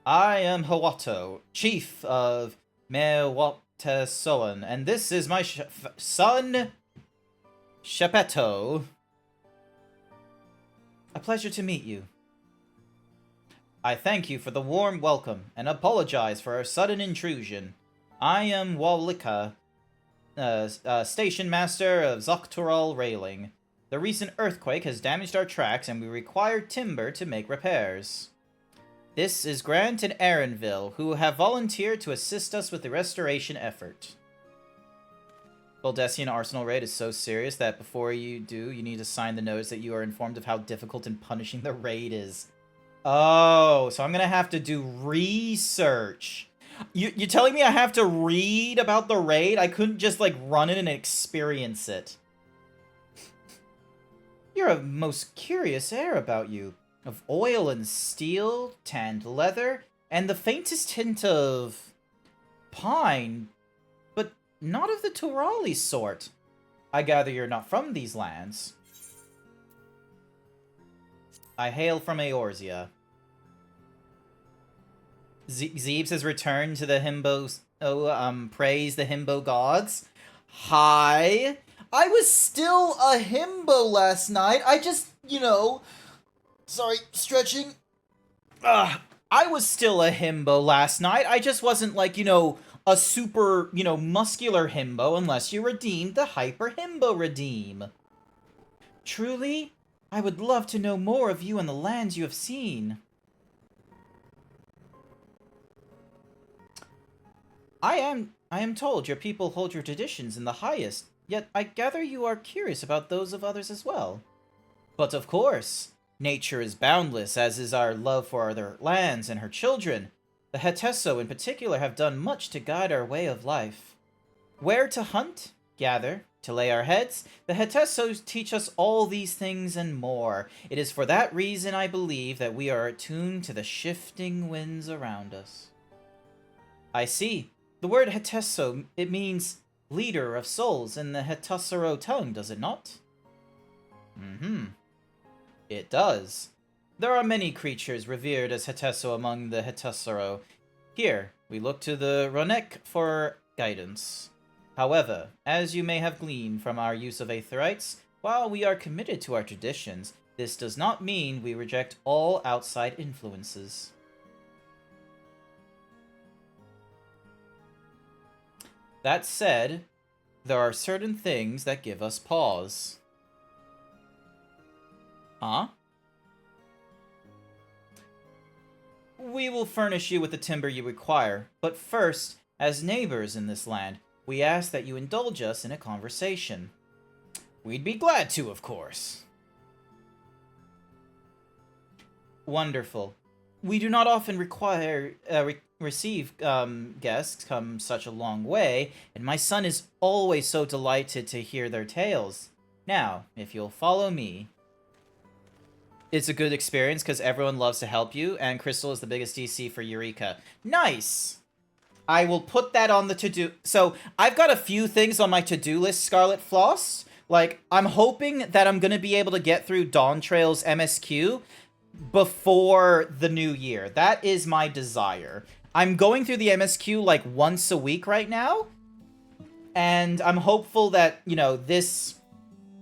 I am Hawato, chief of Tessoan, and this is my son, Shepetto. A pleasure to meet you. I thank you for the warm welcome, and apologize for our sudden intrusion. I am Walika, Station Master of Zoctoral Railing. The recent earthquake has damaged our tracks, and we require timber to make repairs. This is Grant and Aaronville, who have volunteered to assist us with the restoration effort. Baldessian Arsenal raid is so serious that before you do, you need to sign the notice that you are informed of how difficult and punishing the raid is. Oh, so I'm gonna have to do research. You're telling me I have to read about the raid? I couldn't just, like, run in and experience it. You're a most curious air about you. Of oil and steel, tanned leather, and the faintest hint of pine, but not of the Turali sort. I gather you're not from these lands. I hail from Eorzea. Zeebs has returned to the Himbos. Praise the Himbo gods. Hi. I was still a himbo last night. I just, sorry, stretching. I was still a himbo last night. I just wasn't like, a super, muscular himbo unless you redeemed the hyper himbo redeem. Truly, I would love to know more of you and the lands you have seen. I am told your people hold your traditions in the highest, yet I gather you are curious about those of others as well. But of course, nature is boundless, as is our love for other lands and her children. The Hetesso in particular have done much to guide our way of life. Where to hunt, gather, to lay our heads, the Hetessos teach us all these things and more. It is for that reason I believe that we are attuned to the shifting winds around us. I see. The word Hetesso, it means leader of souls in the Hetassero tongue, does it not? It does. There are many creatures revered as Hetesso among the Hetassero. Here, we look to the Ronek for guidance. However, as you may have gleaned from our use of Aetherites, while we are committed to our traditions, this does not mean we reject all outside influences. That said, there are certain things that give us pause. Huh? We will furnish you with the timber you require, but first, as neighbors in this land, we ask that you indulge us in a conversation. We'd be glad to, of course. Wonderful. We do not often receive guests come such a long way, and my son is always so delighted to hear their tales. Now, if you'll follow me. It's a good experience because everyone loves to help you, and Crystal is the biggest DC for Eureka. Nice! I will put that on the to-do. So, I've got a few things on my to-do list, Scarlet Floss. Like, I'm hoping that I'm going to be able to get through Dawntrail's MSQ before the new year. That is my desire. I'm going through the MSQ like once a week right now, and I'm hopeful that, this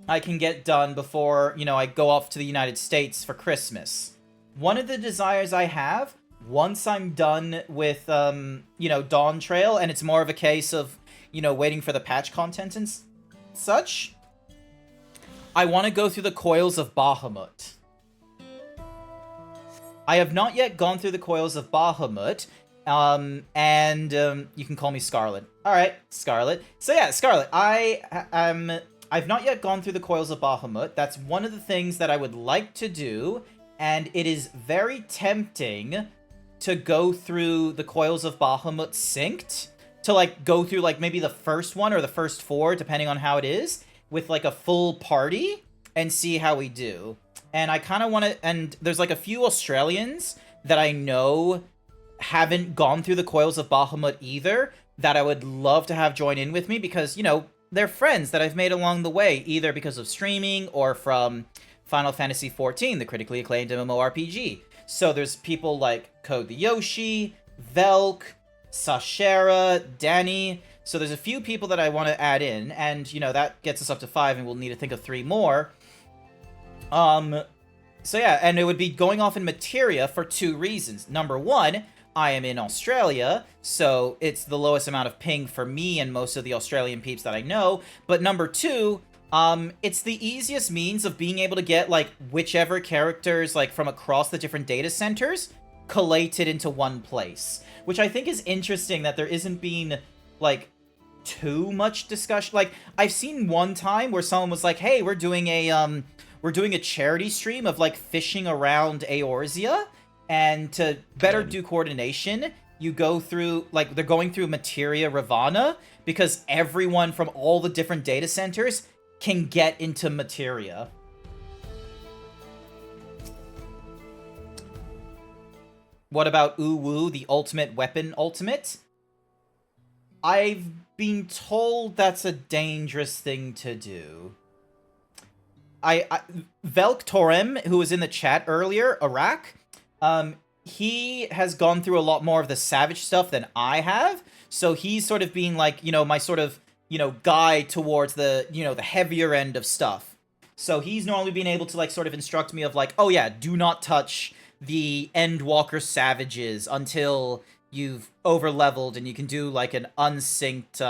I can get done before, I go off to the United States for Christmas. One of the desires I have, once I'm done with, Dawntrail, and it's more of a case of, waiting for the patch content and such, I want to go through the Coils of Bahamut. I have not yet gone through the Coils of Bahamut, and you can call me Scarlet. Alright, Scarlet. So yeah, Scarlet, I've not yet gone through the Coils of Bahamut. That's one of the things that I would like to do, and it is very tempting to go through the Coils of Bahamut synced, to, go through, maybe the first one or the first 4, depending on how it is, with, a full party, and see how we do. And I kind of want to, and there's a few Australians that I know haven't gone through the Coils of Bahamut either, that I would love to have join in with me because, they're friends that I've made along the way, either because of streaming or from Final Fantasy XIV, the critically acclaimed MMORPG. So there's people like Code the Yoshi, Velk, Sashera, Danny. So there's a few people that I want to add in, and, you know, that gets us up to 5, and we'll need to think of 3 more. So yeah, and it would be going off in materia for 2 reasons. Number 1, I am in Australia, so it's the lowest amount of ping for me and most of the Australian peeps that I know. But number 2, it's the easiest means of being able to get, like, whichever characters, like, from across the different data centers collated into one place. Which I think is interesting that there isn't been, like, too much discussion. Like, I've seen one time where someone was like, hey, we're doing a charity stream of, like, fishing around Eorzea, and to better do coordination, you go through, like, they're going through Materia Ravana, because everyone from all the different data centers can get into Materia. What about Uwu, the ultimate weapon ultimate? I've been told that's a dangerous thing to do. Velk Torem, who was in the chat earlier, Iraq, he has gone through a lot more of the savage stuff than I have, so he's sort of being like, you know, my sort of, you know, guide towards the, you know, the heavier end of stuff. So he's normally been able to, like, sort of instruct me of, like, oh yeah, do not touch the Endwalker savages until you've over-leveled and you can do, like, an unsynced,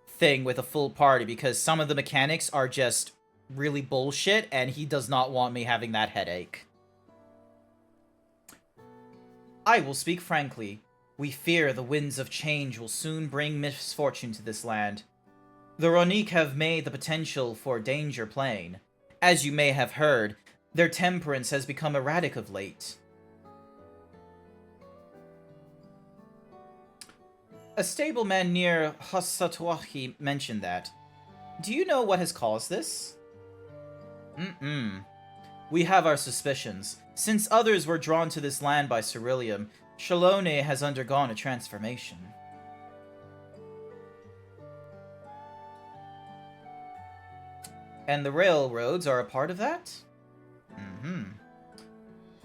thing with a full party, because some of the mechanics are just really bullshit, and he does not want me having that headache. I will speak frankly. We fear the winds of change will soon bring misfortune to this land. The Ronique have made the potential for danger plain. As you may have heard, their temperance has become erratic of late. A stableman near Hassatuahi mentioned that. Do you know what has caused this? We have our suspicions. Since others were drawn to this land by Ceruleum, Shalone has undergone a transformation. And the railroads are a part of that?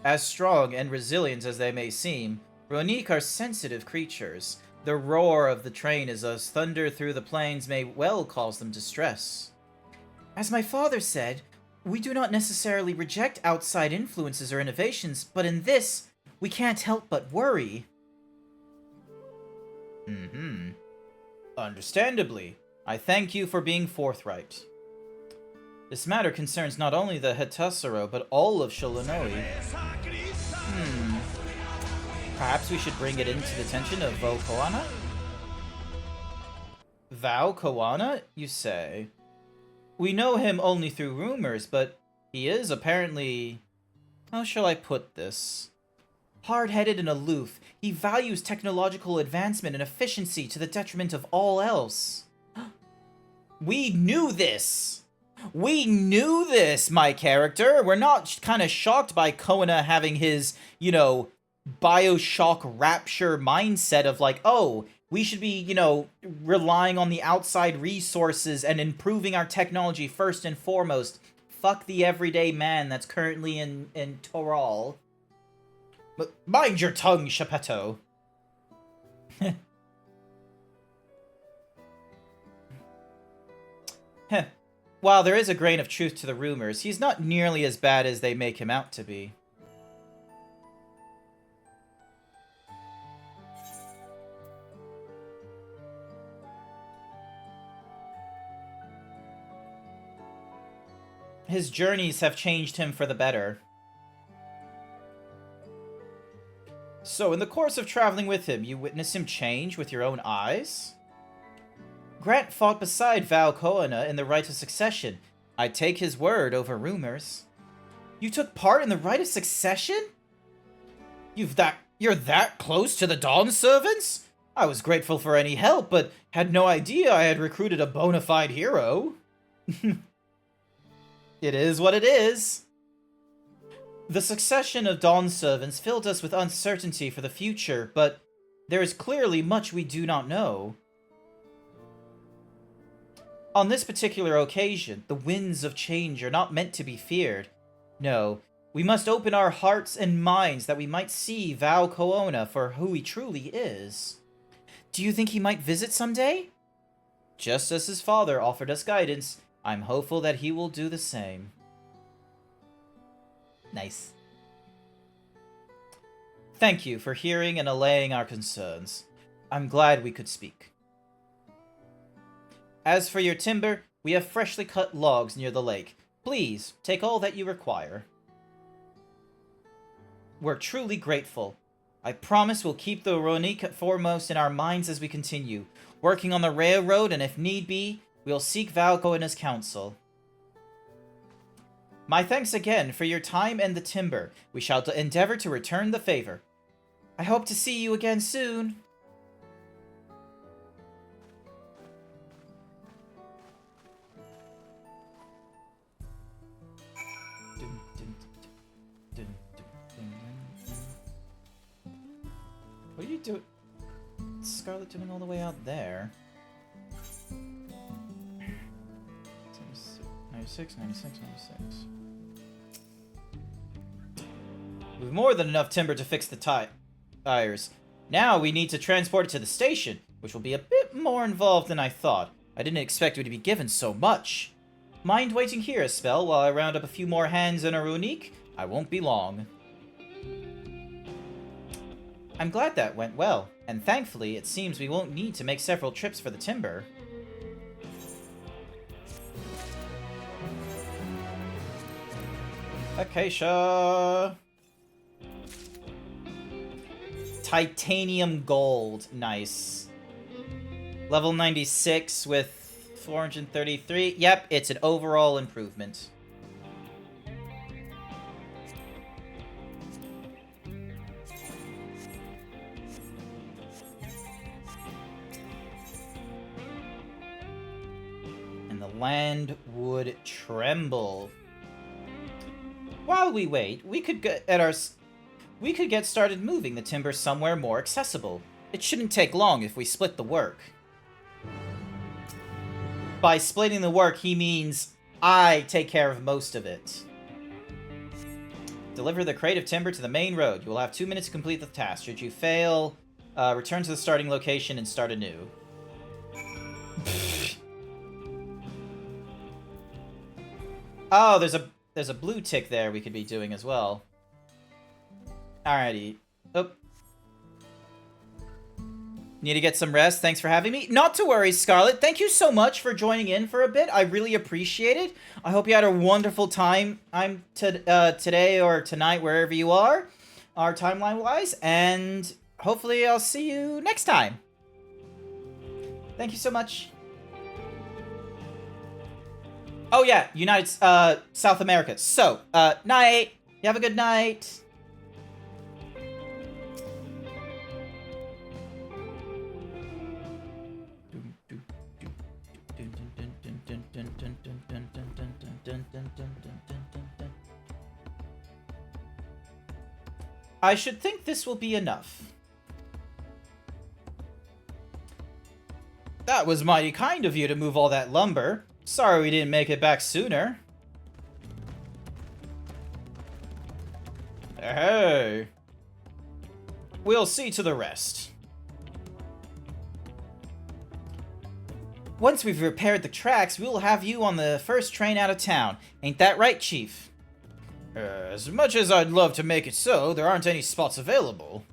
As strong and resilient as they may seem, Ronique are sensitive creatures. The roar of the train as thunder through the plains may well cause them distress. As my father said, we do not necessarily reject outside influences or innovations, but in this, we can't help but worry. Understandably. I thank you for being forthright. This matter concerns not only the Hetasaro, but all of Shilonoi. Perhaps we should bring it into the attention of Vo Koana? Vo Koana, you say? We know him only through rumors, but he is apparently... How shall I put this? Hard-headed and aloof, he values technological advancement and efficiency to the detriment of all else. We knew this! We knew this, my character! We're not kind of shocked by Koana having his, you know, Bioshock Rapture mindset of like, oh, we should be, you know, relying on the outside resources and improving our technology first and foremost. Fuck the everyday man that's currently in Toral. But mind your tongue, Shepetto. While there is a grain of truth to the rumors, he's not nearly as bad as they make him out to be. His journeys have changed him for the better. So, in the course of traveling with him, you witness him change with your own eyes? Grant fought beside Vo Koana in the Rite of Succession. I take his word over rumors. You took part in the Rite of Succession? You're that close to the Dawn Servants? I was grateful for any help, but had no idea I had recruited a bona fide hero. It is what it is. The succession of Dawn Servants filled us with uncertainty for the future, but there is clearly much we do not know. On this particular occasion, the winds of change are not meant to be feared. No, we must open our hearts and minds that we might see Vo Koana for who he truly is. Do you think he might visit someday? Just as his father offered us guidance, I'm hopeful that he will do the same. Nice. Thank you for hearing and allaying our concerns. I'm glad we could speak. As for your timber, we have freshly cut logs near the lake. Please, take all that you require. We're truly grateful. I promise we'll keep the Ronique foremost in our minds as we continue, working on the railroad, and if need be, we'll seek Valco and his council. My thanks again for your time and the timber. We shall endeavor to return the favor. I hope to see you again soon. What are you doing? Scarlet doing all the way out there? 96, 96, 96. We've more than enough timber to fix the tires. Now we need to transport it to the station, which will be a bit more involved than I thought. I didn't expect you to be given so much. Mind waiting here a spell while I round up a few more hands in a Runique? I won't be long. I'm glad that went well, and thankfully it seems we won't need to make several trips for the timber. Acacia! Titanium gold. Nice. Level 96 with 433. Yep, it's an overall improvement. And the land would tremble. While we wait, we could get started moving the timber somewhere more accessible. It shouldn't take long if we split the work. By splitting the work, he means I take care of most of it. Deliver the crate of timber to the main road. You will have 2 minutes to complete the task. Should you fail, return to the starting location and start anew. Oh, there's a blue tick there we could be doing as well. Alrighty. Oh. Need to get some rest. Thanks for having me. Not to worry, Scarlet. Thank you so much for joining in for a bit. I really appreciate it. I hope you had a wonderful time today or tonight, wherever you are, timeline-wise. And hopefully I'll see you next time. Thank you so much. Oh yeah, South America. So, night. You have a good night. I should think this will be enough. That was mighty kind of you to move all that lumber. Sorry we didn't make it back sooner. Hey. We'll see to the rest. Once we've repaired the tracks, we'll have you on the first train out of town. Ain't that right, Chief? As much as I'd love to make it so, there aren't any spots available.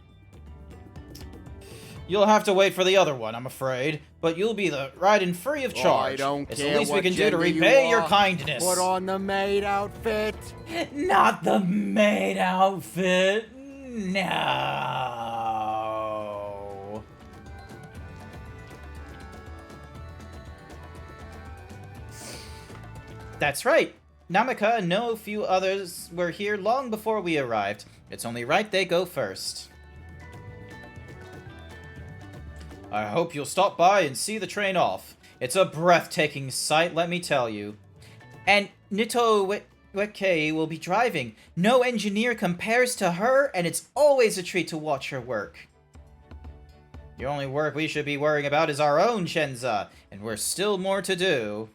You'll have to wait for the other one, I'm afraid. But you'll be riding free of charge. I don't it's care the least we what can do to gender you repay your are. kindness. Put on the maid outfit. Not the maid outfit. No. That's right. Namika and a few others were here long before we arrived. It's only right they go first. I hope you'll stop by and see the train off. It's a breathtaking sight, let me tell you. And Nito Weke will be driving. No engineer compares to her, and it's always a treat to watch her work. The only work we should be worrying about is our own Shenza, and we're still more to do.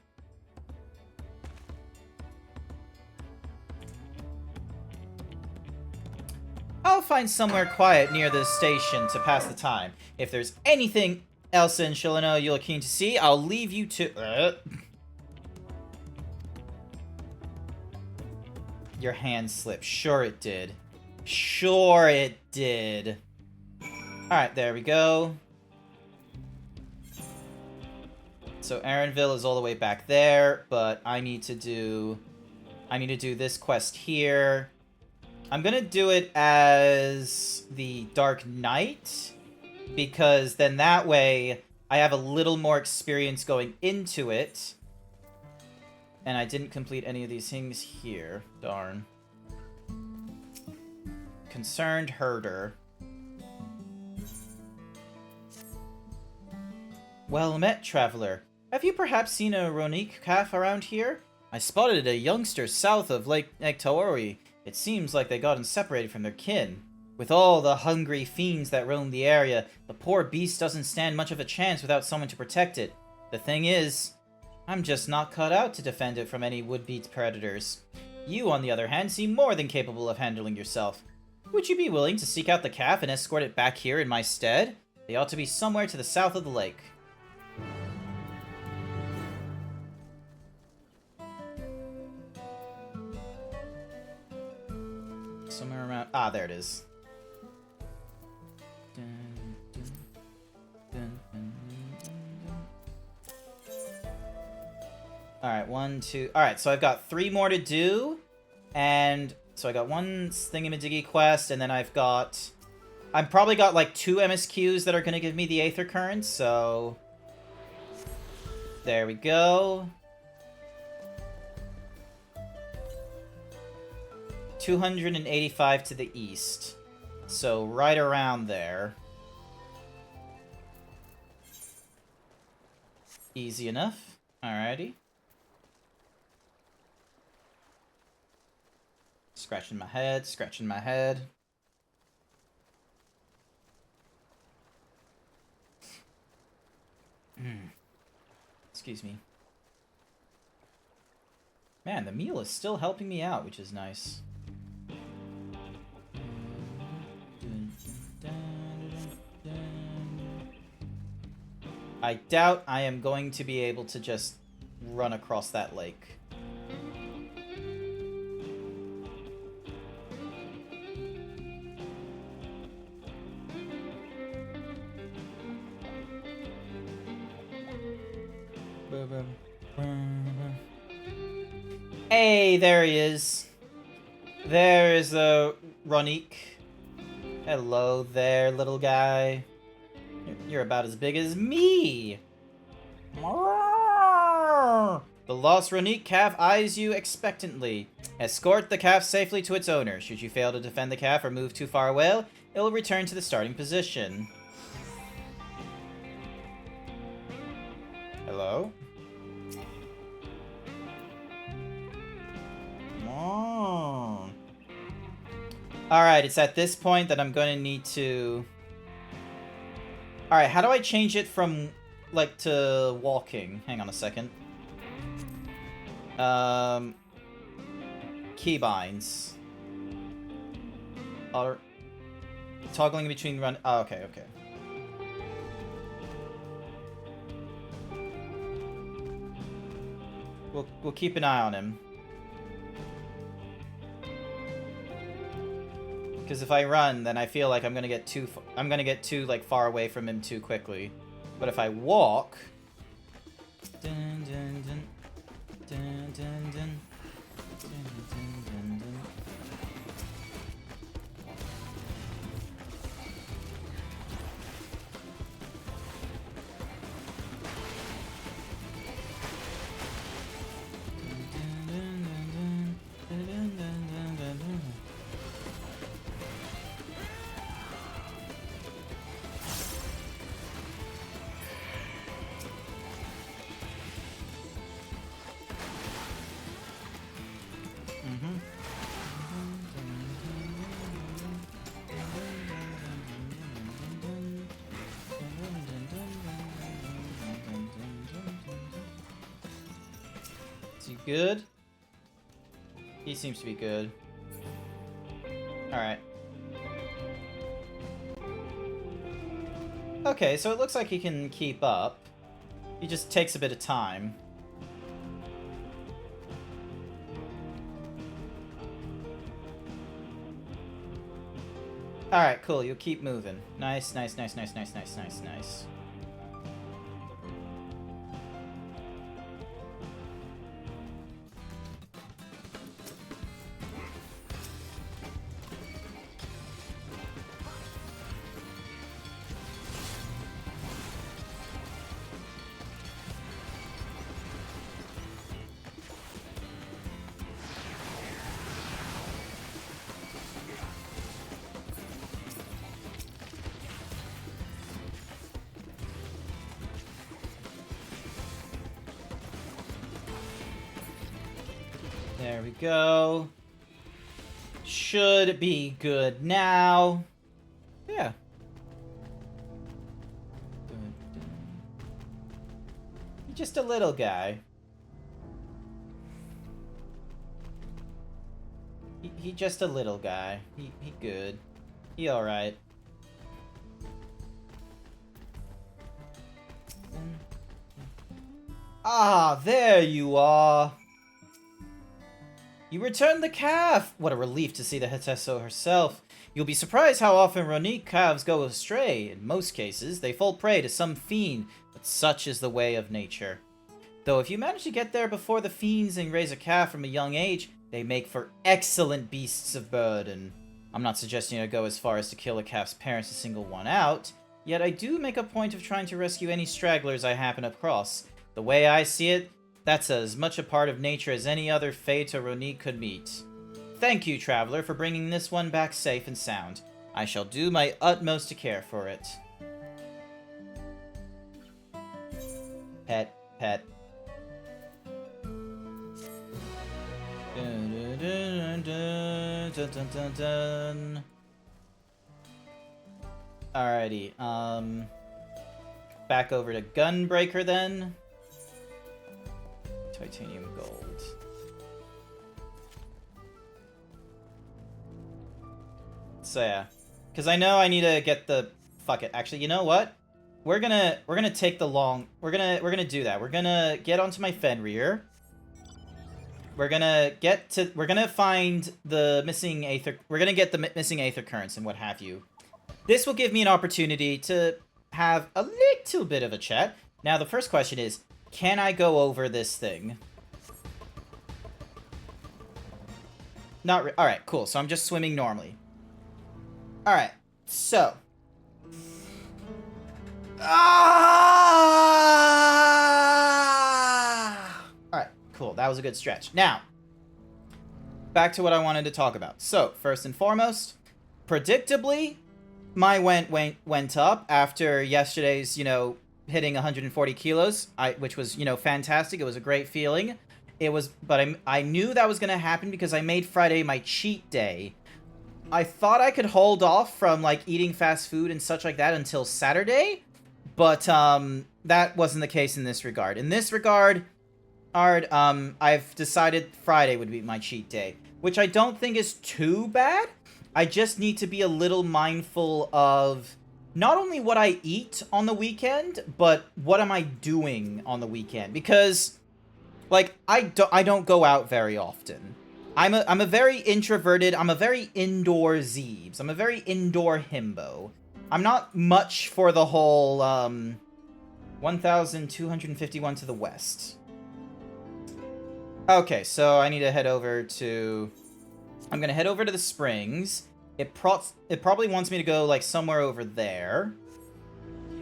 I'll find somewhere quiet near the station to pass the time. If there's anything Elsa and Shilano, you're keen to see. I'll leave you to... Your hand slipped. Sure it did. Sure it did. Alright, there we go. So Aaronville is all the way back there, but I need to do this quest here. I'm gonna do it as the Dark Knight, because then that way I have a little more experience going into it. And I didn't complete any of these things here. Darn. Concerned Herder. Well met, traveler. Have you perhaps seen a Ronique calf around here? I spotted a youngster south of Lake Taori. It seems like they gotten separated from their kin. With all the hungry fiends that roam the area, the poor beast doesn't stand much of a chance without someone to protect it. The thing is, I'm just not cut out to defend it from any would-be predators. You, on the other hand, seem more than capable of handling yourself. Would you be willing to seek out the calf and escort it back here in my stead? They ought to be somewhere to the south of the lake. Somewhere around... Ah, there it is. Alright, 1, 2... Alright, so I've got 3 more to do. And... So I got one thingamadiggy quest, and then I've got... I've probably got like 2 MSQs that are going to give me the Aether Currents, so... There we go. 285 to the east. So right around there. Easy enough. Alrighty. Scratching my head, scratching my head. Excuse me. Man, the meal is still helping me out, which is nice. I doubt I am going to be able to just run across that lake. Hey, there he is. There is a Ronique. Hello there, little guy. You're about as big as me. The lost Ronique calf eyes you expectantly. Escort the calf safely to its owner. Should you fail to defend the calf or move too far away, it will return to the starting position. Hello? Alright, it's at this point that I'm going to need to... Alright, how do I change it from, like, to walking? Hang on a second. Keybinds. Toggling between run... Oh, okay, okay. We'll keep an eye on him. Because if I run, then I feel like I'm gonna get too like far away from him too quickly. But if I walk, dun, dun, dun, dun, dun, dun, dun, dun, dun, dun. Good? He seems to be good. Alright. Okay, so it looks like he can keep up. He just takes a bit of time. Alright, cool. You'll keep moving. Nice, nice, nice, nice, nice, nice, nice, nice. There we go. Should be good now. Yeah. You're just a little guy. He just a little guy. He good. He alright. Ah, there you are. You returned the calf! What a relief to see the Hettesso herself. You'll be surprised how often Ronique calves go astray. In most cases, they fall prey to some fiend, but such is the way of nature. Though if you manage to get there before the fiends and raise a calf from a young age, they make for excellent beasts of burden. I'm not suggesting I go as far as to kill a calf's parents to single one out, yet I do make a point of trying to rescue any stragglers I happen across. The way I see it, that's as much a part of nature as any other fate a Ronique could meet. Thank you, traveler, for bringing this one back safe and sound. I shall do my utmost to care for it. Pet, pet. Dun, dun, dun, dun, dun, dun, dun. Alrighty, back over to Gunbreaker then. Titanium gold. So yeah, because I know I need to get the fuck it. Actually, you know what? We're gonna take the long. We're gonna do that. We're gonna get onto my Fenrir. We're gonna find the missing Aether. We're gonna get the missing Aether currents and what have you. This will give me an opportunity to have a little bit of a chat. Now the first question is, can I go over this thing? Not alright, cool. So I'm just swimming normally. Alright, so. Alright, cool. That was a good stretch. Now, back to what I wanted to talk about. So, first and foremost, predictably, my went up after yesterday's, hitting 140 kilos, which was, fantastic. It was a great feeling. But I knew that was going to happen because I made Friday my cheat day. I thought I could hold off from, eating fast food and such like that until Saturday, but, that wasn't the case in this regard. In this regard, I've decided Friday would be my cheat day, which I don't think is too bad. I just need to be a little mindful of not only what I eat on the weekend, but what am I doing on the weekend? Because, I don't go out very often. I'm a very introverted, I'm a very indoor Zeebs. I'm a very indoor himbo. I'm not much for the whole, 1,251 to the west. Okay, so I need to head over to... I'm gonna head over to the springs. It probably wants me to go, somewhere over there.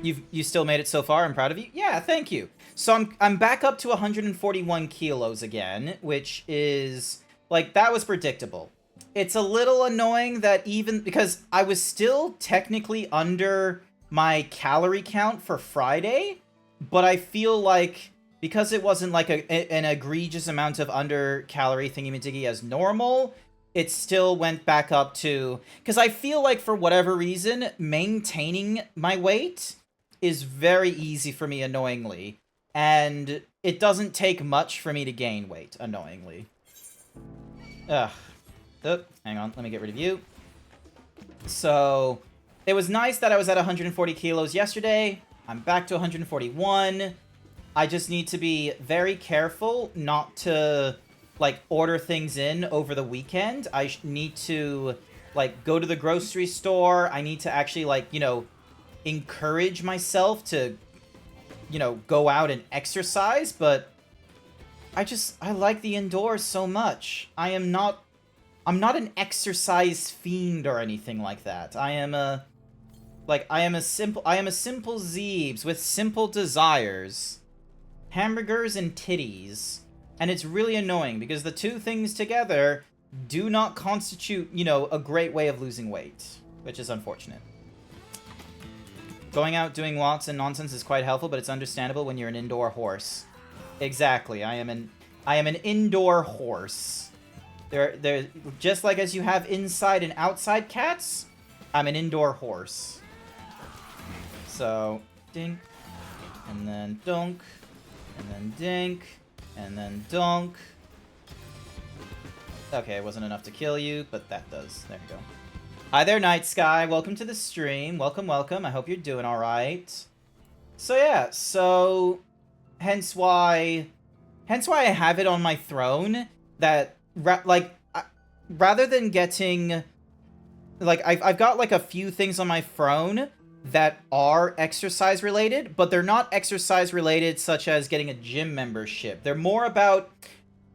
You still made it so far. I'm proud of you. Yeah, thank you. So I'm back up to 141 kilos again, which is, that was predictable. It's a little annoying that even... Because I was still technically under my calorie count for Friday, but I feel like... Because it wasn't, an egregious amount of under-calorie thingy-majiggy as normal... It still went back up to... Because I feel like, for whatever reason, maintaining my weight is very easy for me, annoyingly. And it doesn't take much for me to gain weight, annoyingly. Ugh. Oh, hang on, let me get rid of you. So, it was nice that I was at 140 kilos yesterday. I'm back to 141. I just need to be very careful not to, like, order things in over the weekend. I need to, like, go to the grocery store. I need to actually, like, you know, encourage myself to, you know, go out and exercise, but I like the indoors so much. I'm not an exercise fiend or anything like that. I am a simple Zeebs with simple desires. Hamburgers and titties. And it's really annoying because the two things together do not constitute, you know, a great way of losing weight, which is unfortunate. Going out doing walks and nonsense is quite helpful, but it's understandable when you're an indoor horse. Exactly. I am an indoor horse. There just like as you have inside and outside cats, I'm an indoor horse. So, dink, and then dunk, and then dink, and then dunk. Okay, it wasn't enough to kill you, but that does. There we go. Hi there, Night Sky. Welcome to the stream. Welcome, welcome. I hope you're doing all right. So yeah, so hence why I have it on my throne. That rather than getting like I've got like a few things on my throne that are exercise related, but they're not exercise related, such as getting a gym membership. They're more about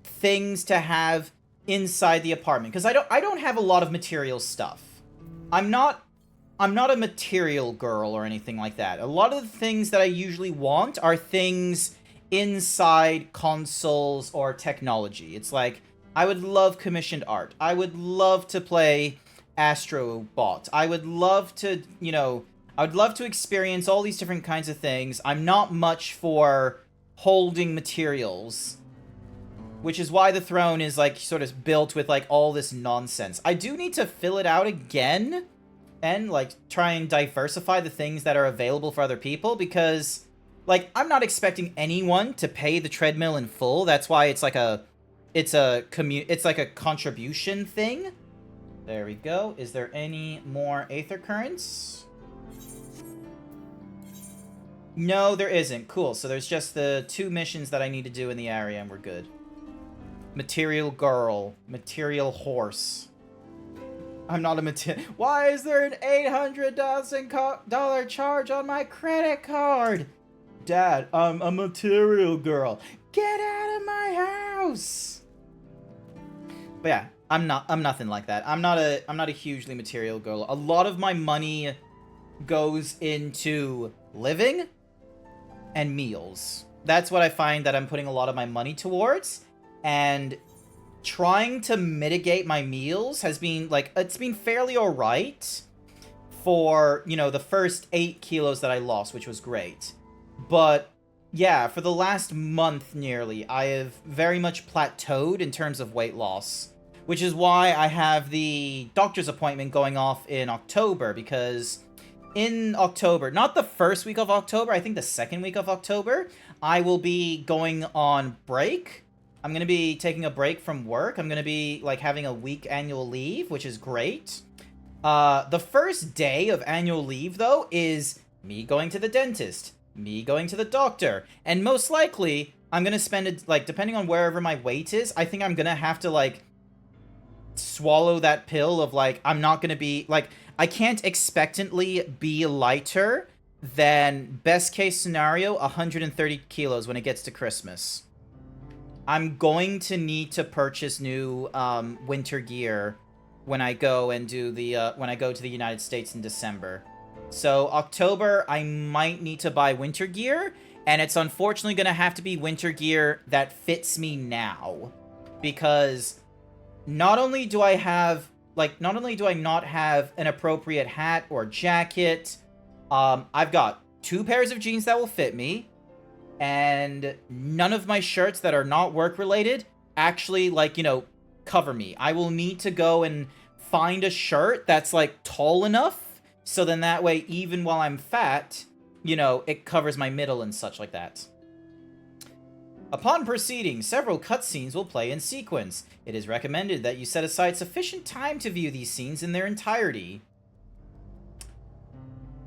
things to have inside the apartment because I don't have a lot of material stuff. I'm not a material girl or anything like that. A lot of the things that I usually want are things inside consoles or technology. It's like, I would love commissioned art. I would love to play Astrobot. I would love to, you know, I would love to experience all these different kinds of things. I'm not much for holding materials, which is why the throne is, like, sort of built with, like, all this nonsense. I do need to fill it out again and, like, try and diversify the things that are available for other people because, like, I'm not expecting anyone to pay the treadmill in full. That's why it's like it's like a contribution thing. There we go. Is there any more Aether Currents? No, there isn't. Cool. So there's just the 2 missions that I need to do in the area and we're good. Material girl. Material horse. I'm not a material... Why is there an $800 charge on my credit card? Dad, I'm a material girl. Get out of my house! But yeah, I'm nothing like that. I'm not a hugely material girl. A lot of my money goes into living and meals. That's what I find that I'm putting a lot of my money towards. And trying to mitigate my meals has been, like, it's been fairly alright for, you know, the first 8 kilos that I lost, which was great. But, yeah, for the last month nearly, I have very much plateaued in terms of weight loss. Which is why I have the doctor's appointment going off in October, because in October, not the first week of October, I think the second week of October, I will be going on break. I'm going to be taking a break from work. I'm going to be, like, having a week annual leave, which is great. The first day of annual leave, though, is me going to the dentist, me going to the doctor, and most likely, I'm going to spend it, like, depending on wherever my weight is, I think I'm going to have to, like, swallow that pill of, like, I'm not going to be, like, I can't expectantly be lighter than, best case scenario, 130 kilos when it gets to Christmas. I'm going to need to purchase new winter gear when I go and do the when I go to the United States in December. So October, I might need to buy winter gear, and it's unfortunately going to have to be winter gear that fits me now, because not only do I not have an appropriate hat or jacket, I've got 2 pairs of jeans that will fit me. And none of my shirts that are not work-related actually, like, you know, cover me. I will need to go and find a shirt that's, like, tall enough, so then that way, even while I'm fat, you know, it covers my middle and such like that. Upon proceeding, several cutscenes will play in sequence. It is recommended that you set aside sufficient time to view these scenes in their entirety.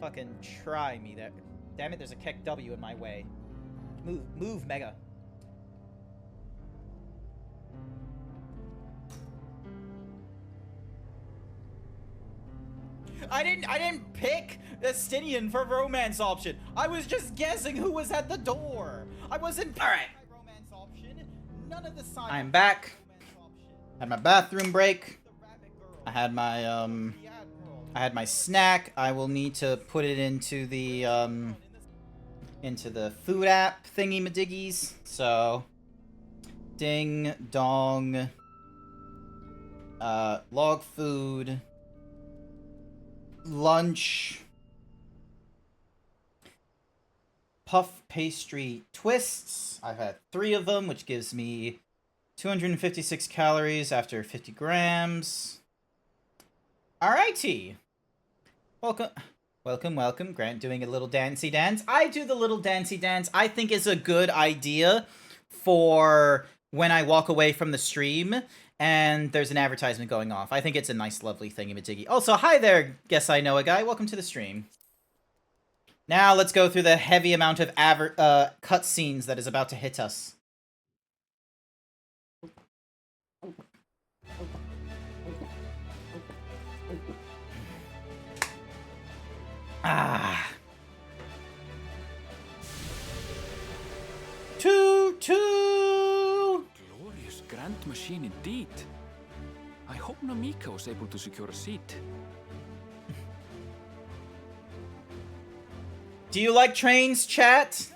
Fucking try me there. Damn it, there's a Keck W in my way. Move, Mega. I didn't pick Estinian for romance option. I was just guessing who was at the door. I wasn't. All right. My romance option. None of the signs. I'm back. Had my bathroom break. I had my snack. I will need to put it into the food app thingy madiggies. So, ding dong. Log food. Lunch. Puff pastry twists. I've had 3 of them, which gives me 256 calories after 50 grams. Alrighty. Welcome. Grant doing a little dancey dance. I do the little dancey dance. I think it's a good idea for when I walk away from the stream and there's an advertisement going off. I think it's a nice, lovely thingy-majiggy. Also, hi there, guess I know a guy. Welcome to the stream. Now let's go through the heavy amount of cutscenes that is about to hit us. Ah. Toot toot! Glorious grand machine indeed. I hope Namika was able to secure a seat. Do you like trains, chat?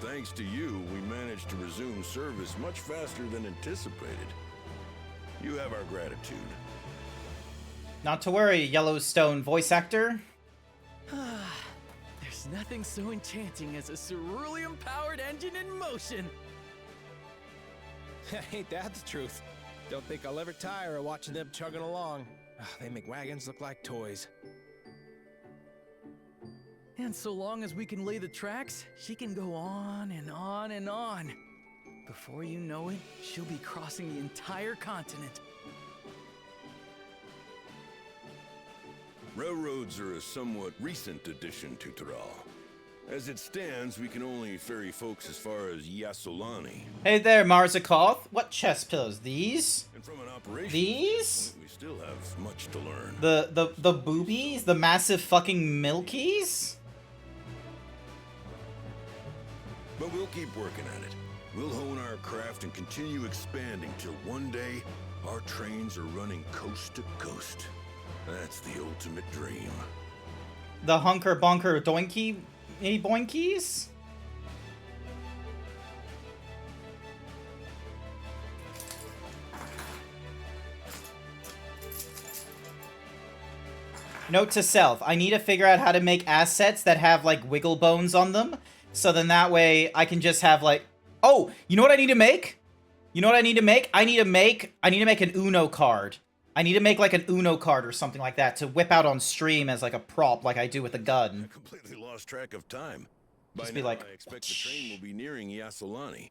Thanks to you, we managed to resume service much faster than anticipated. You have our gratitude. Not to worry, Yellowstone voice actor. There's nothing so enchanting as a cerulean-powered engine in motion. Ain't that the truth? Don't think I'll ever tire of watching them chugging along. They make wagons look like toys. And so long as we can lay the tracks, she can go on and on and on. Before you know it, she'll be crossing the entire continent. Railroads are a somewhat recent addition to Tyrol. As it stands, we can only ferry folks as far as Yassolani. Hey there, Marzakoth. What chest pillows? These? And from an operation These? we still have much to learn. The boobies? The massive fucking milkies? But we'll keep working at it. We'll hone our craft and continue expanding till one day our trains are running coast to coast. That's the ultimate dream. The hunker bonker doinky boinkies? Note to self, I need to figure out how to make assets that have like wiggle bones on them. So then that way I can just have like, oh, you know what I need to make? You know what I need to make? I need to make an Uno card. I need to make like an Uno card or something like that to whip out on stream as like a prop like I do with a gun. I completely lost track of time. By Just now, be like, I expect the train will be nearing Yassolani.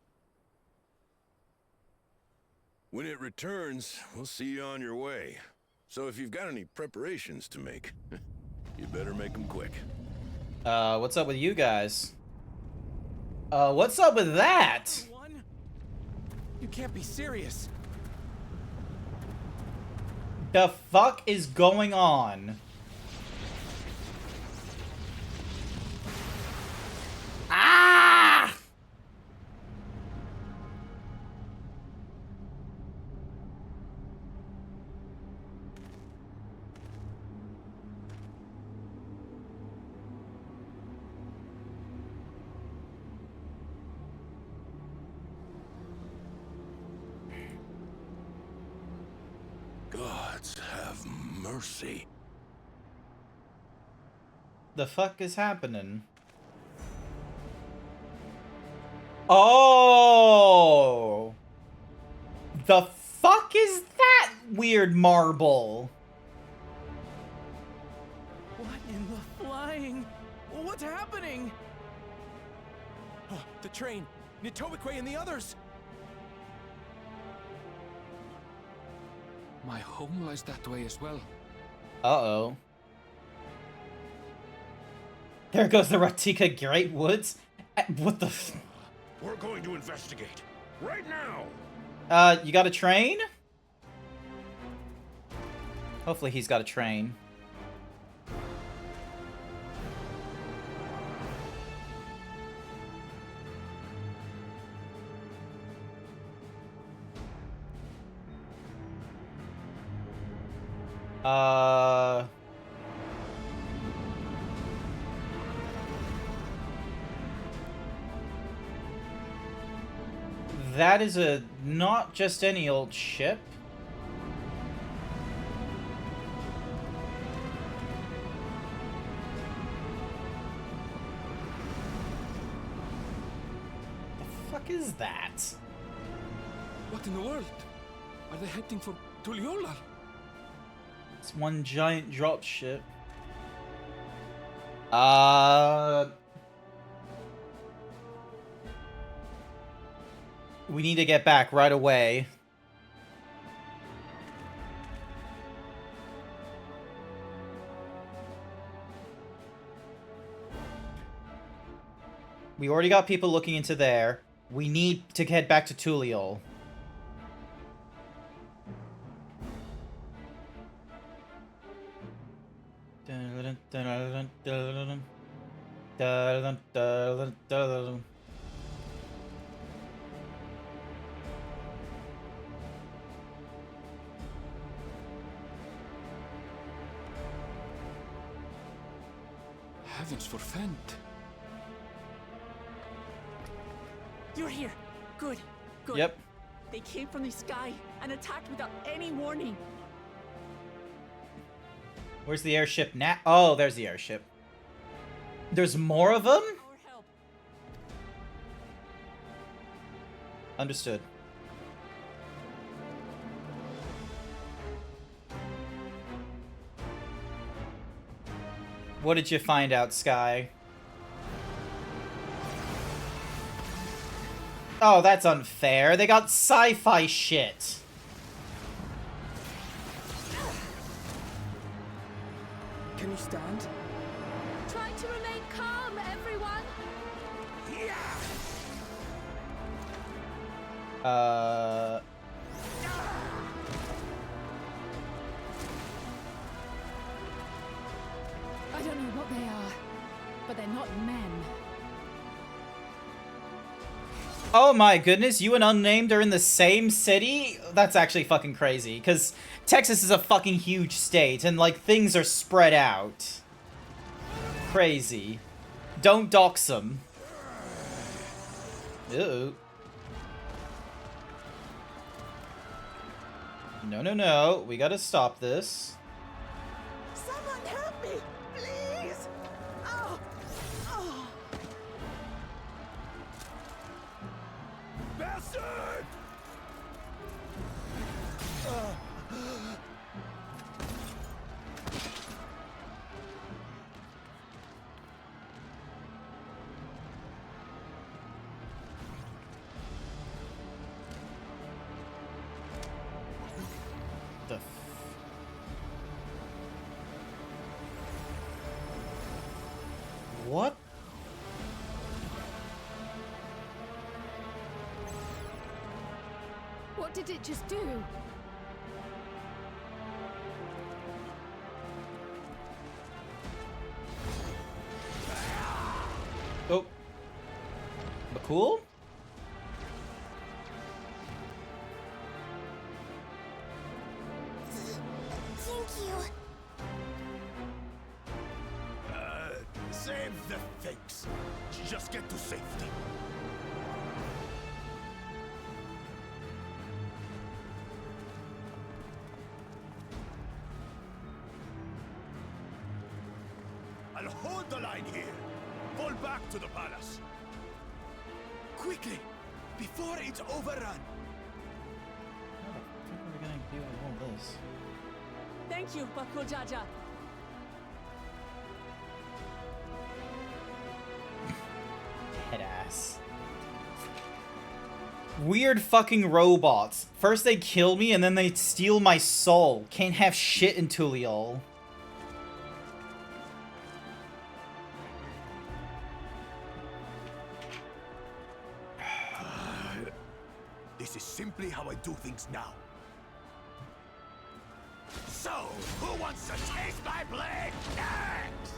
When it returns, we'll see you on your way. So if you've got any preparations to make, you better make them quick. What's up with you guys? What's up with that? You can't be serious. The fuck is going on? Ah! Gods have mercy. The fuck is happening? Oh! The fuck is that weird marble? What in the flying? What's happening? Oh, the train! Nitobekwe and the others! My home lies that way as well. Uh-oh. There goes the Ratika Great Woods. What the f- We're going to investigate. Right now! You got a train? Hopefully he's got a train. That is a not just any old ship. The fuck is that? What in the world? Are they heading for Tuliyola? It's one giant drop ship. We need to get back right away. We already got people looking into there. We need to head back to Tuliol. Heavens forfend. You're here. Good. Good. Yep. They came from the sky and attacked without any warning. Where's the airship now? Oh, there's the airship. There's more of them? Our help. Understood. What did you find out, Sky? Oh, that's unfair. They got sci-fi shit. Can you stand? Try to remain calm, everyone. I don't know what they are, but they're not men. Oh my goodness, you and Unnamed are in the same city? That's actually fucking crazy, because Texas is a fucking huge state, and, like, things are spread out. Crazy. Don't dox them. Ew. No, no, no. We gotta stop this. Someone help me, please. Oh. Oh. Bastard! The what? What did it just do? Oh. But cool? Thank you. Save the fakes. Just get to safety. I'll hold the line here. Fall back to the palace. Quickly, before it's overrun. How the fuck are we gonna deal with all this? Thank you, Bakojaja. Headass. Weird fucking robots. First they kill me and then they steal my soul. Can't have shit in Tuliol. This is simply how I do things now. So, who wants to taste my blade next?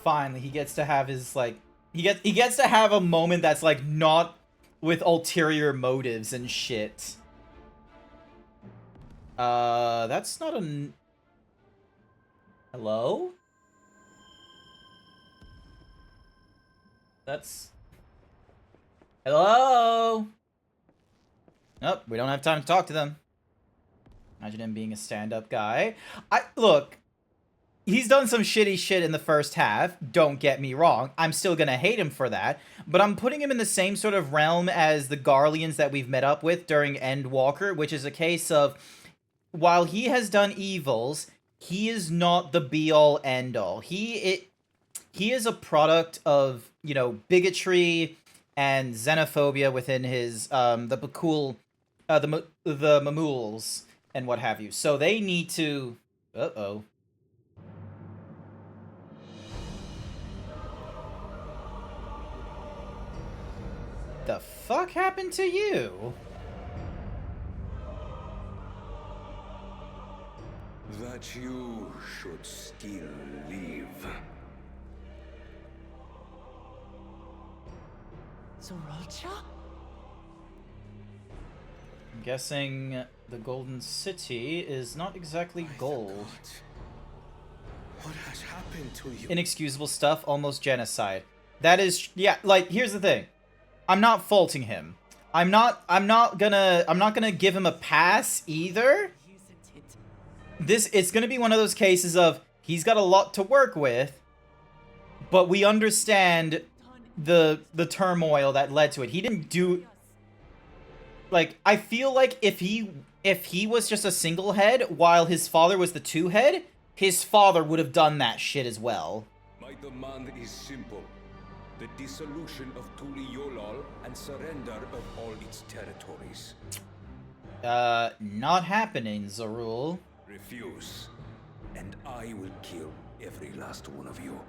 Finally, he gets to have his, like, he gets to have a moment that's, like, not with ulterior motives and shit. That's not a... Hello? That's... Hello? Nope, we don't have time to talk to them. Imagine him being a stand-up guy. Look, he's done some shitty shit in the first half, don't get me wrong. I'm still gonna hate him for that, but I'm putting him in the same sort of realm as the Garleans that we've met up with during Endwalker, which is a case of, while he has done evils, he is not the be-all, end-all. He is a product of, you know, bigotry and xenophobia within his, the Bakul, the Mamuls, and what have you. So they need to... Uh-oh. The fuck happened to you? That you should still live. Zoralcha? I'm guessing the Golden City is not exactly gold. What has happened to you? Inexcusable stuff, almost genocide. That is, yeah, like, here's the thing. I'm not faulting him. I'm not gonna give him a pass either. It's gonna be one of those cases of, he's got a lot to work with, but we understand the turmoil that led to it. He didn't do... Like, I feel like if he was just a single head, while his father was the two head, his father would have done that shit as well. My demand is simple. The dissolution of Tuliolol and surrender of all its territories. Not happening, Zorul. Refuse, and I will kill every last one of you.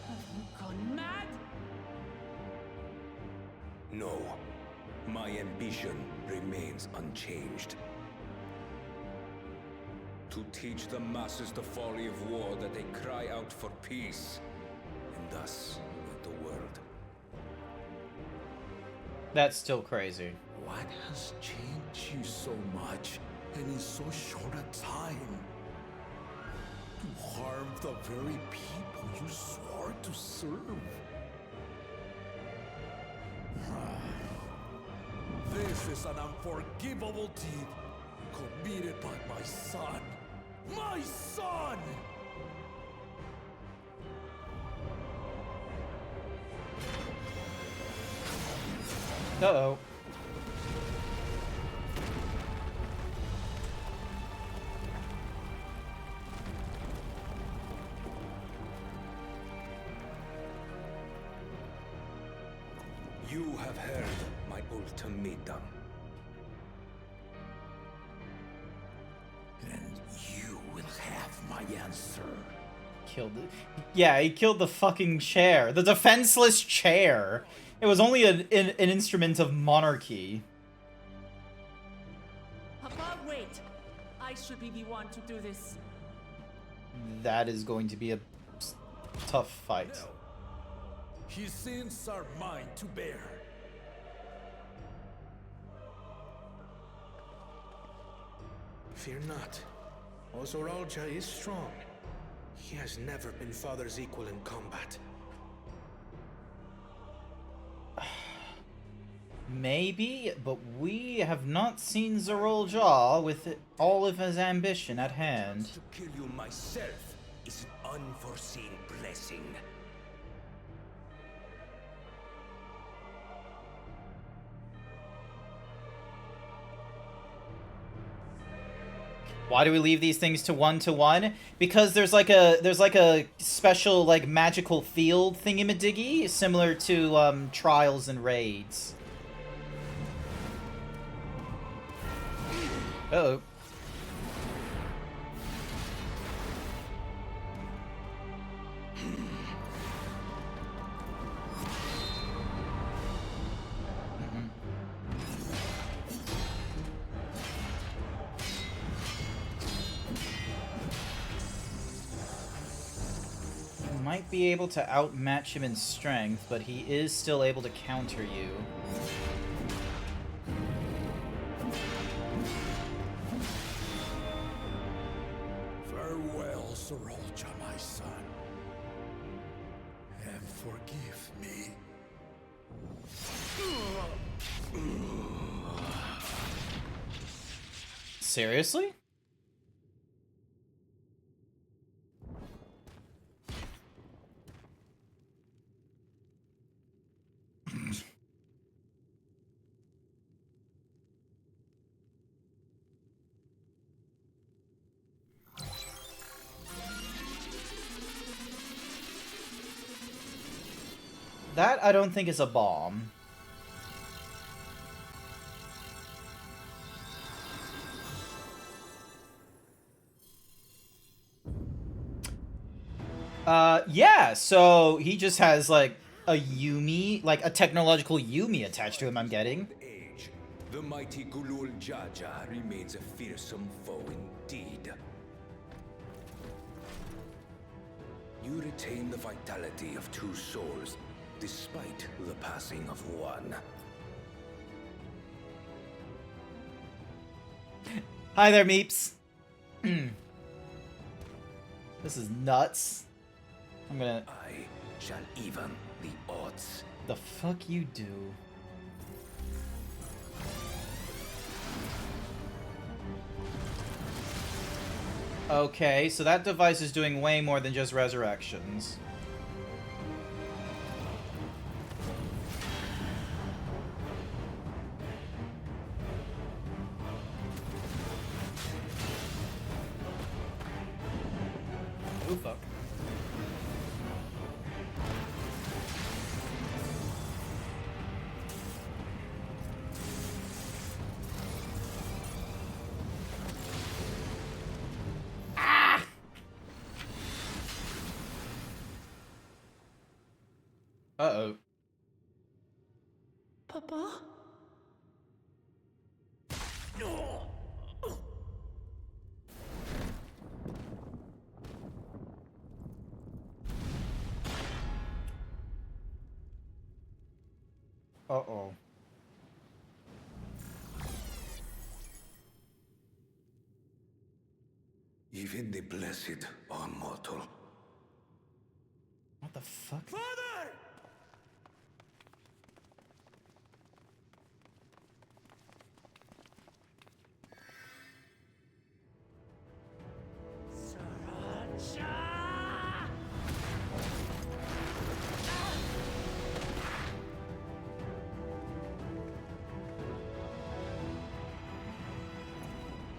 Have you gone mad? No, my ambition remains unchanged. To teach the masses the folly of war, that they cry out for peace, and thus rid the world. That's still crazy. What has changed you so much and in so short a time? To harm the very people you swore to serve. This is an unforgivable deed committed by my son. My son! Uh-oh. You have heard my ultimatum. And you will have my answer. Killed it. Yeah, he killed the fucking chair. The defenseless chair. It was only an instrument of monarchy. Papa, wait. I should be the one to do this. That is going to be a tough fight. No. His sins are mine to bear. Fear not. Ozoralja is strong. He has never been father's equal in combat. Maybe, but we have not seen Zeroljaw with all of his ambition at hand. To kill you myself is an unforeseen blessing. Why do we leave these things to 1-to-1? Because there's like a special like magical field thingamadiggy similar to trials and raids. Uh-oh. You might be able to outmatch him in strength, but he is still able to counter you. Farewell, Zerolja, my son. And forgive me. Seriously? That I don't think is a bomb. Yeah, so he just has like a Yumi, like a technological Yumi attached to him, I'm getting. Age, the mighty Gulul Jaja remains a fearsome foe indeed. You retain the vitality of 2 souls, despite the passing of 1. Hi there, Meeps. This is nuts. I'm gonna... I shall even the odds. The fuck you do? Okay, so that device is doing way more than just resurrections. Oh fuck. Uh-oh. Papa? Uh-oh. Even the blessed are mortal. What the fuck? Father!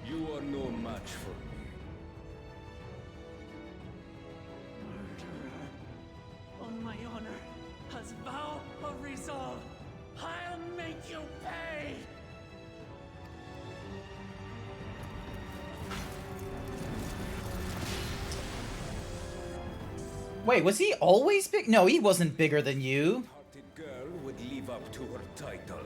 You are no match for me. On my honor, as vow of resolve, I'll make you pay! Wait, was he always big? No, he wasn't bigger than you. Hearted girl would live up to her title.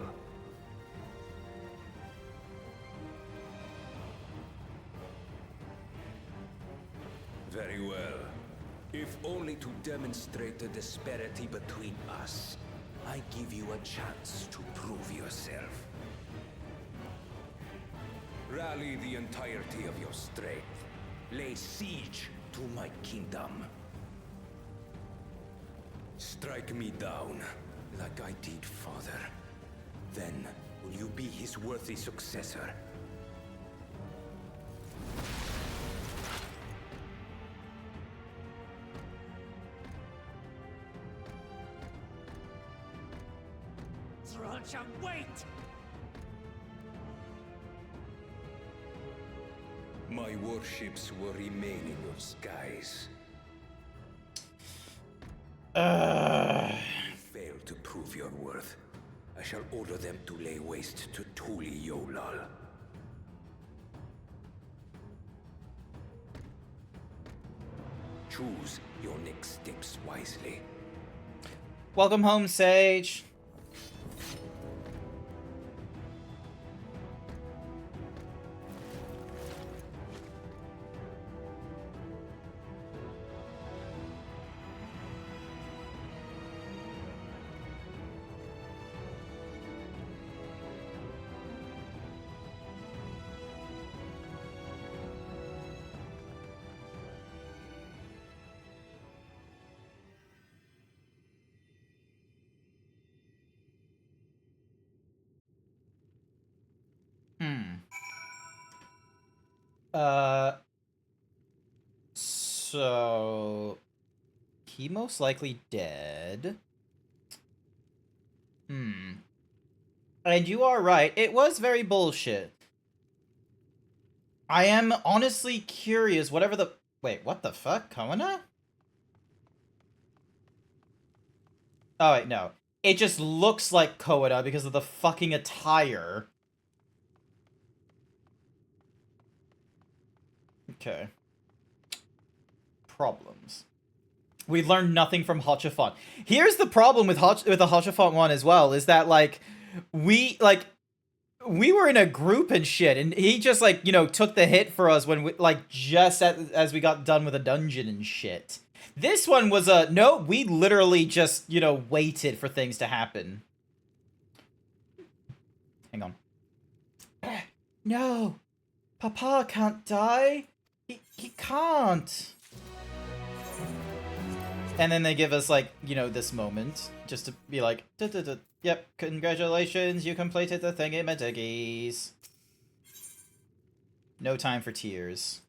Very well. If only to demonstrate the disparity between us, I give you a chance to prove yourself. Rally the entirety of your strength. Lay siege to my kingdom. Strike me down, like I did, father. Then, will you be his worthy successor? Zralcha, wait! My warships will remain in your skies. You fail to prove your worth. I shall order them to lay waste to Tuli Yolal. Choose your next steps wisely. Welcome home, Sage. So he most likely dead. And you are right. It was very bullshit. I am honestly curious. Whatever the wait, what the fuck, Koana? Oh wait, no. It just looks like Koana because of the fucking attire. Okay. Problems. We learned nothing from Hachafont. Here's the problem with the Hachafont one as well, is that, like, we were in a group and shit, and he just, like, you know, took the hit for us when we, like, just as we got done with a dungeon and shit. This one was no, we literally just, you know, waited for things to happen. Hang on. No! Papa can't die! He can't! And then they give us, like, you know, this moment, just to be like, yep, congratulations, you completed the thingy-majiggies. No time for tears.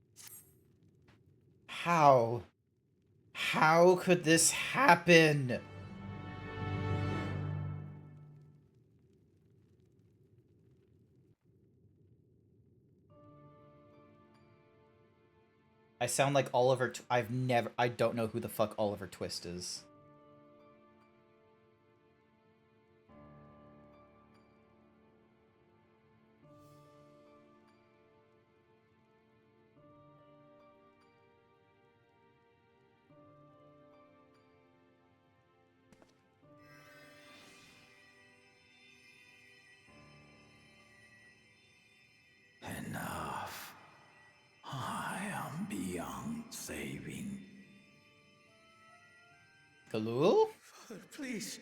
How? How could this happen? I sound like Oliver. I don't know who the fuck Oliver Twist is. Enough. I am beyond saving. Galul? Father, please.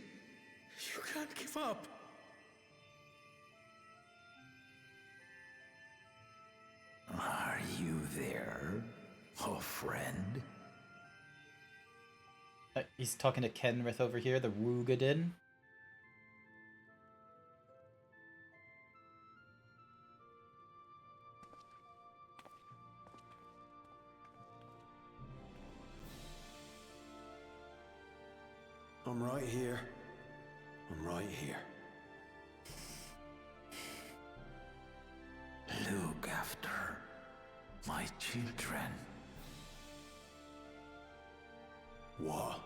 You can't give up. Are you there, oh friend? He's talking to Kenrith over here, the Rugadin. I'm right here. I'm right here. Look after my children. What?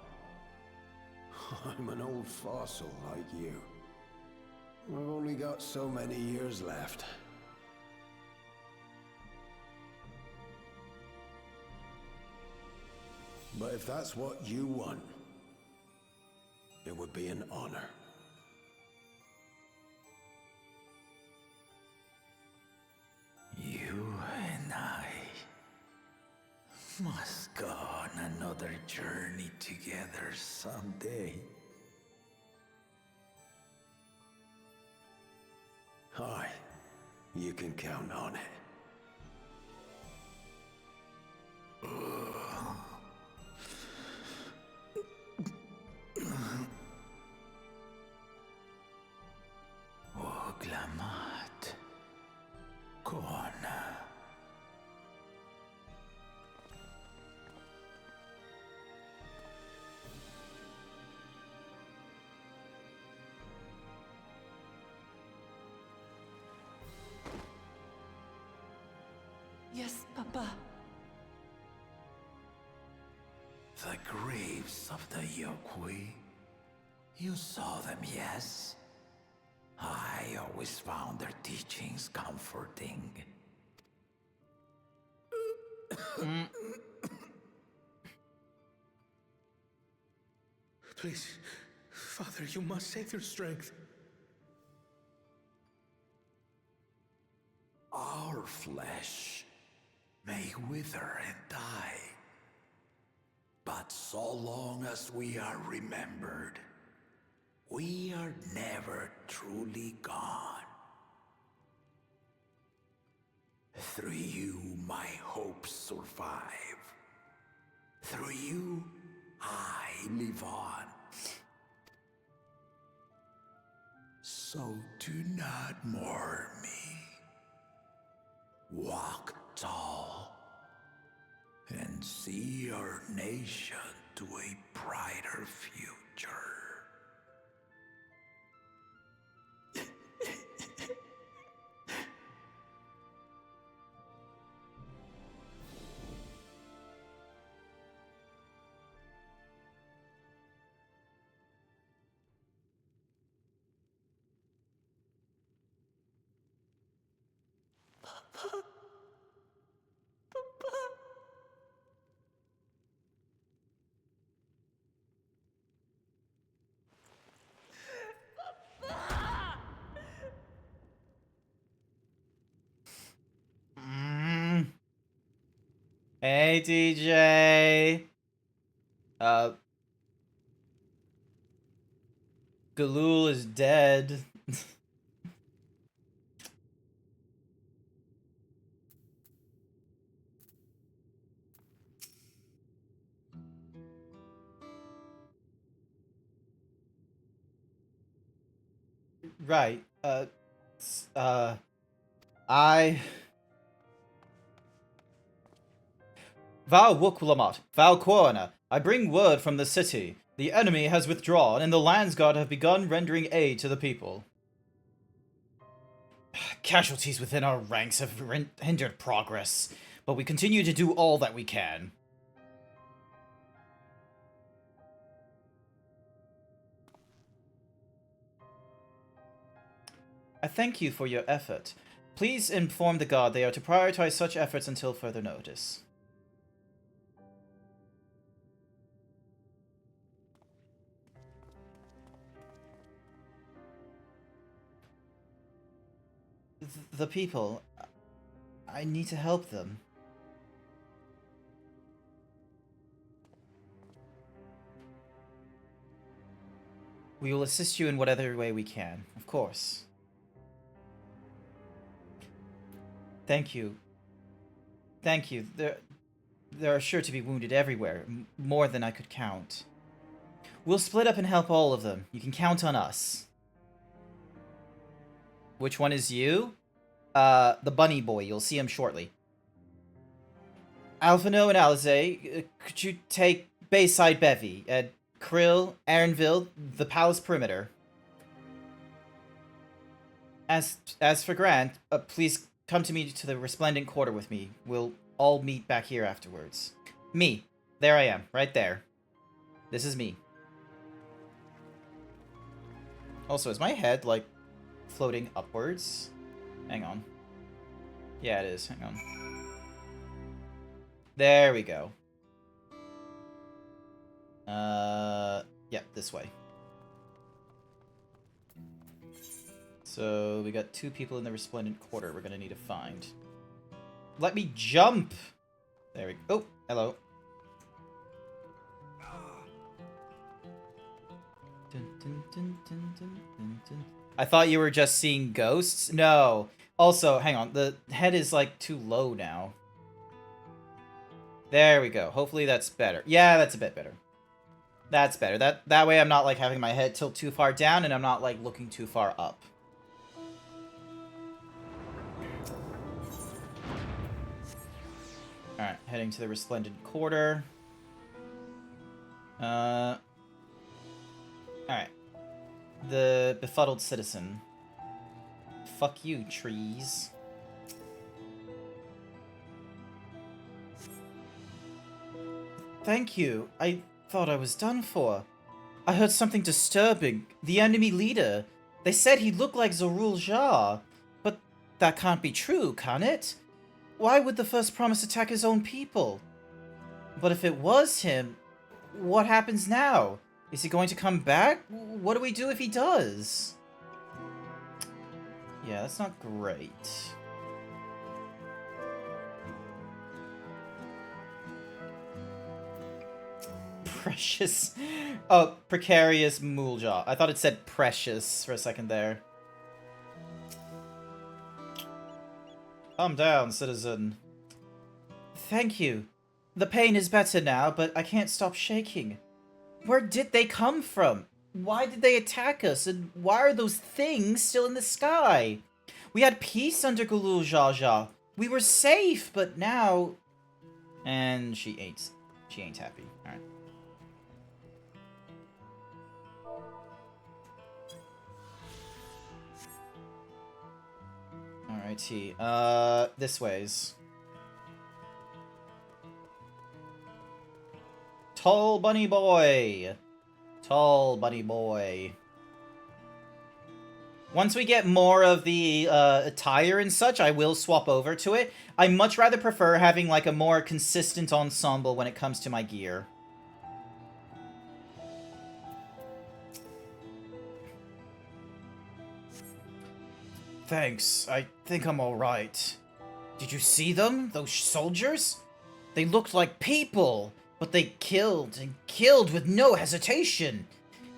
I'm an old fossil like you. I've only got so many years left. But if that's what you want, it would be an honor. You and I must go on another journey together someday. Aye, you can count on it. What The graves of the Yokwi. You saw them, yes? I always found their teachings comforting. Please, Father, you must save their strength. Our flesh may wither and die, but so long as we are remembered, we are never truly gone. Through you, my hopes survive. Through you, I live on. So do not mourn me. Walk tall and see our nation to a brighter future. Hey, DJ. Galul is dead. Right. Val Wuklamat, Val Quorna, I bring word from the city. The enemy has withdrawn, and the Landsguard have begun rendering aid to the people. Casualties within our ranks have hindered progress, but we continue to do all that we can. I thank you for your effort. Please inform the Guard they are to prioritize such efforts until further notice. The people... I need to help them. We will assist you in whatever way we can, of course. Thank you. Thank you. There are sure to be wounded everywhere, more than I could count. We'll split up and help all of them. You can count on us. Which one is you? The bunny boy. You'll see him shortly. Alphino and Alize, could you take Bayside Bevy? Krill, Aaronville, the palace perimeter. As for Grant, please come to me to the Resplendent Quarter with me. We'll all meet back here afterwards. Me. There I am. Right there. This is me. Also, is my head, like, floating upwards? Hang on. Yeah, it is. Hang on. There we go. Yep, this way. So, we got 2 people in the Resplendent Quarter we're gonna need to find. Let me jump! There we go. Oh, hello. Dun, dun, dun, dun, dun, dun, dun. I thought you were just seeing ghosts? No. Also, hang on. The head is, like, too low now. There we go. Hopefully that's better. Yeah, that's a bit better. That's better. That way I'm not, like, having my head tilt too far down, and I'm not, like, looking too far up. Alright, heading to the Resplendent Quarter. Alright. The Befuddled Citizen. Fuck you, trees. Thank you. I thought I was done for. I heard something disturbing. The enemy leader. They said he looked like Zorul Jar. But that can't be true, can it? Why would the First Promise attack his own people? But if it was him, what happens now? Is he going to come back? What do we do if he does? Yeah, that's not great. Precious. Oh, precarious Mooljaw. I thought it said precious for a second there. Calm down, citizen. Thank you. The pain is better now, but I can't stop shaking. Where did they come from? Why did they attack us? And why are those things still in the sky? We had peace under Gulul Jaja. We were safe, but now... And she ain't happy. Alright. Alrighty. This ways. Tall bunny boy. Tall bunny boy. Once we get more of the attire and such, I will swap over to it. I much rather prefer having like a more consistent ensemble when it comes to my gear. Thanks. I think I'm alright. Did you see them? Those soldiers? They looked like people, but they killed and killed with no hesitation.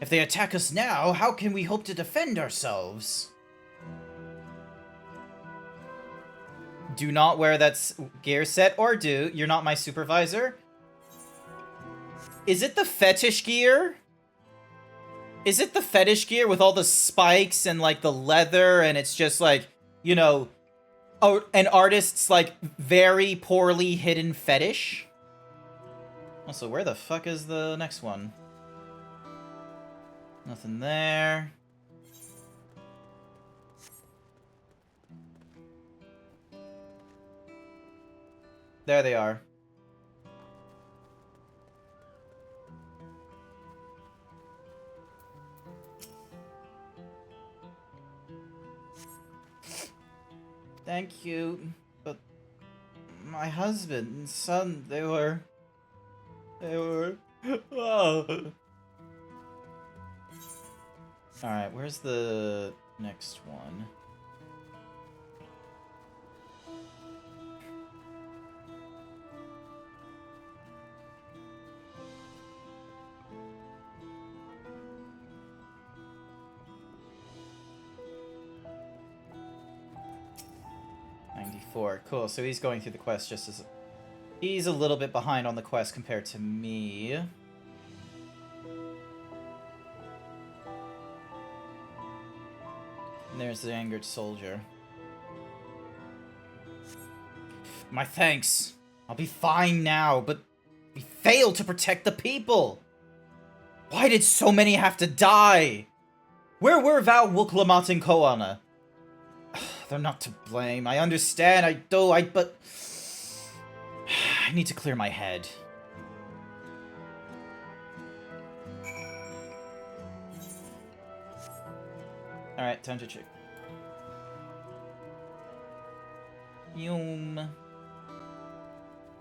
If they attack us now, how can we hope to defend ourselves? Do not wear that gear set, or do. You're not my supervisor. Is it the fetish gear? Is it the fetish gear with all the spikes and, like, the leather, and it's just, like, you know, an artist's, like, very poorly hidden fetish? Also, where the fuck is the next one? Nothing there. There they are. Thank you, but my husband and son, they were... Oh. Alright, where's the next one? Cool, so he's going through the quest just as... He's a little bit behind on the quest compared to me. And there's the angered soldier. My thanks. I'll be fine now, but we failed to protect the people. Why did so many have to die? Where were Val Wuklamat and Koana? They're not to blame. I understand. But I need to clear my head. Alright, time to check. Yum.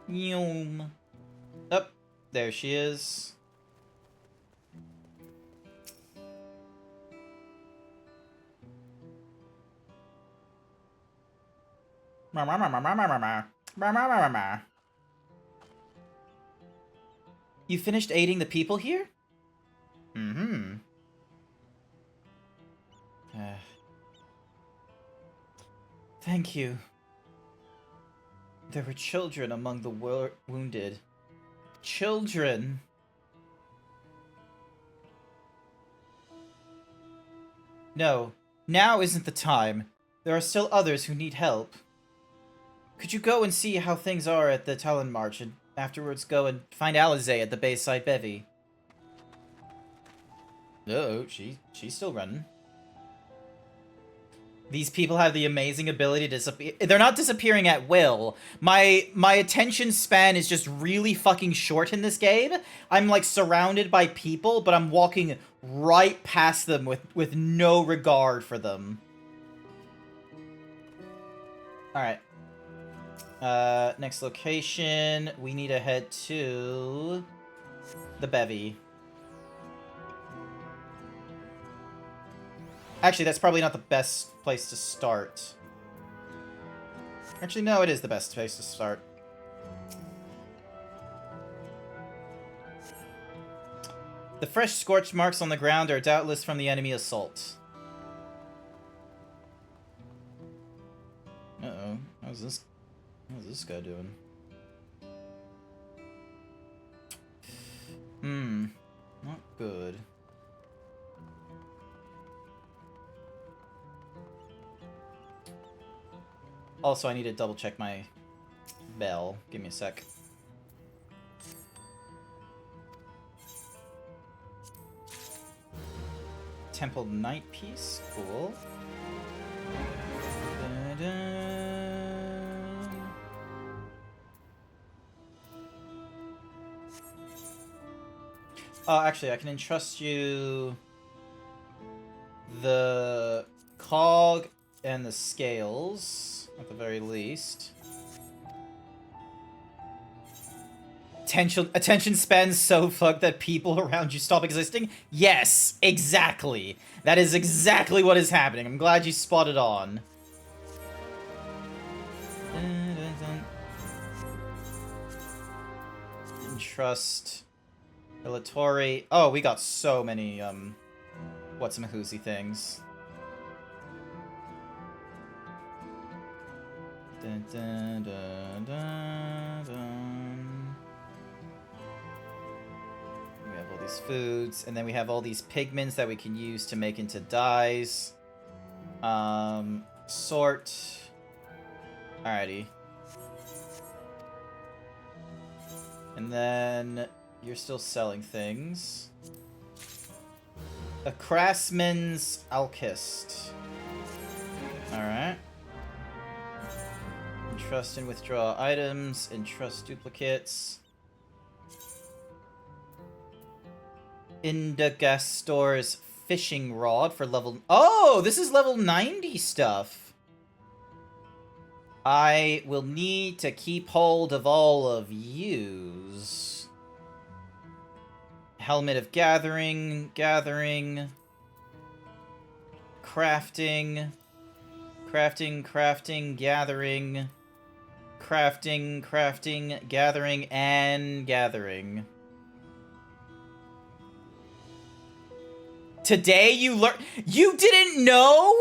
Yum. Oh, there she is. You finished aiding the people here? Mm-hmm. Thank you. There were children among the wounded. Children! No, now isn't the time. There are still others who need help. Could you go and see how things are at the Talon March, and afterwards go and find Alizé at the Bayside Bevy? Uh-oh, she's still running. These people have the amazing ability to disappear. They're not disappearing at will. My attention span is just really fucking short in this game. I'm like surrounded by people, but I'm walking right past them with no regard for them. Alright. Next location. We need to head to the bevy. Actually, that's probably not the best place to start. Actually, no, it is the best place to start. The fresh scorch marks on the ground are doubtless from the enemy assault. Uh-oh. How's this guy doing? Not good. Also, I need to double check my bell. Give me a sec. Temple Night Piece, cool. Oh, actually, I can entrust you the cog and the scales, at the very least. Attention span so fucked that people around you stop existing? Yes, exactly. That is exactly what is happening. I'm glad you spotted on. Entrust Elatori. Oh, we got so many, whatsamahoozy things. Dun, dun, dun, dun, dun. We have all these foods, and then we have all these pigments that we can use to make into dyes. Sort. Alrighty. And then you're still selling things. A craftsman's alchemist. Alright. Entrust and withdraw items. Entrust duplicates. Indagastor's fishing rod for level... Oh, this is level 90 stuff. I will need to keep hold of all of yous. Helmet of Gathering, crafting, gathering, crafting, gathering, and gathering. Today you learn. You didn't know?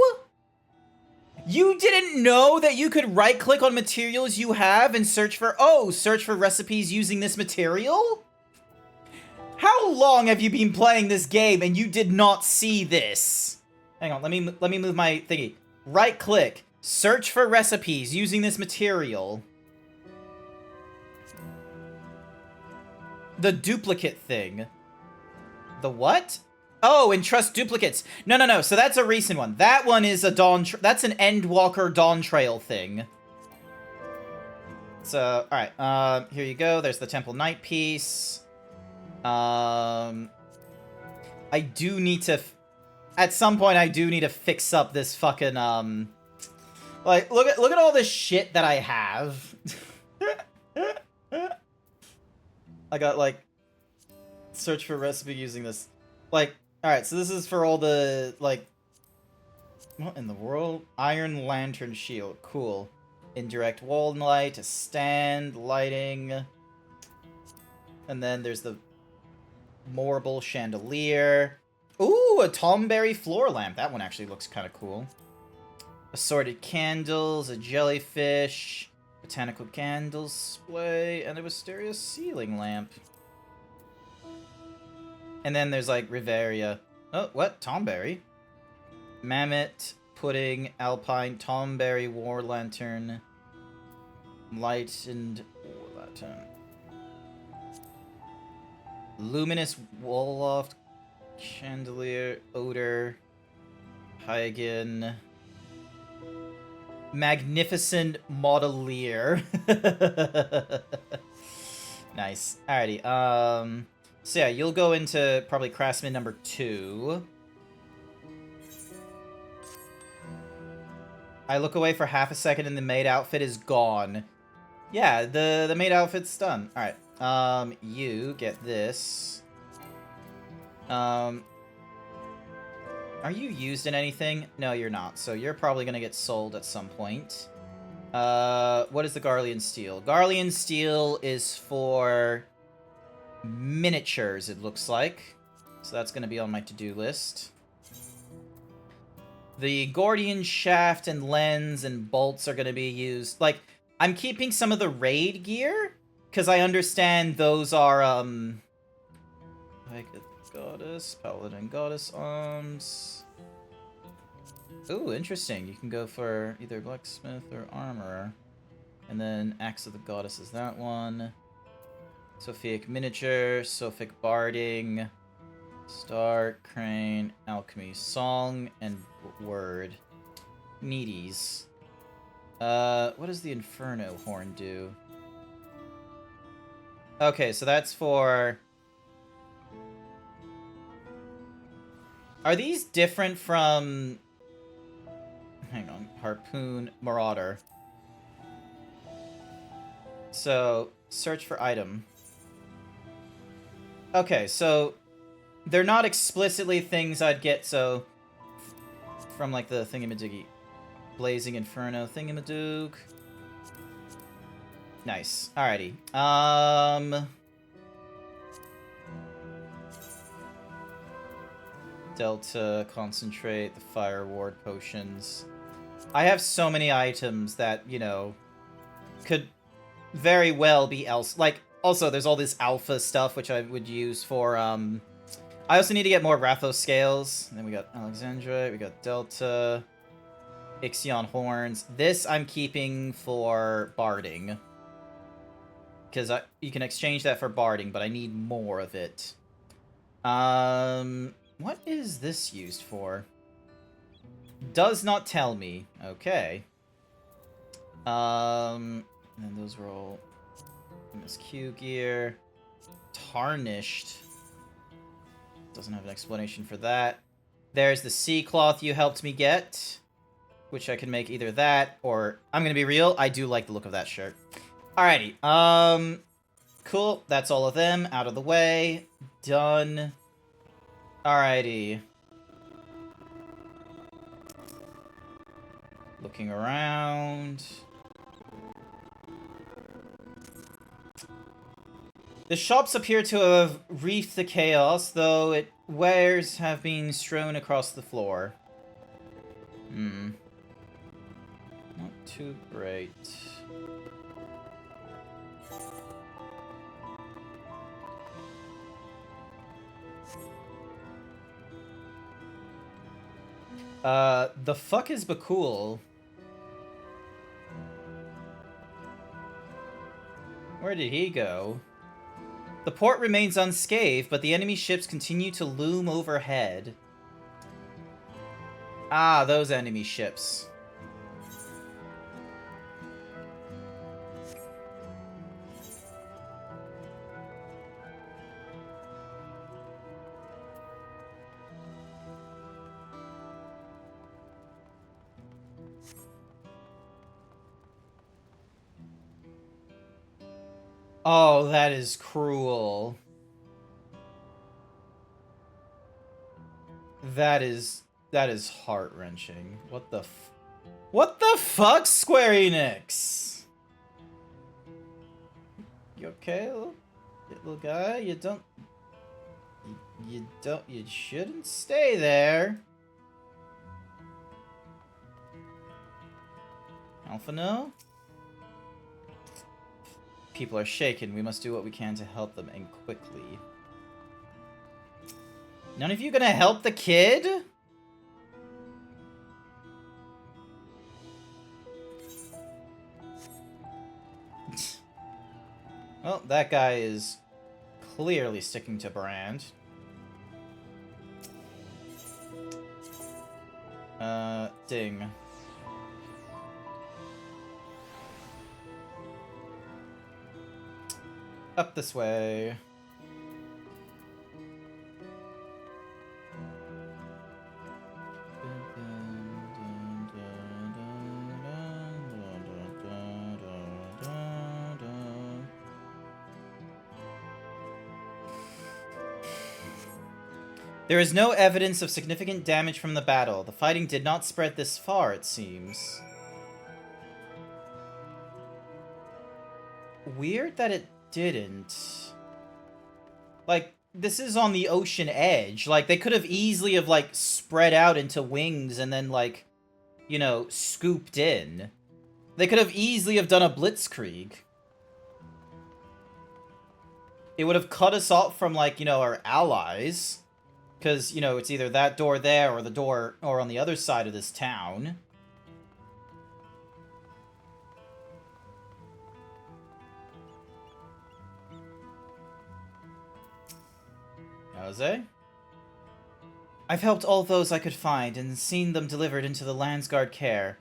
You didn't know that you could right-click on materials you have and search for recipes using this material? How long have you been playing this game and you did not see this? Hang on, let me move my thingy. Right-click, search for recipes using this material. The duplicate thing. The what? Oh, entrust duplicates. No. So that's a recent one. That one is a that's an Endwalker Dawntrail thing. So, alright. Here you go. There's the Temple Night Piece. I do need to... At some point, I do need to fix up this fucking, like, look at all this shit that I have. I got, like, search for recipe using this. Like, alright, so this is for all the, like, what in the world? Iron Lantern Shield, cool. Indirect wall light, a stand, lighting. And then there's the Marble Chandelier. Ooh, a Tomberry floor lamp. That one actually looks kind of cool. Assorted candles, a jellyfish, botanical candle display, and a wisteria ceiling lamp. And then there's like Riveria. Oh, what? Tomberry? Mammoth, pudding, alpine, Tomberry, war lantern, lightened war lantern. Luminous wall loft, chandelier, odor, Hygen, magnificent modelier. Nice. Alrighty. So yeah, you'll go into probably craftsman number 2. I look away for half a second and the maid outfit is gone. Yeah, the maid outfit's done. Alright. You get this. Are you used in anything? No, you're not. So you're probably gonna get sold at some point. What is the Garlean Steel? Garlean Steel is for miniatures, it looks like. So that's gonna be on my to-do list. The Gordian Shaft and Lens and Bolts are gonna be used. Like, I'm keeping some of the raid gear, because I understand those are, like, Goddess, Paladin Goddess Arms. Ooh, interesting. You can go for either Blacksmith or Armorer. And then Axe of the Goddess is that one. Sophic Miniature, Sophic Barding, Star, Crane, Alchemy, Song, and Word. Needies. What does the Inferno Horn do? Okay, so that's for... Are these different from... Hang on. Harpoon, Marauder. So, search for item. Okay, so... They're not explicitly things I'd get, so... From, like, the thingamadoogie. Blazing Inferno thingamadoog. Nice. Alrighty. Delta, Concentrate, the Fire Ward potions. I have so many items that, you know, could very well be else. Like, also, there's all this alpha stuff, which I would use for, I also need to get more Rathos scales. And then we got Alexandrite, we got Delta, Ixion Horns. This I'm keeping for barding. Because you can exchange that for barding, but I need more of it. What is this used for? Does not tell me. Okay. And then those were all MSQ gear. Tarnished. Doesn't have an explanation for that. There's the sea cloth you helped me get. Which I can make either that or... I'm gonna be real, I do like the look of that shirt. Alrighty. Cool. That's all of them out of the way. Done. Alrighty. Looking around. The shops appear to have wreathed the chaos, though wares have been strewn across the floor. Not too great. The fuck is Bakul? Where did he go? The port remains unscathed, but the enemy ships continue to loom overhead. Ah, those enemy ships. Oh, that is cruel. That is heart-wrenching. What the fuck, Square Enix? You okay, little guy? You shouldn't stay there. Alphano? People are shaken. We must do what we can to help them, and quickly. None of you gonna help the kid? Well, that guy is clearly sticking to brand. Ding. Up this way. There is no evidence of significant damage from the battle. The fighting did not spread this far, it seems. Weird that it didn't. Like, this is on the ocean edge. Like, they could have easily have, like, spread out into wings and then, like, you know, scooped in. They could have easily have done a blitzkrieg. It would have cut us off from, like, you know, our allies. Because, you know, it's either that door there or the door or on the other side of this town. Jose? I've helped all those I could find and seen them delivered into the Landsguard care.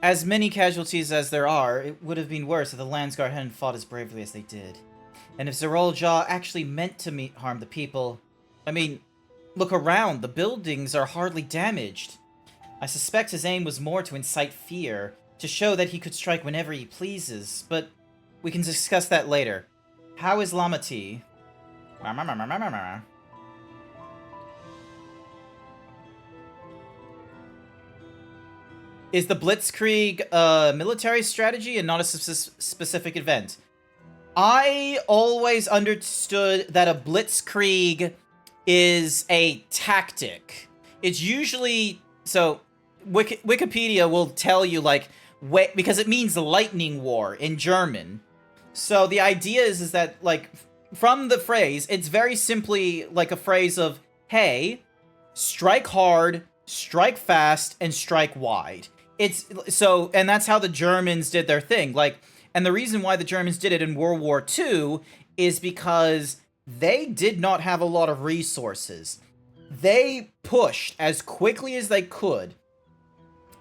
As many casualties as there are, it would have been worse if the Landsguard hadn't fought as bravely as they did. And if Zeroljaw actually meant to harm the people, I mean, look around, the buildings are hardly damaged. I suspect his aim was more to incite fear, to show that he could strike whenever he pleases, but we can discuss that later. How is Lamati? Is the Blitzkrieg a military strategy and not a specific event? I always understood that a Blitzkrieg is a tactic. It's usually... So, Wikipedia will tell you, like, because it means lightning war in German. So the idea is that, like, from the phrase, it's very simply like a phrase of, hey, strike hard, strike fast, and strike wide. It's so, and that's how the Germans did their thing. Like, and the reason why the Germans did it in World War II is because they did not have a lot of resources. They pushed as quickly as they could.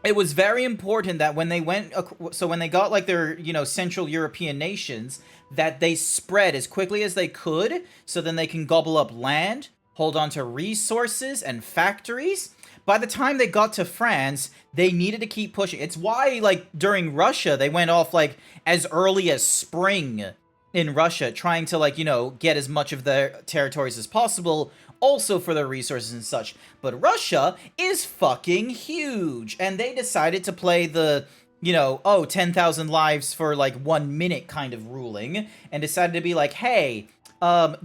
It was very important that when they went, so when they got like their, you know, Central European nations, that they spread as quickly as they could, so then they can gobble up land, hold on to resources and factories. By the time they got to France, they needed to keep pushing. It's why, like, during Russia, they went off, like, as early as spring in Russia, trying to, like, you know, get as much of their territories as possible, also for their resources and such. But Russia is fucking huge, and they decided to play the, you know, oh, 10,000 lives for, like, 1 minute kind of ruling, and decided to be like, hey,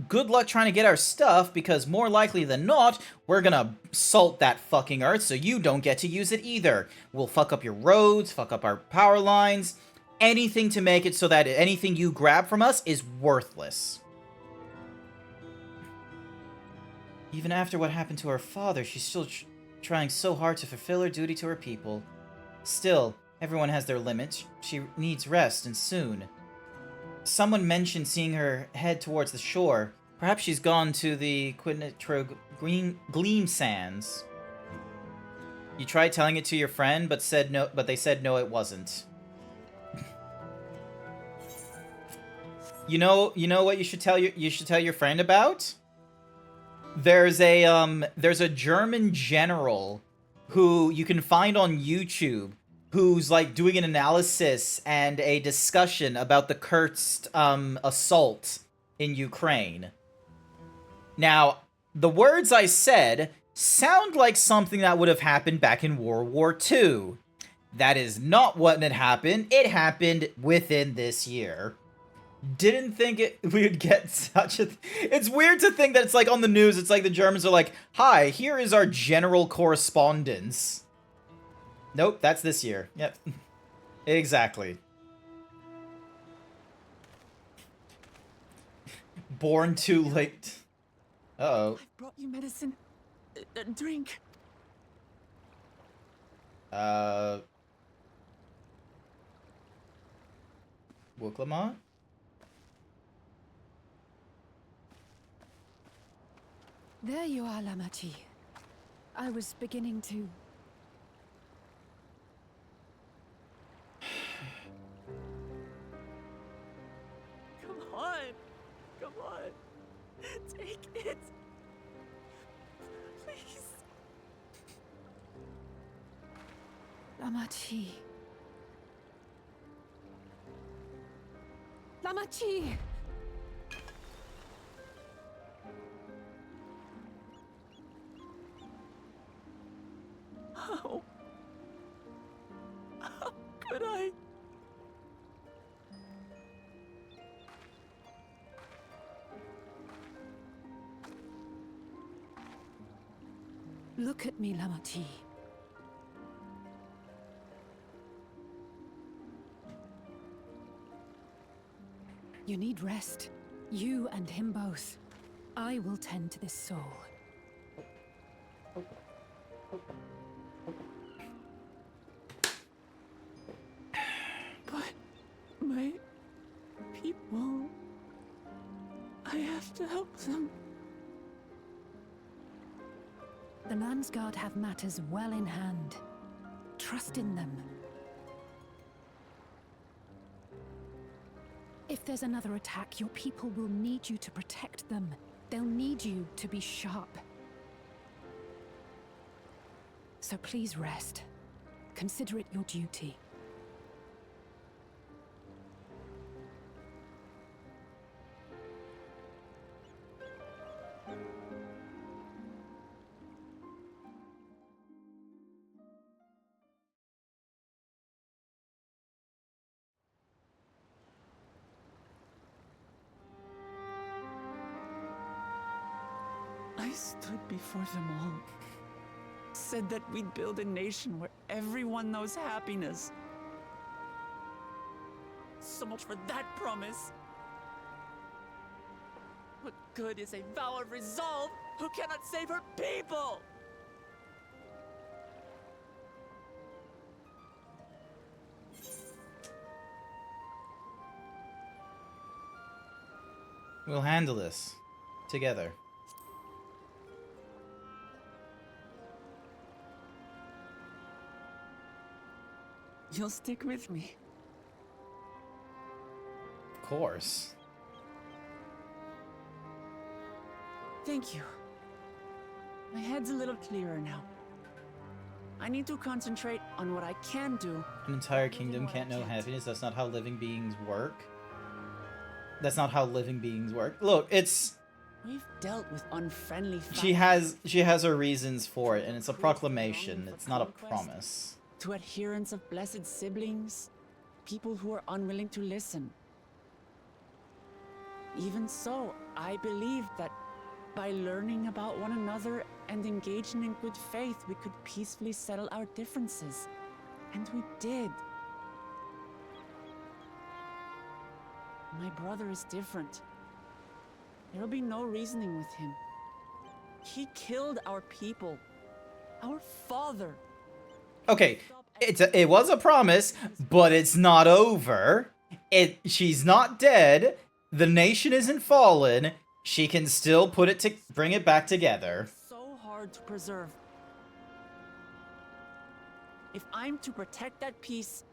good luck trying to get our stuff, because more likely than not, we're gonna salt that fucking earth so you don't get to use it either. We'll fuck up your roads, fuck up our power lines, anything to make it so that anything you grab from us is worthless. Even after what happened to her father, she's still trying so hard to fulfill her duty to her people. Still, everyone has their limits. She needs rest, and soon. Someone mentioned seeing her head towards the shore. Perhaps she's gone to the Quinetro Gleam Sands. You tried telling it to your friend, but they said no, it wasn't. You know what you should tell your friend about? There's a German general who you can find on YouTube who's like doing an analysis and a discussion about the Kursk assault in Ukraine. Now, the words I said sound like something that would have happened back in World War II. That is not what had happened. It happened within this year. Didn't think we would get such a... It's weird to think that it's like on the news, it's like the Germans are like, hi, here is our general correspondence. Nope, that's this year. Yep. Exactly. Born too late. Uh-oh. I brought you medicine. Drink. Wooklama? There you are, Lamachi. I was beginning to... Come on. Lamachi. Lamachi! How could I? Look at me, Lamachi. You need rest. You and him both. I will tend to this soul. But my people... I have to help them. The Landsguard have matters well in hand. Trust in them. If there's another attack, your people will need you to protect them. They'll need you to be sharp. So please rest. Consider it your duty. I stood before them all. Said that we'd build a nation where everyone knows happiness. So much for that promise. What good is a vow of resolve who cannot save her people? We'll handle this together. You'll stick with me. Of course. Thank you. My head's a little clearer now. I need to concentrate on what I can do. An entire kingdom can't know happiness. That's not how living beings work. That's not how living beings work. Look, it's... We've dealt with unfriendly... She has her reasons for it, and it's a proclamation. It's not a promise. To adherents of blessed siblings, people who are unwilling to listen. Even so, I believe that by learning about one another and engaging in good faith, we could peacefully settle our differences. And we did. My brother is different. There will be no reasoning with him. He killed our people. Our father. Okay, it was a promise, but it's not over. She's not dead. The nation isn't fallen. She can still bring it back together. So hard to preserve. If I'm to protect that peace,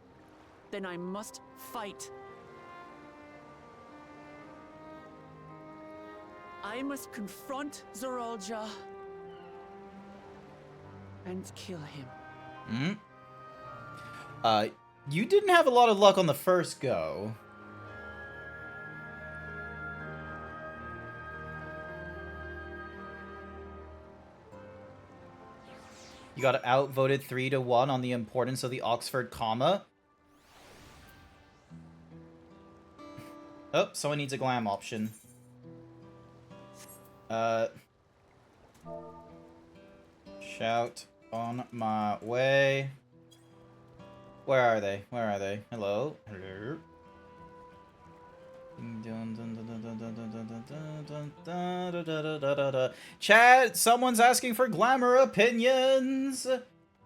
then I must fight. I must confront Zorolja and kill him. You didn't have a lot of luck on the first go. You got outvoted 3-1 on the importance of the Oxford comma. Oh, someone needs a glam option. Shout on my way. Where are they? Where are they? Hello? Hello? Chat, someone's asking for glamour opinions.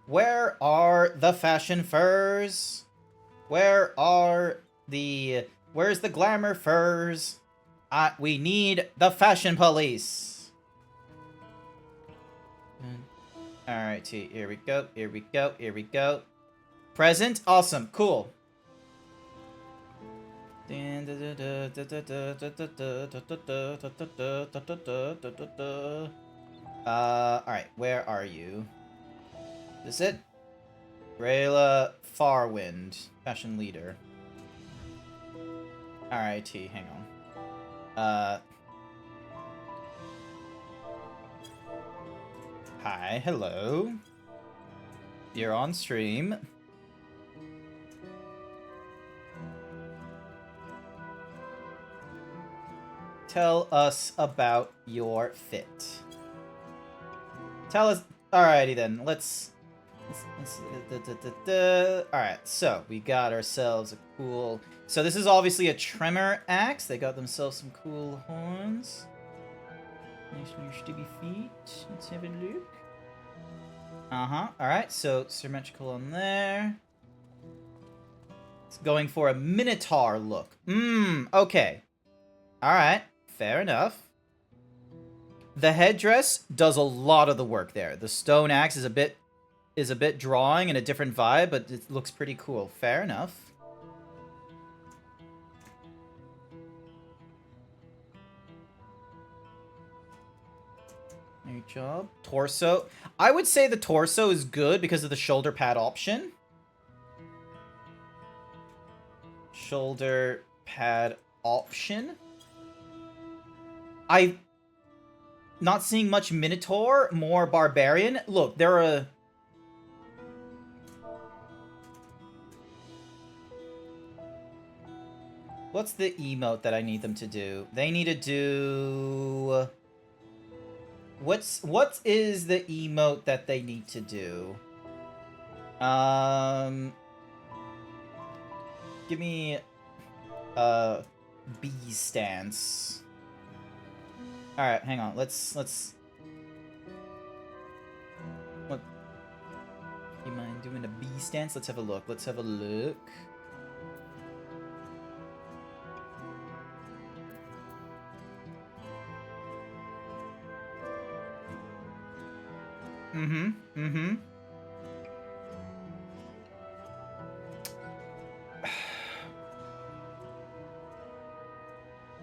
Where are the fashion furs? Where's the glamour furs? We need the fashion police. Alright, here we go, here we go, here we go. Present? Awesome, cool. Alright, where are you? Is this it? Rayla Farwind, fashion leader. RIT, hang on. Hi, hello. You're on stream. Tell us about your fit. Tell us. Alrighty then. Let's Alright, so we got ourselves a cool. So this is obviously a tremor axe. They got themselves some cool horns. Nice new stubby feet. Let's have a look. Alright, so symmetrical on there. It's going for a minotaur look. Okay. Alright, fair enough. The headdress does a lot of the work there. The stone axe is a bit drawing and a different vibe, but it looks pretty cool. Fair enough. Great job. Torso. I would say the torso is good because of the shoulder pad option. Shoulder pad option. I'm not seeing much Minotaur, more Barbarian. Look, there are... What's the emote that I need them to do? They need to do... What is the emote that they need to do? Give me B stance. Alright, hang on. Let's what, you mind doing a B stance? Let's have a look. Let's have a look.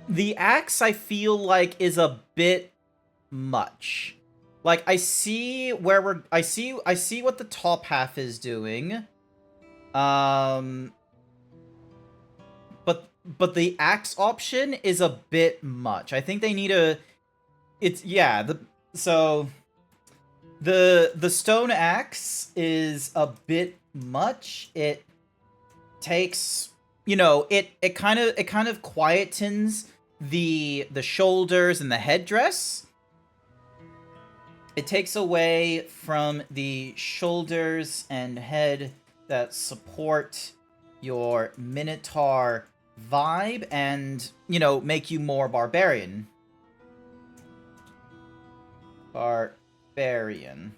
The axe, I feel like, is a bit much. Like, I see where we're... I see what the top half is doing. But the axe option is a bit much. I think they need a... It's... Yeah, so... The stone axe is a bit much. It takes... You know, it kind of quietens the shoulders and the headdress. It takes away from the shoulders and head that support your Minotaur vibe and, you know, make you more barbarian. Barbarian.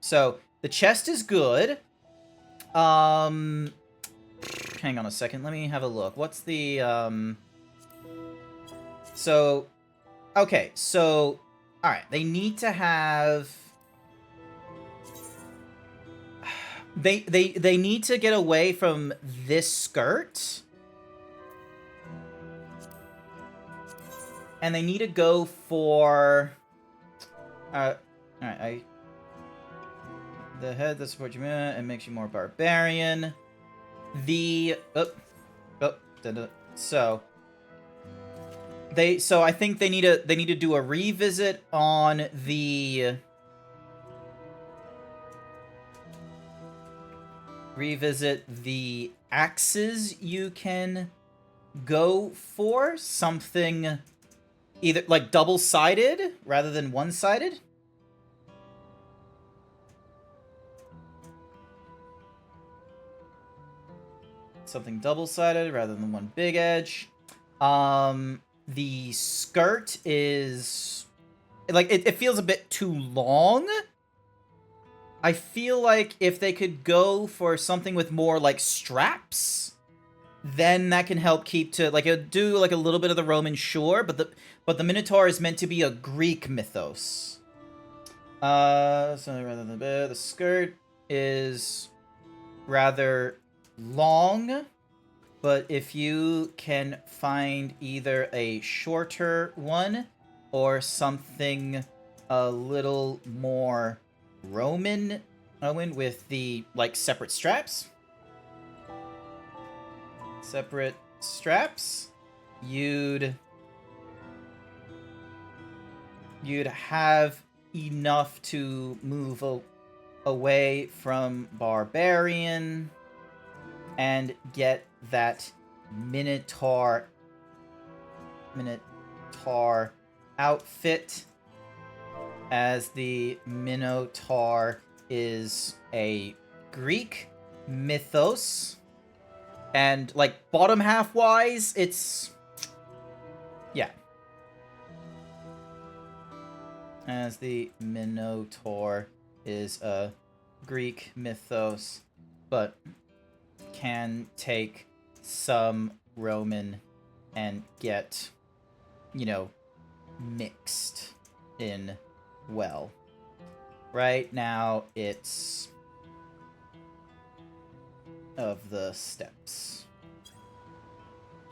So, the chest is good. Hang on a second, let me have a look. What's the, So, okay, so, alright, they need to have... They need to get away from this skirt. And they need to go for... alright, the head that supports you, and makes you more barbarian. So I think they need to do a revisit on the axes. You can go for something either like double-sided rather than one-sided. Something double-sided rather than one big edge. The skirt is... Like, it feels a bit too long. I feel like if they could go for something with more, like, straps, then that can help keep to... Like, it'll do, like, a little bit of the Roman, sure, but the Minotaur is meant to be a Greek mythos. So rather than the skirt is rather... long, but if you can find either a shorter one or something a little more Roman Owen with the, like, separate straps. Separate straps. You'd have enough to move away from Barbarian and get that Minotaur outfit, as the Minotaur is a Greek mythos, and like bottom half wise, it's yeah. As the Minotaur is a Greek mythos, but can take some Roman and get, you know, mixed in well. Right now, it's of the steppes.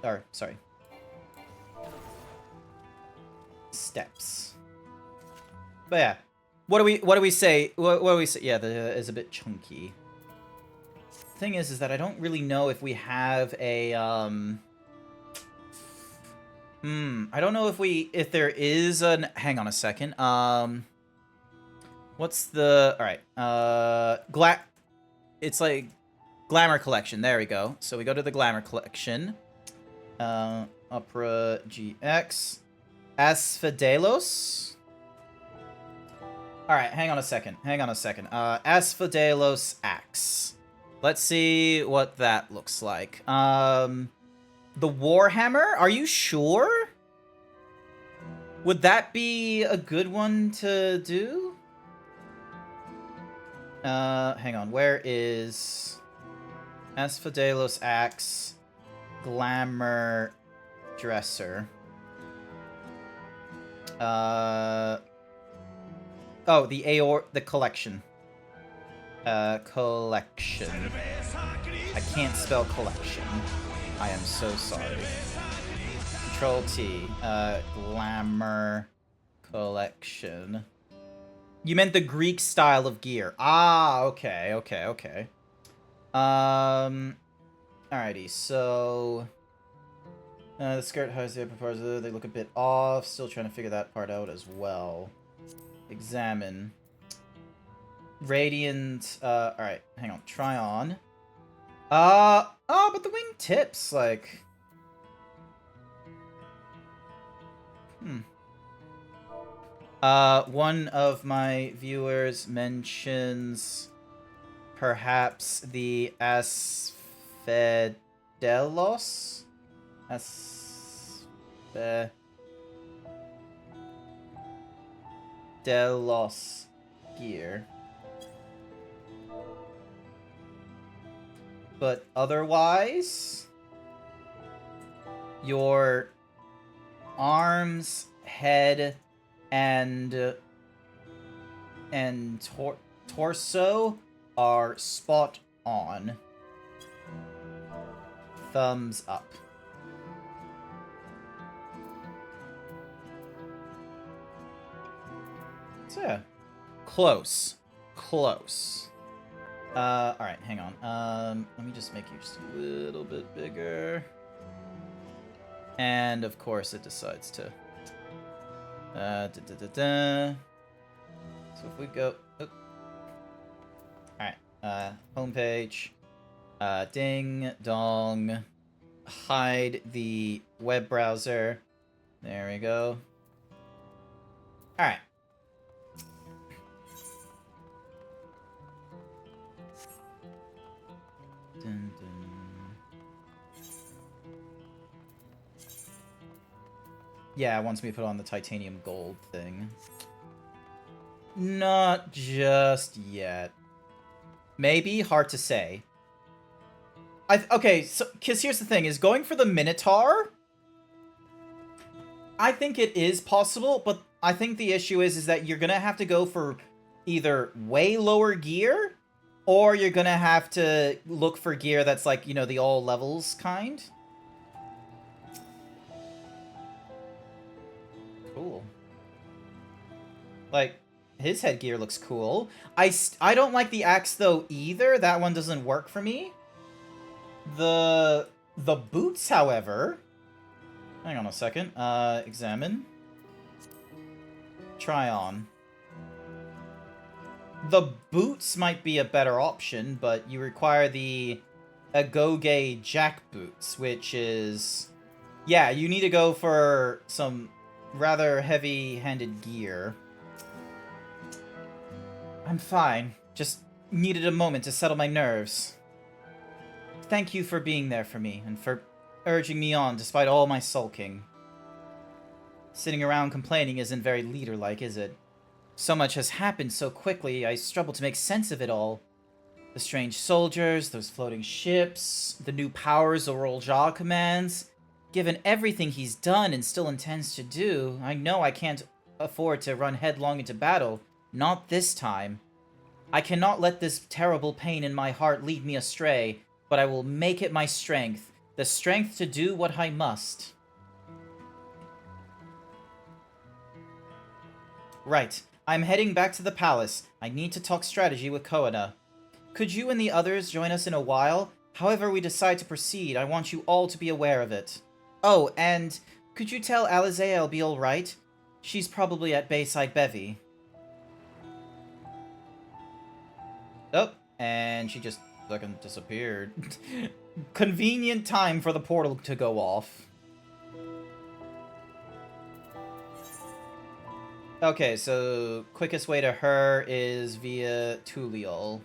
Or, sorry. Steppes. But yeah. What do we say? What do we say? Yeah, the is a bit chunky. Thing is that I don't really know if we have a I don't know if there is an, hang on a second. What's the, all right. It's like Glamour Collection. There we go. So we go to the Glamour Collection. Opera GX. Asphodelos. All right, hang on a second. Asphodelos Axe. Let's see what that looks like. The Warhammer? Are you sure? Would that be a good one to do? Hang on. Where is Asphodelos Axe Glamour Dresser? Oh, the collection. Collection. I can't spell collection. I am so sorry. Control T. Glamour Collection. You meant the Greek style of gear. Ah, okay. Alrighty, so... the skirt has the proposal. They look a bit off. Still trying to figure that part out as well. Examine. Radiant, alright, hang on, try on. Oh, but the wing tips, like... One of my viewers mentions perhaps the Asphodelos? Asphodelos gear. But otherwise, your arms, head, and torso are spot on. Thumbs up. So yeah, close. Alright, hang on. Let me just make you just a little bit bigger. And, of course, it decides to... So if we go... Alright, homepage. Ding, dong. Hide the web browser. There we go. Alright. Dun, dun. Yeah, it wants me to put on the titanium gold thing. Not just yet. Maybe, hard to say. Okay, so, because here's the thing, is going for the Minotaur, I think it is possible, but I think the issue is that you're gonna have to go for either way lower gear, or you're gonna have to look for gear that's like, you know, the all levels kind. Cool. Like, his headgear looks cool. I don't like the axe though either. That one doesn't work for me. The boots, however. Hang on a second. Examine. Try on. The boots might be a better option, but you require the Agoge jack boots, which is... Yeah, you need to go for some rather heavy-handed gear. I'm fine. Just needed a moment to settle my nerves. Thank you for being there for me, and for urging me on despite all my sulking. Sitting around complaining isn't very leader-like, is it? So much has happened so quickly, I struggle to make sense of it all. The strange soldiers, those floating ships, the new powers Oral Jaw commands. Given everything he's done and still intends to do, I know I can't afford to run headlong into battle. Not this time. I cannot let this terrible pain in my heart lead me astray, but I will make it my strength. The strength to do what I must. Right. I'm heading back to the palace. I need to talk strategy with Koana. Could you and the others join us in a while? However we decide to proceed, I want you all to be aware of it. Oh, and could you tell Alizea I'll be alright? She's probably at Bayside Bevy. Oh, and she just fucking disappeared. Convenient time for the portal to go off. Okay, so quickest way to her is via Tuliol.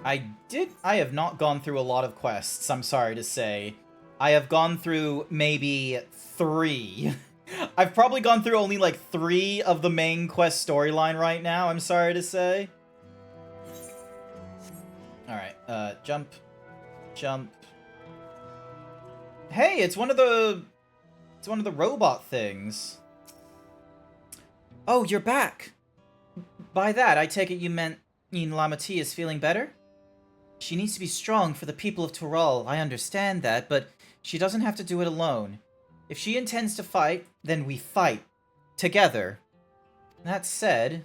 I have not gone through a lot of quests, I'm sorry to say. I have gone through maybe 3. I've probably gone through only like 3 of the main quest storyline right now, I'm sorry to say. Alright, jump. Jump. Hey, it's one of the robot things. Oh, you're back. By that, I take it you meant Lamati is feeling better? She needs to be strong for the people of Tural, I understand that, but she doesn't have to do it alone. If she intends to fight, then we fight. Together. That said,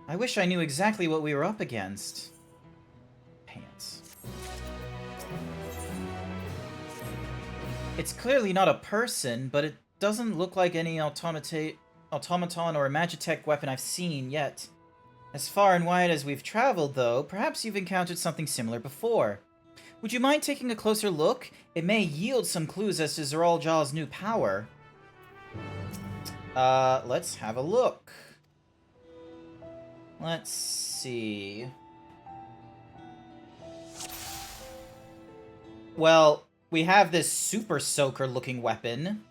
I wish I knew exactly what we were up against. Pants. It's clearly not a person, but it doesn't look like any automaton or magitech weapon I've seen yet. As far and wide as we've traveled, though, perhaps you've encountered something similar before. Would you mind taking a closer look? It may yield some clues as to Zoral Jaw's new power. Let's have a look. Let's see. Well, we have this super soaker looking weapon.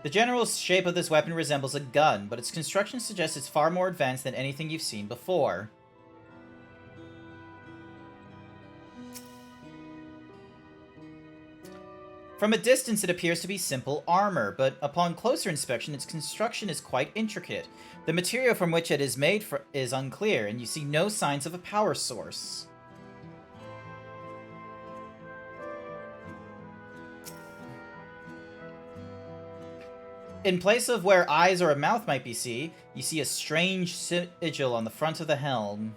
The general shape of this weapon resembles a gun, but its construction suggests it's far more advanced than anything you've seen before. From a distance, it appears to be simple armor, but upon closer inspection, its construction is quite intricate. The material from which it is made is unclear, and you see no signs of a power source. In place of where eyes or a mouth might be seen, you see a strange sigil on the front of the helm.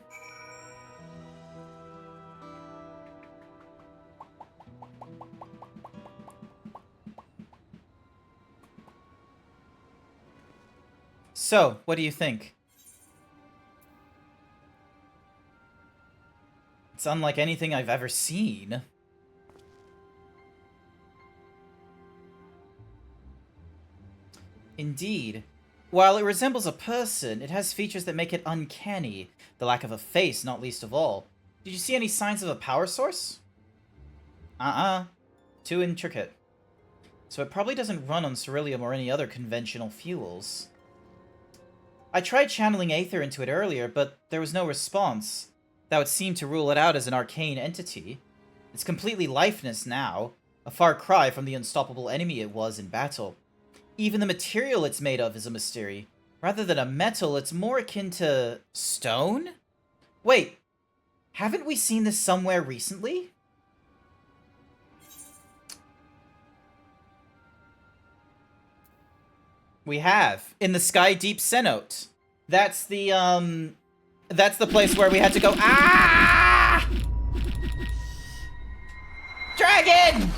So, what do you think? It's unlike anything I've ever seen. Indeed. While it resembles a person, it has features that make it uncanny. The lack of a face, not least of all. Did you see any signs of a power source? Too intricate. So it probably doesn't run on ceruleum or any other conventional fuels. I tried channeling Aether into it earlier, but there was no response. That would seem to rule it out as an arcane entity. It's completely lifeless now, a far cry from the unstoppable enemy it was in battle. Even the material it's made of is a mystery. Rather than a metal, it's more akin to stone? Wait, haven't we seen this somewhere recently? We have. In the Sky Deep Cenote. That's the place where we had to go. Ah! Dragon!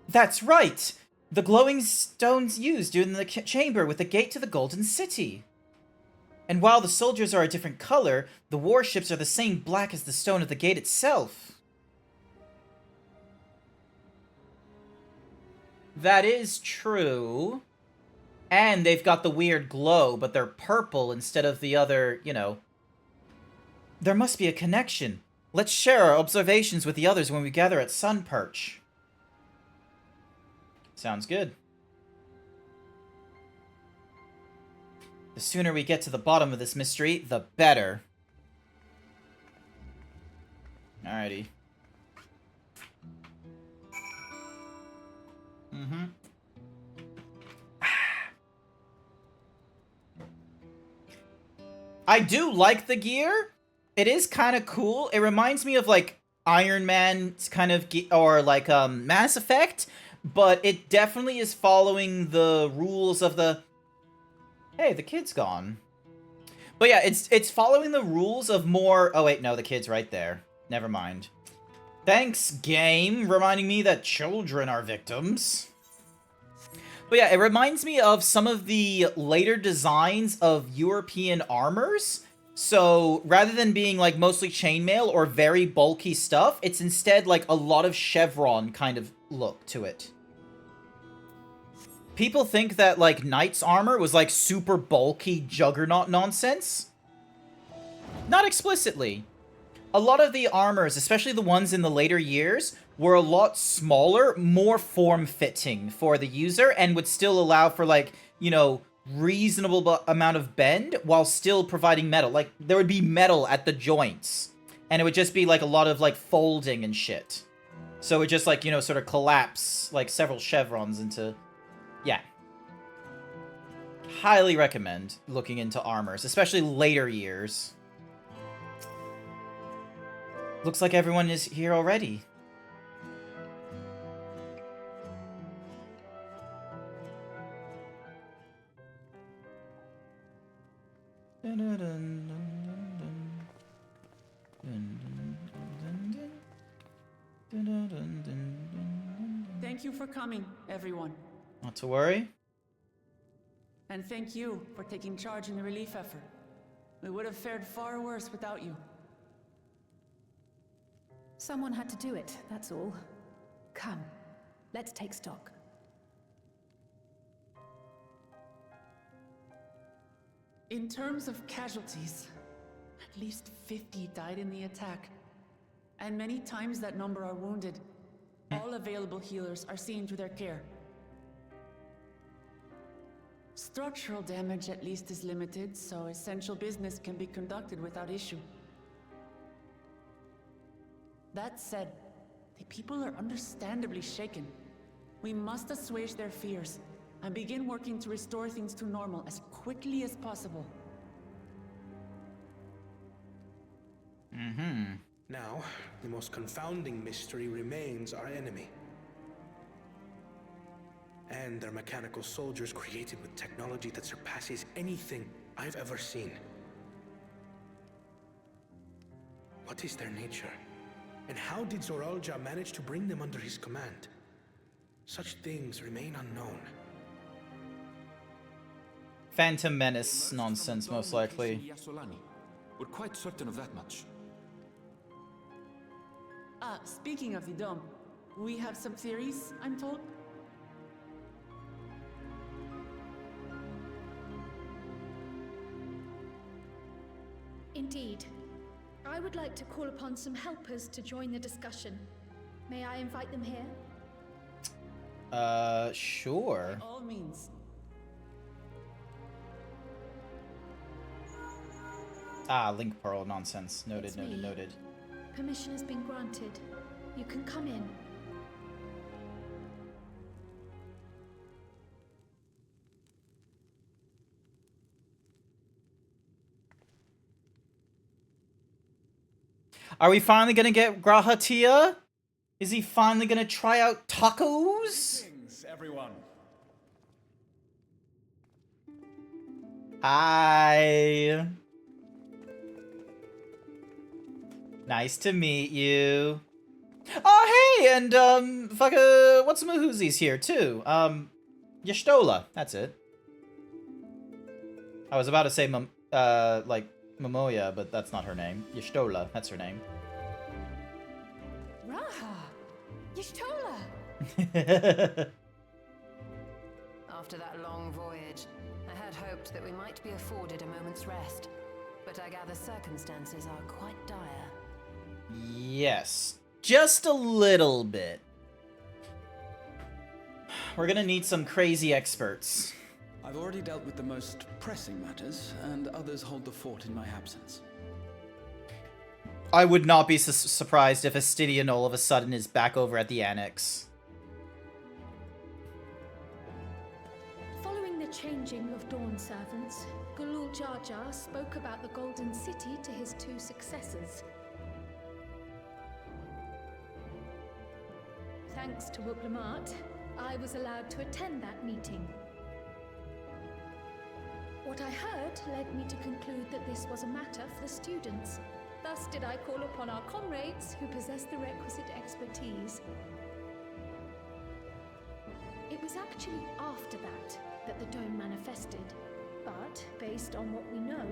That's right! The glowing stones used in the chamber with the gate to the Golden City. And while the soldiers are a different color, the warships are the same black as the stone of the gate itself. That is true. And they've got the weird glow, but they're purple instead of the other, you know. There must be a connection. Let's share our observations with the others when we gather at Sunperch. Sounds good. The sooner we get to the bottom of this mystery, the better. Alrighty. Mm-hmm. I do like the gear. It is kind of cool. It reminds me of, like, Iron Man's kind of or, like, Mass Effect. But it definitely is following the rules of the... Hey, the kid's gone. But yeah, it's following the rules of more... Oh, wait, no, the kid's right there. Never mind. Thanks, game, reminding me that children are victims. But yeah, it reminds me of some of the later designs of European armors. So, rather than being, like, mostly chainmail or very bulky stuff, it's instead, like, a lot of chevron kind of look to it. People think that, like, Knight's armor was, like, super bulky juggernaut nonsense. Not explicitly. A lot of the armors, especially the ones in the later years, were a lot smaller, more form-fitting for the user, and would still allow for, like, you know, reasonable amount of bend while still providing metal. Like, there would be metal at the joints, and it would just be, like, a lot of, like, folding and shit. So it would just, like, you know, sort of collapse, like, several chevrons into... Yeah. Highly recommend looking into armors, especially later years. Looks like everyone is here already. Thank you for coming, everyone. Not to worry. And thank you for taking charge in the relief effort. We would have fared far worse without you. Someone had to do it, that's all. Come, let's take stock. In terms of casualties, at least 50 died in the attack. And many times that number are wounded. All available healers are seen to their care. Structural damage at least is limited, so essential business can be conducted without issue. That said, the people are understandably shaken. We must assuage their fears and begin working to restore things to normal as quickly as possible. Mm-hmm. Now, the most confounding mystery remains our enemy. And their mechanical soldiers created with technology that surpasses anything I've ever seen. What is their nature? And how did Zoralja manage to bring them under his command? Such things remain unknown. Phantom Menace nonsense, most likely. We're quite certain of that much. Speaking of the dome, we have some theories, I'm told? Indeed. I would like to call upon some helpers to join the discussion. May I invite them here? Sure. By all means. Ah, Link Pearl nonsense. Noted, It's noted, me. noted. Permission has been granted. You can come in. Are we finally gonna get Grahatia? Is he finally gonna try out tacos? Greetings, everyone. Hi. Nice to meet you. Oh, hey, and, what's Mahoozies here, too? Yashtola, that's it. I was about to say, like, Momoya, but that's not her name. Yashtola, that's her name. Raha! Yashtola! After that long voyage, I had hoped that we might be afforded a moment's rest, but I gather circumstances are quite dire. Yes, just a little bit. We're gonna need some crazy experts. I've already dealt with the most pressing matters, and others hold the fort in my absence. I would not be surprised if Astidian all of a sudden is back over at the Annex. Following the changing of Dawn servants, Galul Jar Jar spoke about the Golden City to his 2 successors. Thanks to Wuklamart, I was allowed to attend that meeting. What I heard led me to conclude that this was a matter for the students. Thus did I call upon our comrades who possess the requisite expertise. It was actually after that the dome manifested. But, based on what we know,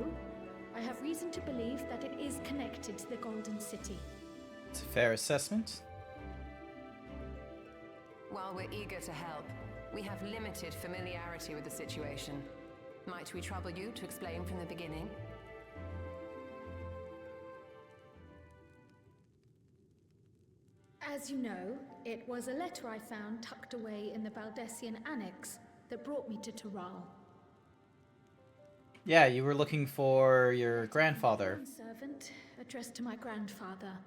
I have reason to believe that it is connected to the Golden City. It's a fair assessment. While we're eager to help, we have limited familiarity with the situation. Might we trouble you to explain from the beginning? As you know, it was a letter I found tucked away in the Baldessian Annex that brought me to Taral. Yeah, you were looking for your grandfather. A servant addressed to my grandfather,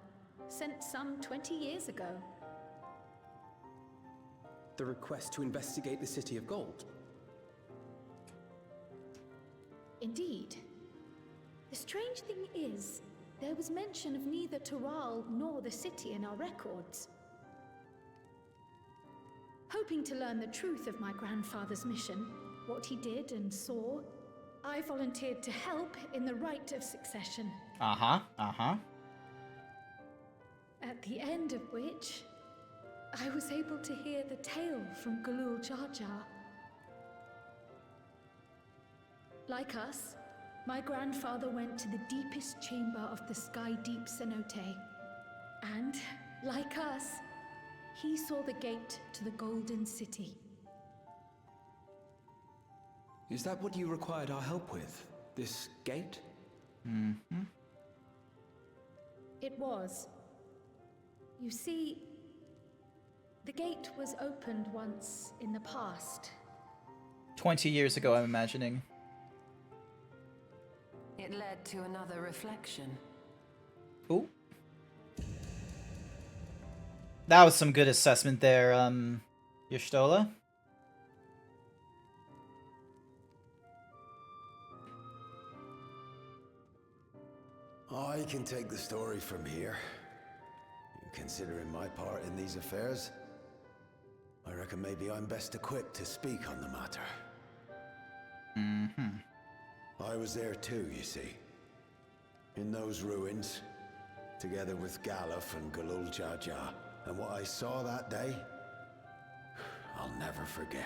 sent some 20 years ago. The request to investigate the City of Gold. Indeed. The strange thing is, there was mention of neither Taral nor the city in our records. Hoping to learn the truth of my grandfather's mission, what he did and saw, I volunteered to help in the rite of succession. Uh-huh. At the end of which, I was able to hear the tale from Galul Jar Jar. Like us, my grandfather went to the deepest chamber of the Sky Deep Cenote. And, like us, he saw the gate to the Golden City. Is that what you required our help with? This gate? Mm-hmm. It was. You see, the gate was opened once in the past. 20 years ago, I'm imagining. It led to another reflection. Ooh. That was some good assessment there, Yashtola. I can take the story from here. Considering my part in these affairs, I reckon maybe I'm best equipped to speak on the matter. Mm-hmm. I was there too, you see. In those ruins, together with Galuf and Galul Jar Jar. And what I saw that day, I'll never forget.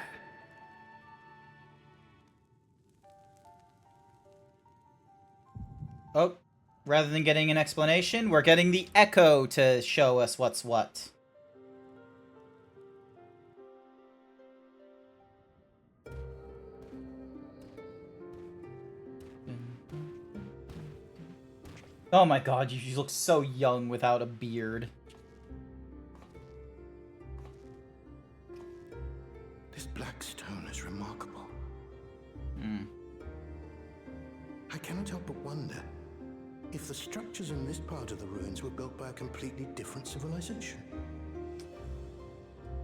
Oh, rather than getting an explanation, we're getting the echo to show us what's what. Oh my god, you look so young without a beard. This black stone is remarkable. Hmm. I cannot help but wonder if the structures in this part of the ruins were built by a completely different civilization.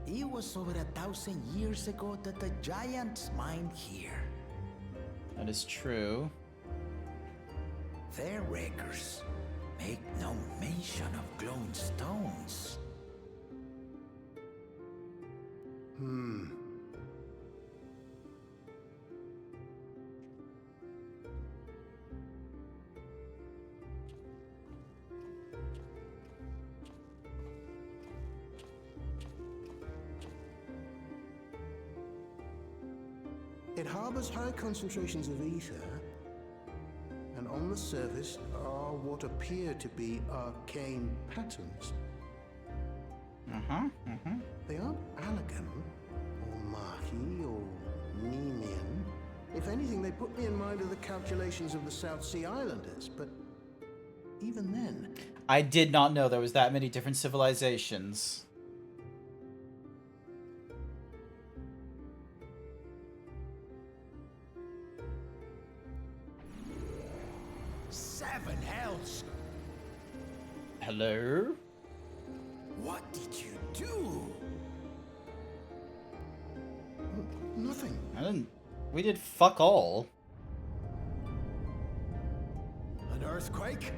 It was over 1,000 years ago that the giants mined here. That is true. Their wreckers make no mention of glowing stones. It harbors high concentrations of ether, and on the surface are what appear to be arcane patterns. They aren't Allegan, or Mahi, or Nemean. If anything, they put me in mind of the calculations of the South Sea Islanders, but even then... I did not know there was that many different civilizations. Seven hells! Hello? What did you do? Nothing. I didn't... We did fuck all. An earthquake?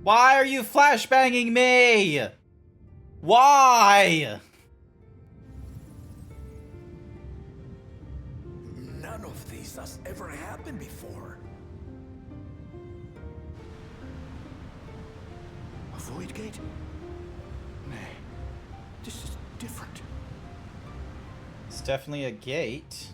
Why are you flashbanging me? Why? None of this has ever happened before. A void gate? Nay, this is different. It's definitely a gate.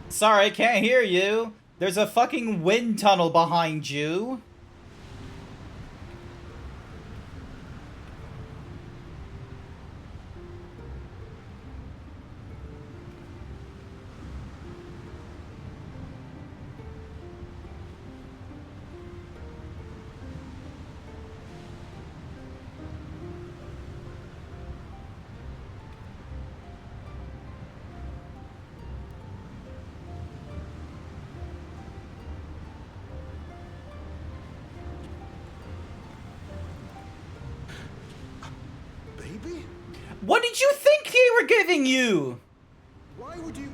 Sorry, can't hear you. There's a fucking wind tunnel behind you. What did you think they were giving you? Why would you...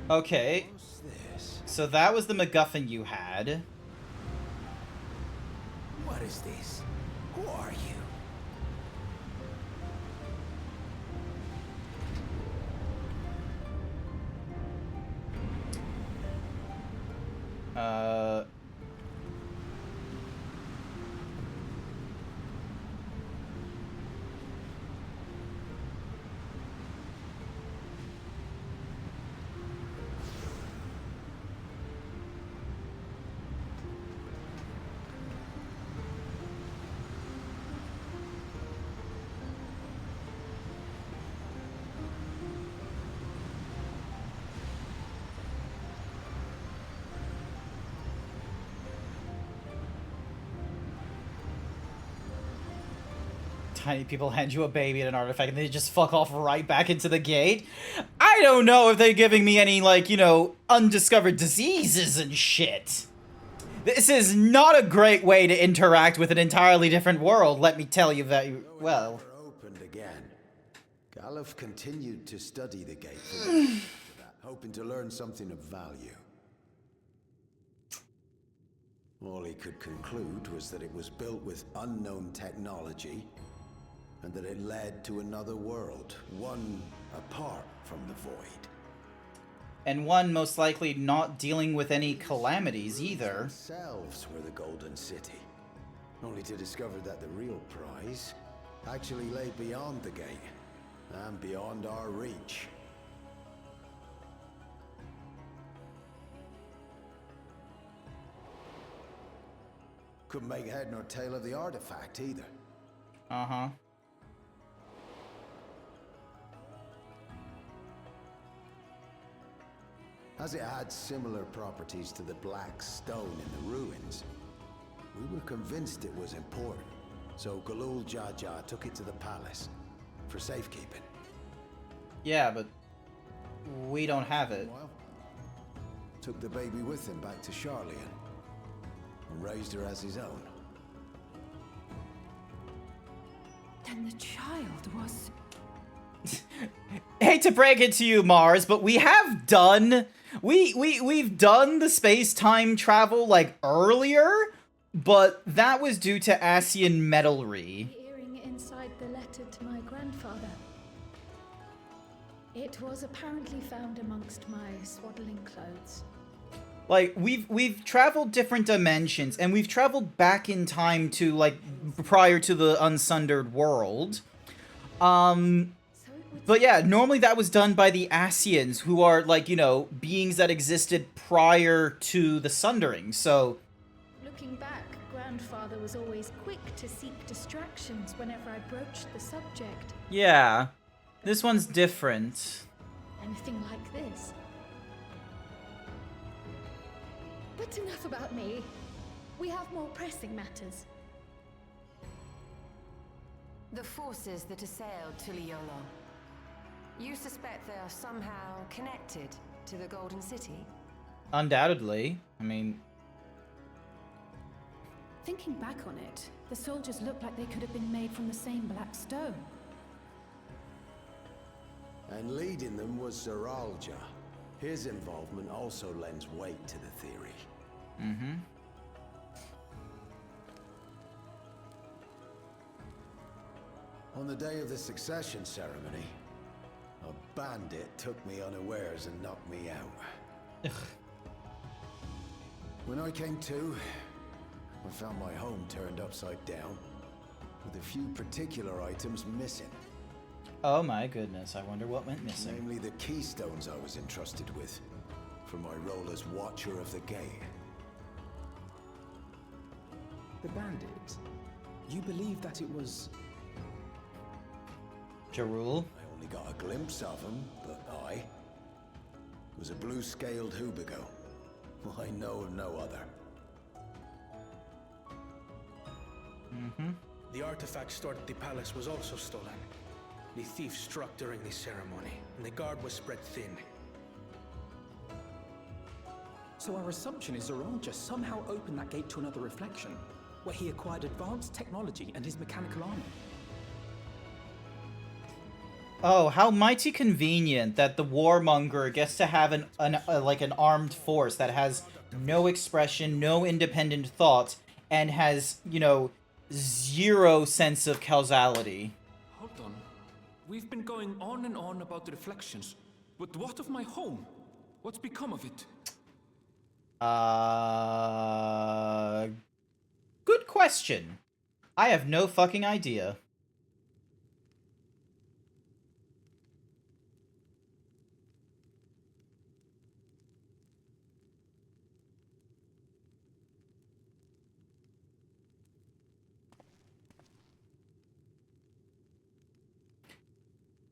Okay. So that was the MacGuffin you had. What is this? Who are you? Tiny people hand you a baby and an artifact and they just fuck off right back into the gate. I don't know if they're giving me any, like, you know, undiscovered diseases and shit. This is not a great way to interact with an entirely different world, let me tell you that, well. Opened again. Galuf continued to study the gate for years after that, hoping to learn something of value. All he could conclude was that it was built with unknown technology, and that it led to another world, one apart from the void. And one most likely not dealing with any calamities either. Themselves were the Golden City, only to discover that the real prize actually lay beyond the gate, and beyond our reach. Couldn't make head nor tail of the artifact either. Uh-huh. As it had similar properties to the black stone in the ruins, we were convinced it was important. So Galul Jaja took it to the palace for safekeeping. Yeah, but we don't have it. Well, took the baby with him back to Charlian and raised her as his own. Then the child was... Hate to break it to you, Mars, but we have done... We've done the space-time travel, like, earlier, but that was due to Asian metalry. The earring inside the letter to my grandfather. It was apparently found amongst my swaddling clothes. Like, we've traveled different dimensions, and we've traveled back in time to, like, prior to the Unsundered world. But yeah, normally that was done by the Asians, who are, like, you know, beings that existed prior to the Sundering, so... Looking back, grandfather was always quick to seek distractions whenever I broached the subject. Yeah, this one's different. Anything like this. But enough about me. We have more pressing matters. The forces that assailed Tuliyola. You suspect they are somehow connected to the Golden City? Undoubtedly. I mean... Thinking back on it, the soldiers look like they could have been made from the same black stone. And leading them was Zeralja. His involvement also lends weight to the theory. Mm-hmm. On the day of the succession ceremony, a bandit took me unawares and knocked me out. When I came to, I found my home turned upside down, with a few particular items missing. Oh my goodness, I wonder what went missing. Namely the keystones I was entrusted with, for my role as Watcher of the Gate. The bandit? You believe that it was... Jarul? I only got a glimpse of him, but it was a blue-scaled Hubigo. I know of no other. Mm-hmm. The artifact stored at the palace was also stolen. The thief struck during the ceremony, and the guard was spread thin. So our assumption is Zeralja somehow opened that gate to another reflection, where he acquired advanced technology and his mechanical armor. Oh, how mighty convenient that the warmonger gets to have an armed force that has no expression, no independent thought, and has, you know, zero sense of causality. Hold on. We've been going on and on about the reflections, but what of my home? What's become of it? Good question. I have no fucking idea.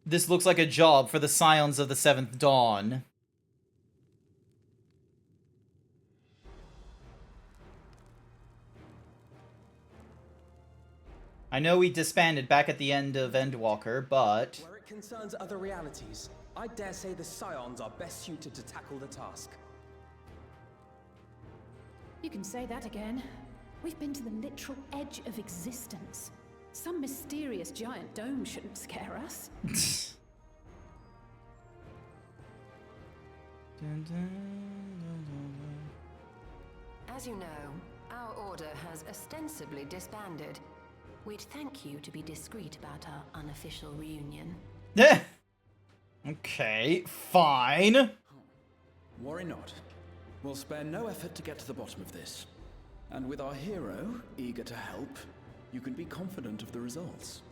This looks like a job for the Scions of the Seventh Dawn. I know we disbanded back at the end of Endwalker, but... Where it concerns other realities, I dare say the Scions are best suited to tackle the task. You can say that again. We've been to the literal edge of existence. Some mysterious giant dome shouldn't scare us. As you know, our order has ostensibly disbanded. We'd thank you to be discreet about our unofficial reunion. Yeah. Okay, fine. Worry not. We'll spare no effort to get to the bottom of this. And with our hero eager to help, you can be confident of the results.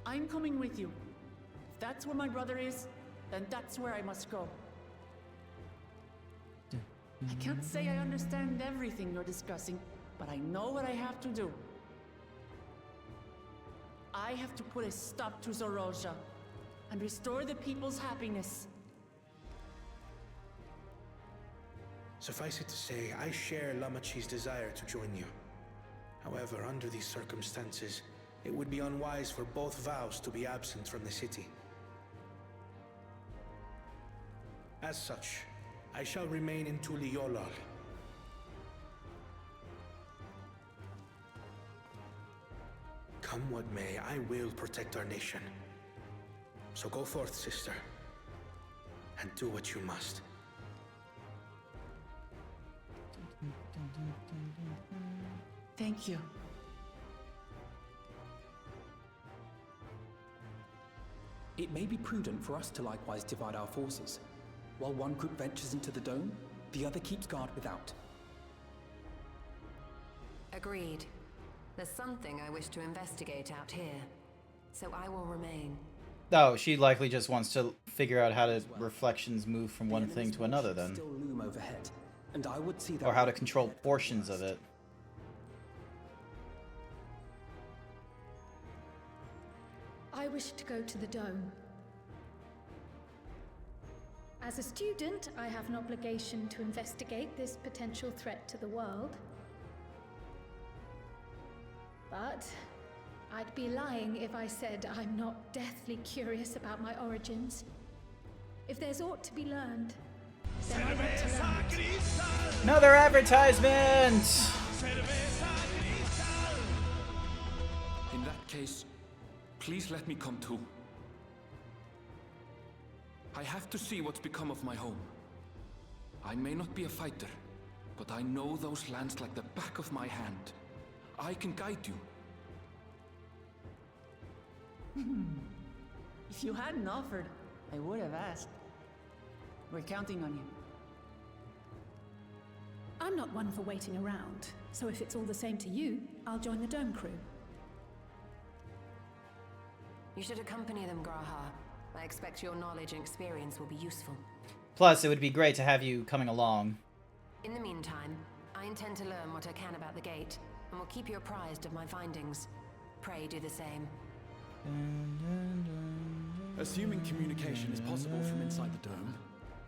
I'm coming with you. If that's where my brother is, then that's where I must go. I can't say I understand everything you're discussing, but I know what I have to do. I have to put a stop to Zorolja and restore the people's happiness. Suffice it to say, I share Lamachi's desire to join you. However, under these circumstances, it would be unwise for both vows to be absent from the city. As such, I shall remain in Tuliolal. Come what may, I will protect our nation. So go forth, sister, and do what you must. Thank you. It may be prudent for us to likewise divide our forces. While one group ventures into the dome, the other keeps guard without. Agreed. There's something I wish to investigate out here, so I will remain. Oh, she likely just wants to figure out how to reflections move from one thing to another then. Still loom overhead, and I would see that Or how to control portions of it. I wish to go to the dome. As a student, I have an obligation to investigate this potential threat to the world. But I'd be lying if I said I'm not deathly curious about my origins. If there's aught to be learned, then I want to learn it. Another advertisement! In that case, please let me come too. I have to see what's become of my home. I may not be a fighter, but I know those lands like the back of my hand. I can guide you. If you hadn't offered, I would have asked. We're counting on you. I'm not one for waiting around, so if it's all the same to you, I'll join the Dome crew. You should accompany them, Graha. I expect your knowledge and experience will be useful. Plus, it would be great to have you coming along. In the meantime, I intend to learn what I can about the gate, and will keep you apprised of my findings. Pray do the same. Assuming communication is possible from inside the dome,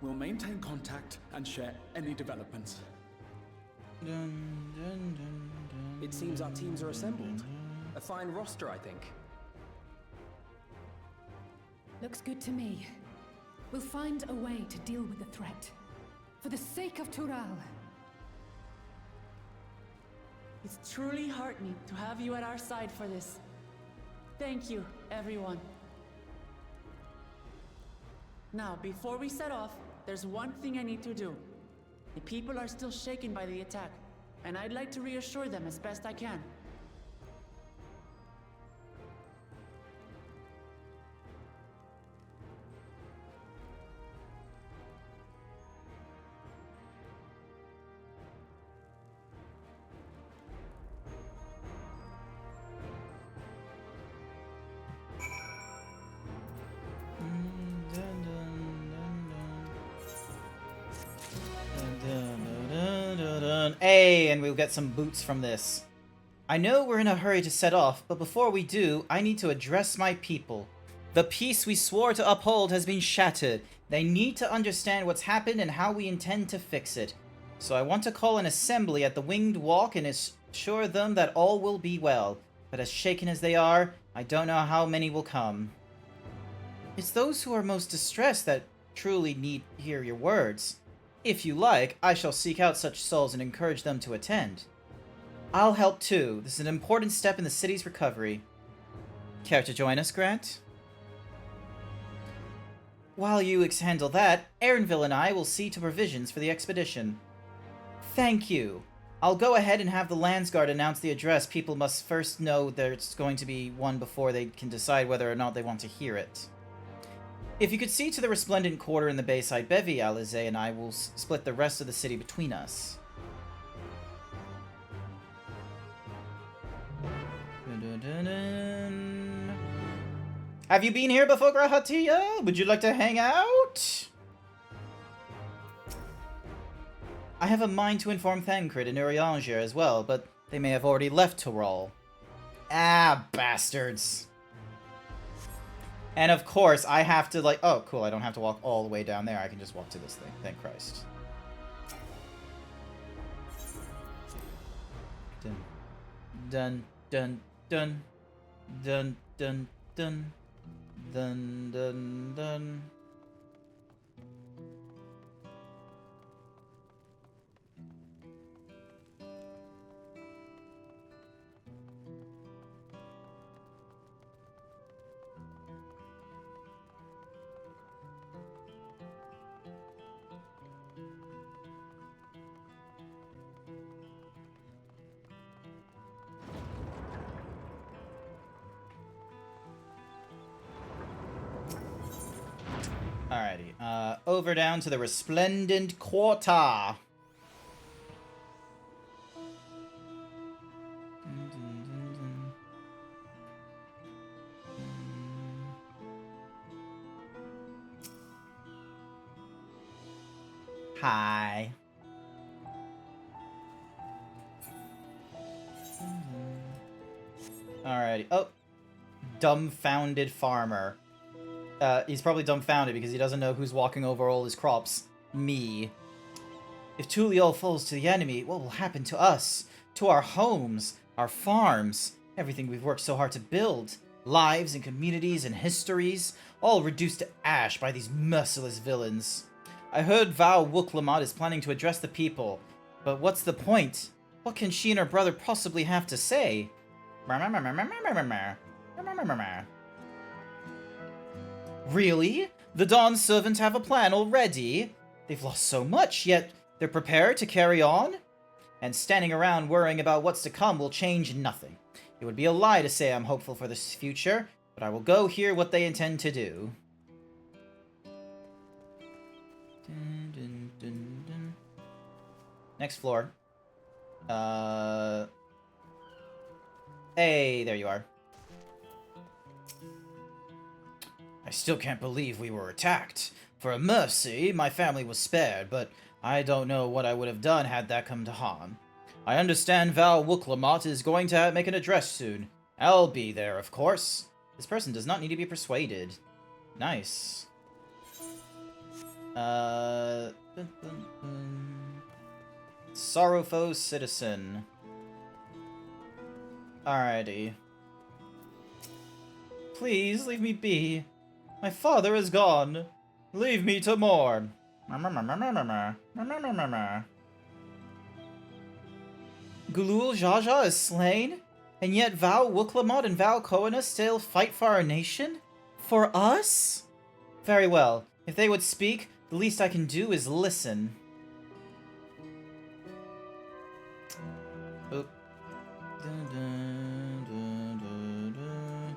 we'll maintain contact and share any developments. It seems our teams are assembled. A fine roster, I think. Looks good to me. We'll find a way to deal with the threat. For the sake of Tural. It's truly heartening to have you at our side for this. Thank you, everyone. Now, before we set off, there's one thing I need to do. The people are still shaken by the attack, and I'd like to reassure them as best I can. Hey, and we'll get some boots from this. I know we're in a hurry to set off, but before we do, I need to address my people. The peace we swore to uphold has been shattered. They need to understand what's happened and how we intend to fix it. So I want to call an assembly at the Winged Walk and assure them that all will be well. But as shaken as they are, I don't know how many will come. It's those who are most distressed that truly need to hear your words. If you like, I shall seek out such souls and encourage them to attend. I'll help too. This is an important step in the city's recovery. Care to join us, Grant? While you handle that, Erinville and I will see to provisions for the expedition. Thank you. I'll go ahead and have the Landsguard announce the address. People must first know there's going to be one before they can decide whether or not they want to hear it. If you could see to the resplendent quarter in the Bayside Bevy, Alize and I will split the rest of the city between us. Have you been here before, Grahatia? Would you like to hang out? I have a mind to inform Thancred and Urianger as well, but they may have already left Tyrol. Ah, bastards. And of course, I have to like... Oh, cool, I don't have to walk all the way down there. I can just walk to this thing. Thank Christ. Dun, dun, dun, dun, dun, dun, dun, dun, dun. Alrighty, over down to the Resplendent Quarter. Hi. Alrighty. Oh, dumbfounded farmer. He's probably dumbfounded because he doesn't know who's walking over all his crops. Me. If Tuliol falls to the enemy, what will happen to us? To our homes, our farms, everything we've worked so hard to build. Lives and communities and histories, all reduced to ash by these merciless villains. I heard Val Wuklamad is planning to address the people, but what's the point? What can she and her brother possibly have to say? Really? The Dawn servants have a plan already? They've lost so much, yet they're prepared to carry on? And standing around worrying about what's to come will change nothing. It would be a lie to say I'm hopeful for this future, but I will go hear what they intend to do. Dun, dun, dun, dun. Next floor. Hey, there you are. I still can't believe we were attacked. For a mercy, my family was spared, but I don't know what I would have done had that come to harm. I understand Val Wuklamot is going to make an address soon. I'll be there, of course. This person does not need to be persuaded. Nice. Sorrowful citizen. Alrighty. Please, leave me be. My father is gone. Leave me to mourn. Gulul Jaja is slain? And yet Val Wuklamot and Val Koana still fight for our nation? For us? Very well. If they would speak, the least I can do is listen. Oop. Dun, dun, dun, dun, dun.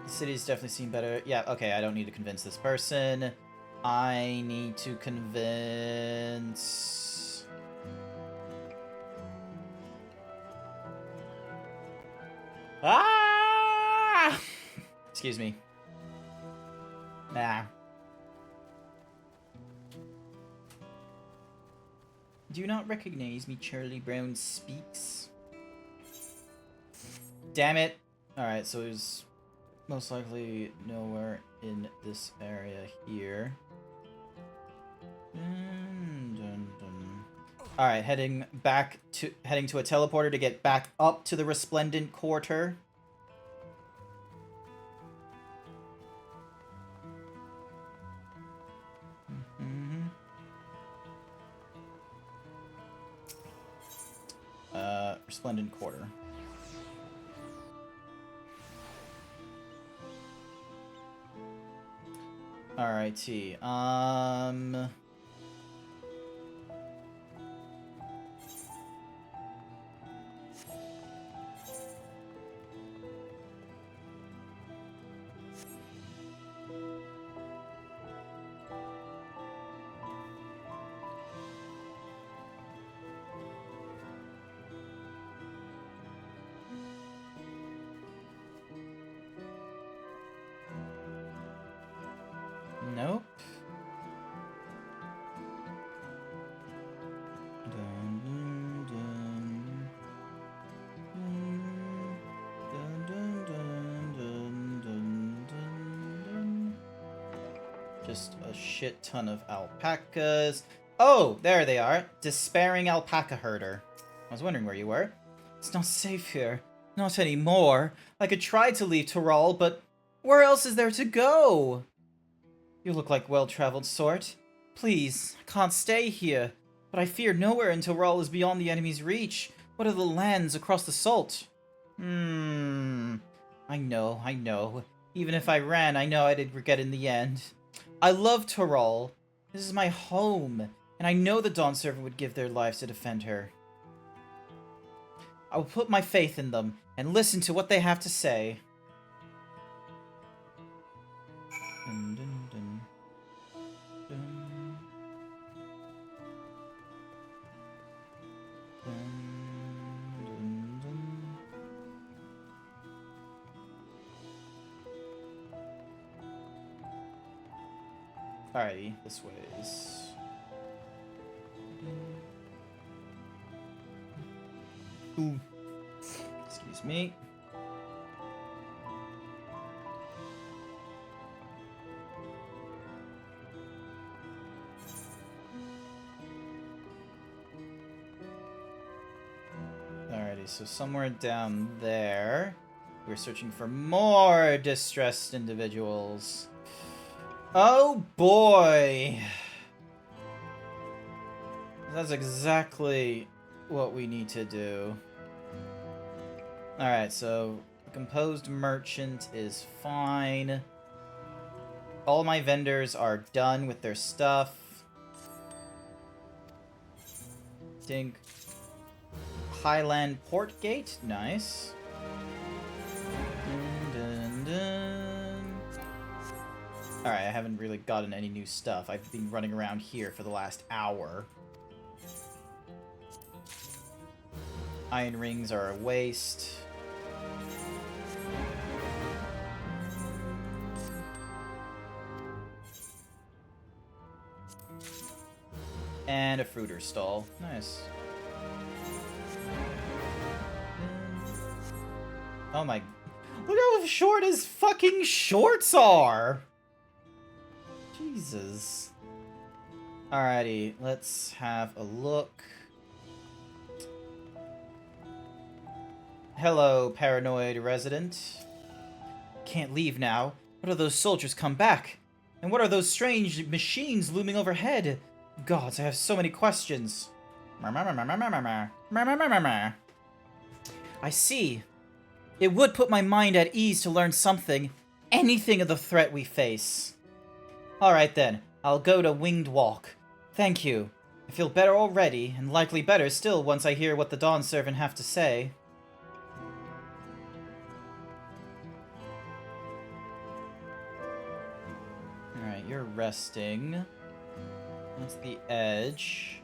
The city's definitely seen better. Yeah, okay, I don't need to convince this person. I need to convince... Ah! Excuse me. Nah. Do you not recognize me, Charlie Brown speaks? Damn it. Alright, so there's most likely nowhere in this area here. Dun, dun, dun. Alright, heading to a teleporter to get back up to the Resplendent Quarter. Resplendent Quarter. Alrighty. Nope. Just a shit ton of alpacas. Oh, there they are. Despairing alpaca herder. I was wondering where you were. It's not safe here. Not anymore. I could try to leave Tyrol, but where else is there to go? You look like well-traveled sort. Please, I can't stay here. But I fear nowhere in Tyrol is beyond the enemy's reach. What are the lands across the salt? I know. Even if I ran, I know I'd regret in the end. I love Tyrol. This is my home, and I know the Dawn Servant would give their lives to defend her. I will put my faith in them, and listen to what they have to say. Dun, dun, dun. Dun. Dun, dun, dun. Alrighty, this ways. Ooh. Excuse me. Alrighty, so somewhere down there, we're searching for more distressed individuals. Oh boy! That's exactly what we need to do. Alright, so the composed merchant is fine. All my vendors are done with their stuff. Dink. Highland Port Gate, nice. Dun, dun, dun. Alright, I haven't really gotten any new stuff. I've been running around here for the last hour. Iron rings are a waste. And a fruiter stall. Nice. Oh my... Look how short his fucking shorts are! Jesus. Alrighty, let's have a look. Hello, paranoid resident. Can't leave now. What are those soldiers come back? And what are those strange machines looming overhead? Gods, I have so many questions. I see. It would put my mind at ease to learn something, anything of the threat we face. Alright then, I'll go to Winged Walk. Thank you. I feel better already, and likely better still once I hear what the Dawn Servant have to say. Alright, you're resting. That's the edge.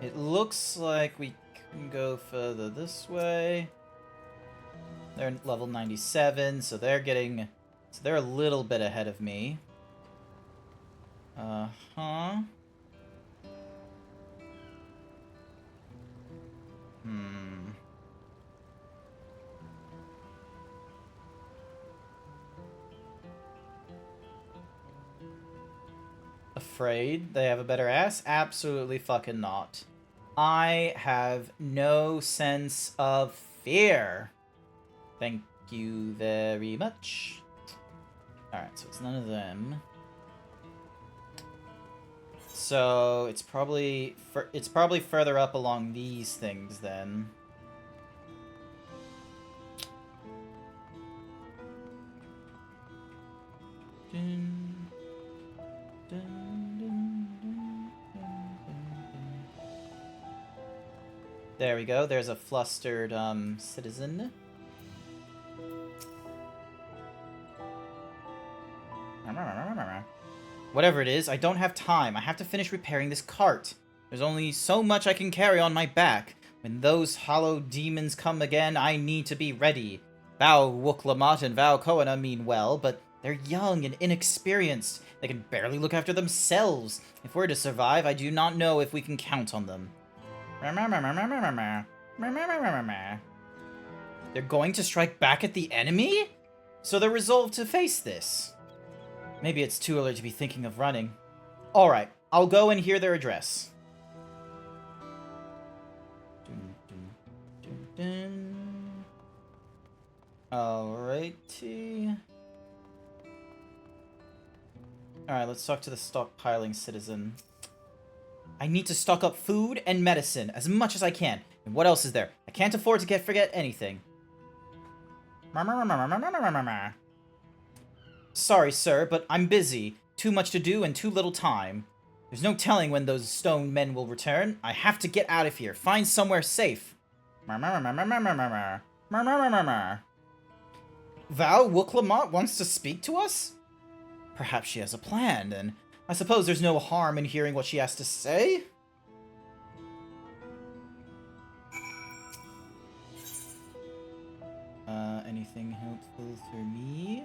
It looks like we can go further this way. They're level 97, so they're getting... So they're a little bit ahead of me. Uh-huh. Afraid they have a better ass? Absolutely fucking not. I have no sense of fear. Thank you very much. Alright, so it's none of them. So it's probably further up along these things then. Dun, There we go. There's a flustered citizen. Whatever it is, I don't have time. I have to finish repairing this cart. There's only so much I can carry on my back. When those hollow demons come again, I need to be ready. Val Wuklamot and Val Koana mean well, but they're young and inexperienced. They can barely look after themselves. If we're to survive, I do not know if we can count on them. They're going to strike back at the enemy? So they're resolved to face this. Maybe it's too early to be thinking of running. Alright, I'll go and hear their address. Alrighty. Alright, let's talk to the stockpiling citizen. I need to stock up food and medicine as much as I can. And what else is there? I can't afford to forget anything. Sorry, sir, but I'm busy. Too much to do and too little time. There's no telling when those stone men will return. I have to get out of here. Find somewhere safe. Val Wuklamot wants to speak to us? Perhaps she has a plan, and I suppose there's no harm in hearing what she has to say. Anything helpful for me?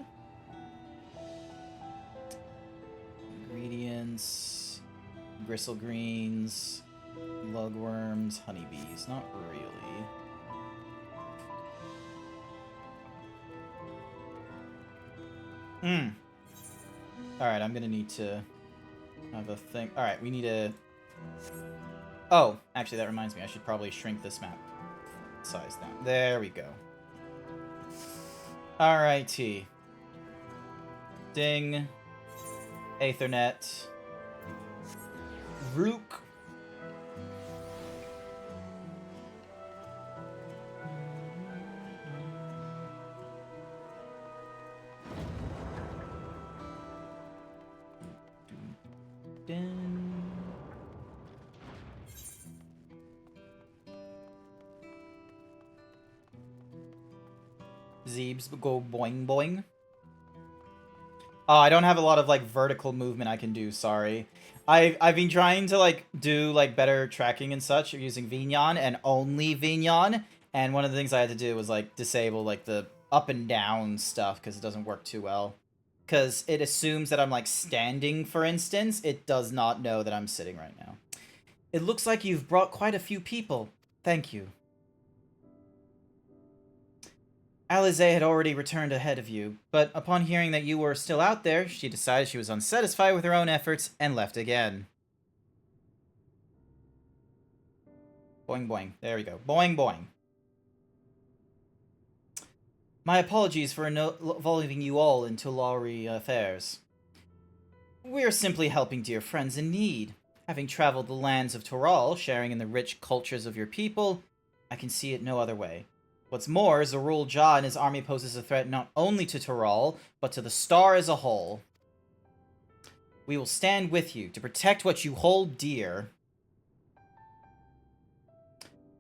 Ingredients, gristle greens, lugworms, honeybees. Not really. Alright, I'm gonna need to have a thing. Alright, we need a... Oh, actually that reminds me, I should probably shrink this map size down. There we go. Alrighty. Ding. Aethernet. Rook. Zeebs go boing boing. Oh, I don't have a lot of like vertical movement I can do, sorry. I've been trying to like do like better tracking and such using Vignon and only Vignon, and one of the things I had to do was like disable like the up and down stuff because it doesn't work too well. Because it assumes that I'm like standing, for instance. It does not know that I'm sitting right now. It looks like you've brought quite a few people. Thank you. Alize had already returned ahead of you, but upon hearing that you were still out there, she decided she was unsatisfied with her own efforts and left again. Boing boing. There we go. Boing boing. My apologies for involving you all into Lowry affairs. We're simply helping dear friends in need. Having traveled the lands of Toral, sharing in the rich cultures of your people, I can see it no other way. What's more, Zarul Jah and his army poses a threat not only to Toral, but to the star as a whole. We will stand with you to protect what you hold dear.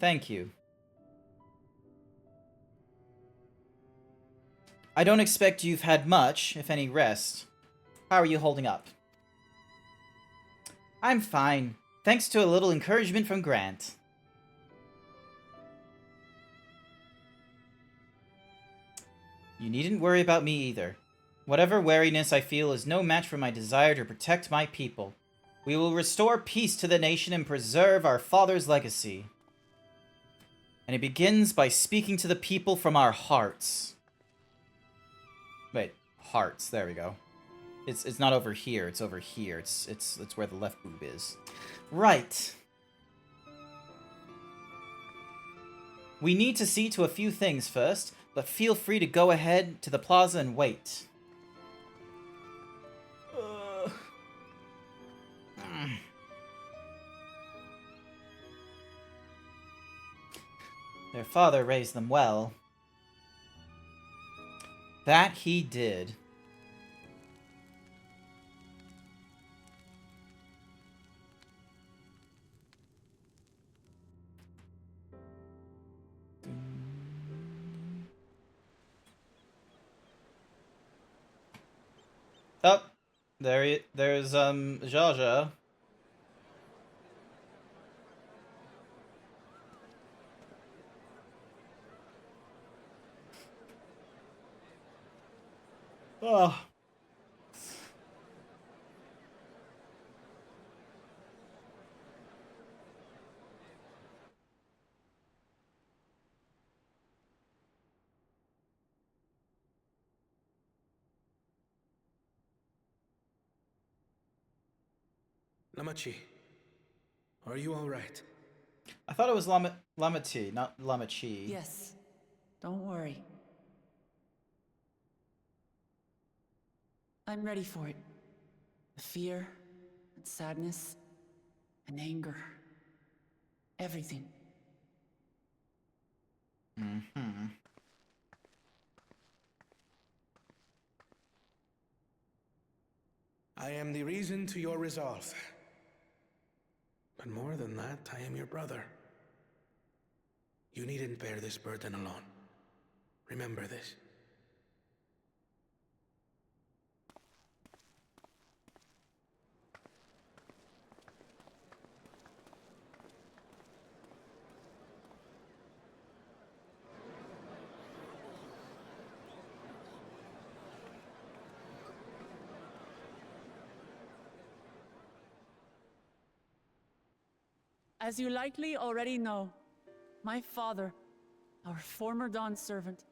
Thank you. I don't expect you've had much, if any, rest. How are you holding up? I'm fine, thanks to a little encouragement from Grant. You needn't worry about me either. Whatever wariness I feel is no match for my desire to protect my people. We will restore peace to the nation and preserve our father's legacy. And it begins by speaking to the people from our hearts. Wait, hearts, there we go. It's not over here, it's over here. It's where the left boob is. Right. We need to see to a few things first, but feel free to go ahead to the plaza and wait. Their father raised them well. That he did. Oh, there's Zsa Zsa. Oh. Lamachi, are you all right? I thought it was Lamati, not Lamachi. Yes, don't worry. I'm ready for it. The fear, and sadness, and anger. Everything. Mm-hmm. I am the reason to your resolve. But more than that, I am your brother. You needn't bear this burden alone. Remember this. As you likely already know, my father, our former Dawn servant,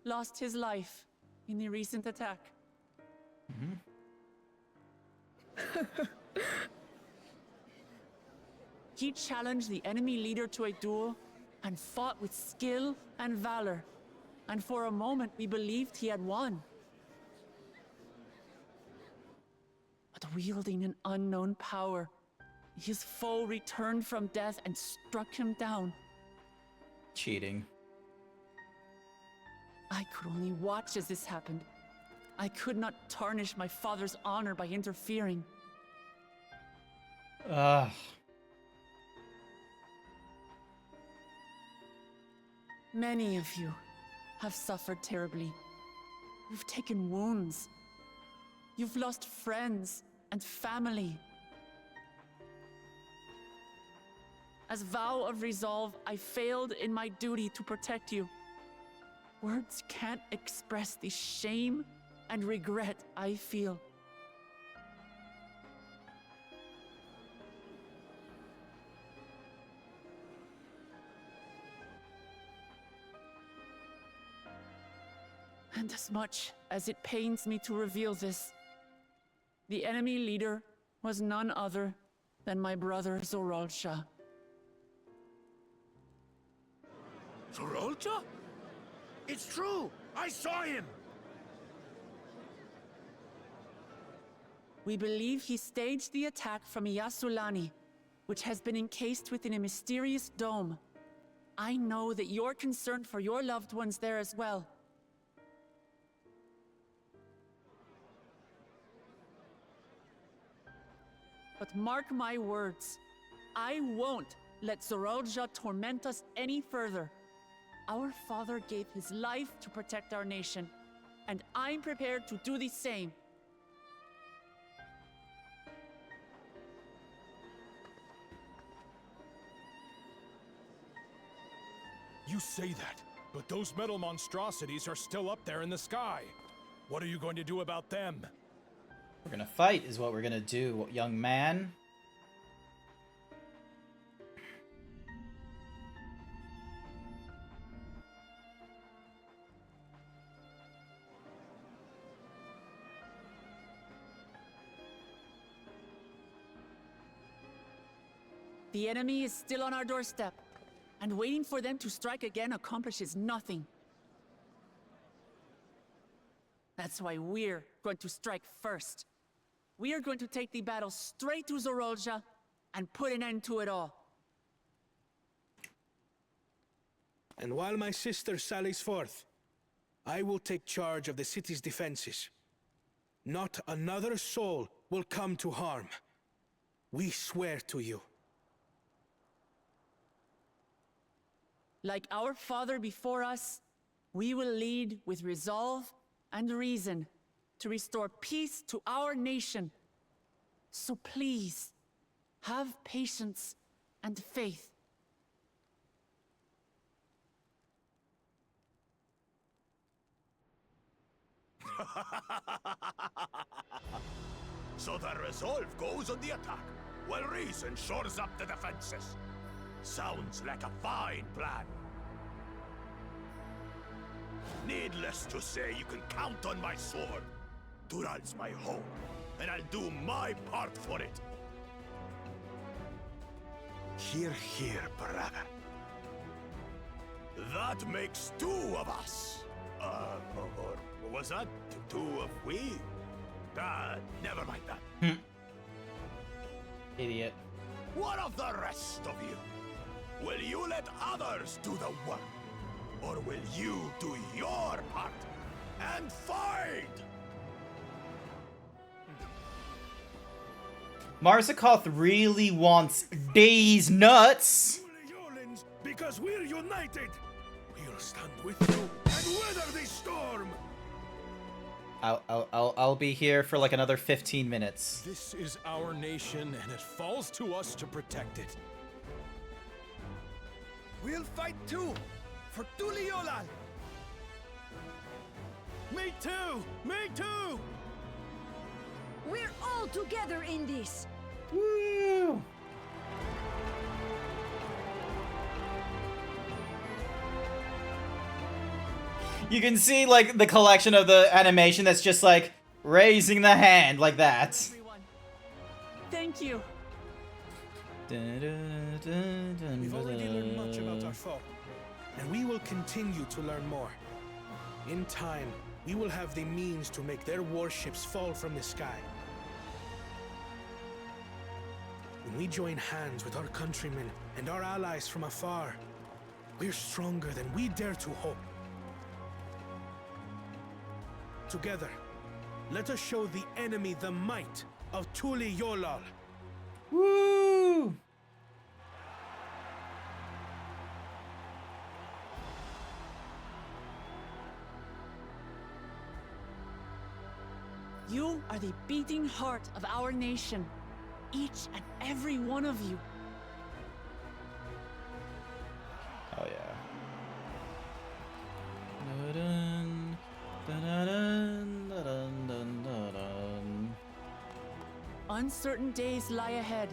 lost his life in the recent attack. He challenged the enemy leader to a duel and fought with skill and valor. And for a moment, we believed he had won. But wielding an unknown power, his foe returned from death and struck him down. Cheating. I could only watch as this happened. I could not tarnish my father's honor by interfering. Ugh. Many of you have suffered terribly. You've taken wounds. You've lost friends and family. As vow of resolve, I failed in my duty to protect you. Words can't express the shame and regret I feel. And as much as it pains me to reveal this, the enemy leader was none other than my brother Zoralsha. Zoralsha? It's true! I saw him! We believe he staged the attack from Yasulani, which has been encased within a mysterious dome. I know that you're concerned for your loved ones there as well. But mark my words, I won't let Zoralsha torment us any further. Our father gave his life to protect our nation, and I'm prepared to do the same. You say that, but those metal monstrosities are still up there in the sky. What are you going to do about them? We're gonna fight is what we're gonna do, young man. The enemy is still on our doorstep, and waiting for them to strike again accomplishes nothing. That's why we're going to strike first. We are going to take the battle straight to Zoralsha and put an end to it all. And while my sister sallies forth, I will take charge of the city's defenses. Not another soul will come to harm. We swear to you. Like our father before us, we will lead with resolve and reason to restore peace to our nation. So please, have patience and faith. So the resolve goes on the attack, while reason shores up the defenses. Sounds like a fine plan. Needless to say, you can count on my sword. Dural's my home, and I'll do my part for it. Hear, hear, brother. That makes two of us. Or was that two of we? Never mind that. Idiot. What of the rest of you? Will you let others do the work? Or will you do your part and fight? Marzakoth really wants these nuts. Because we're united. We'll stand with you and weather this storm. I'll be here for like another 15 minutes. This is our nation, and it falls to us to protect it. We'll fight too, for Tuliolal. Me too! Me too! We're all together in this. Woo! You can see like the collection of the animation that's just like raising the hand like that. Thank you. We've already learned much about our foe, and we will continue to learn more. In time, we will have the means to make their warships fall from the sky. When we join hands with our countrymen and our allies from afar, we're stronger than we dare to hope. Together, let us show the enemy the might of Tuliolal. Woo! You are the beating heart of our nation. Each and every one of you. Oh yeah. Uncertain days lie ahead,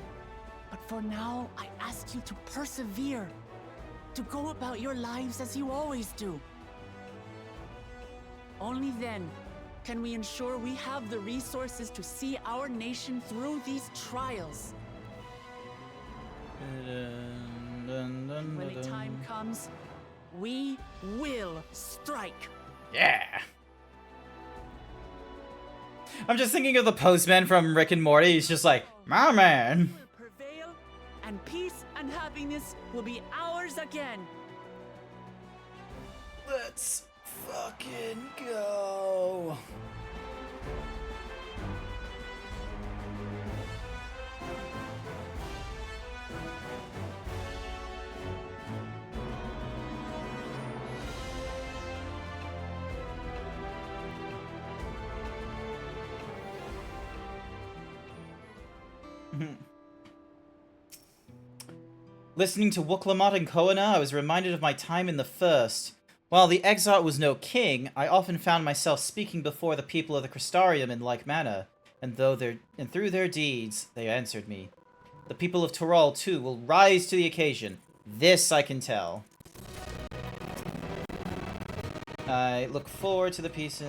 but for now, I ask you to persevere, to go about your lives as you always do. Only then can we ensure we have the resources to see our nation through these trials. When the time comes, we will strike. Yeah. I'm just thinking of the postman from Rick and Morty. He's just like, my man. Prevail, and peace and happiness will be ours again. Let's fucking go. Listening to Wuklamot and Koana, I was reminded of my time in the First. While the Exarch was no king, I often found myself speaking before the people of the Crystarium in like manner, and through their deeds, they answered me. The people of Tyrol, too, will rise to the occasion. This I can tell. I look forward to the piece.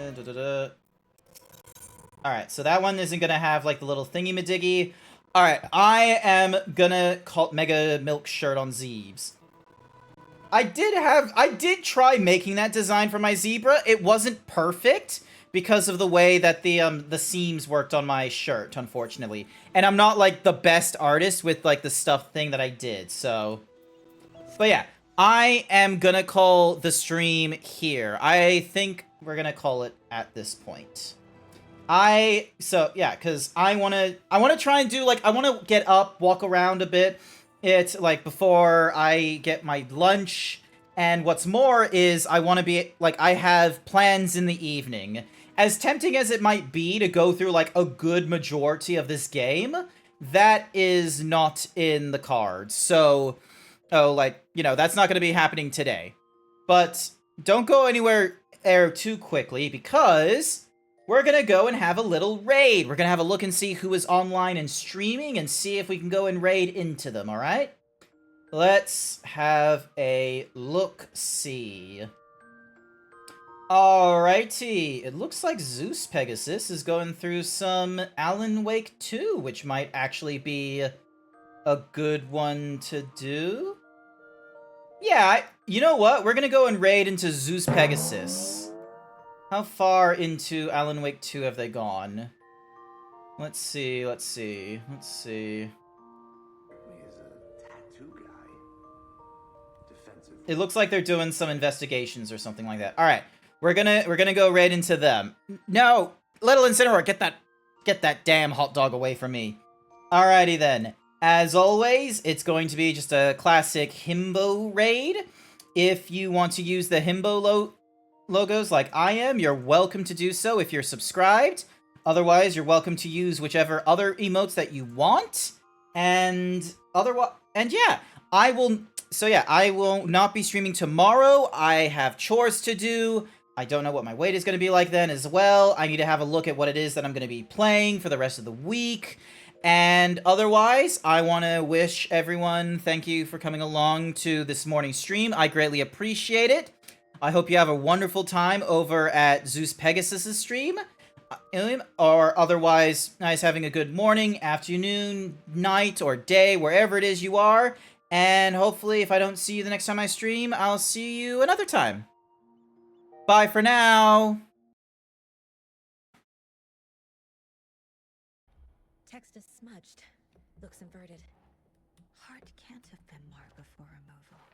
Alright, so that one isn't gonna have, like, the little thingy-madiggy. Alright, I am gonna call Mega Milk Shirt on Zeebs. I did try making that design for my zebra. It wasn't perfect because of the way that the seams worked on my shirt, unfortunately. And I'm not, like, the best artist with, like, the stuff thing that I did, so... But yeah, I am gonna call the stream here. I think we're gonna call it at this point. Because I wanna try and do, like, I wanna get up, walk around a bit. It's, like, before I get my lunch. And what's more is I want to be, like, I have plans in the evening. as tempting as it might be to go through, like, a good majority of this game, that is not in the cards. So, like, you know, that's not going to be happening today. But don't go anywhere too quickly, because we're going to go and have a little raid. We're going to have a look and see who is online and streaming and see if we can go and raid into them, alright? Let's have a look-see. Alrighty, it looks like Zeus Pegasus is going through some Alan Wake 2, which might actually be a good one to do. Yeah, you know what? We're gonna go and raid into Zeus Pegasus. How far into Alan Wake 2 have they gone? Let's see, let's see, let's see. It looks like they're doing some investigations or something like that. Alright. We're gonna go right into them. No! Little Incineroar, get that damn hot dog away from me. Alrighty then. As always, it's going to be just a classic himbo raid. If you want to use the himbo logos like I am, you're welcome to do so if you're subscribed. Otherwise, you're welcome to use whichever other emotes that you want. And yeah, I will not be streaming tomorrow. I have chores to do. I don't know what my weight is going to be like then as well. I need to have a look at what it is that I'm going to be playing for the rest of the week. And otherwise, I want to wish everyone thank you for coming along to this morning's stream. I greatly appreciate it. I hope you have a wonderful time over at Zeus Pegasus' stream. Or otherwise, nice having a good morning, afternoon, night, or day, wherever it is you are. And hopefully, if I don't see you the next time I stream, I'll see you another time. Bye for now! Text is smudged. Looks inverted. Heart can't have been marked before removal.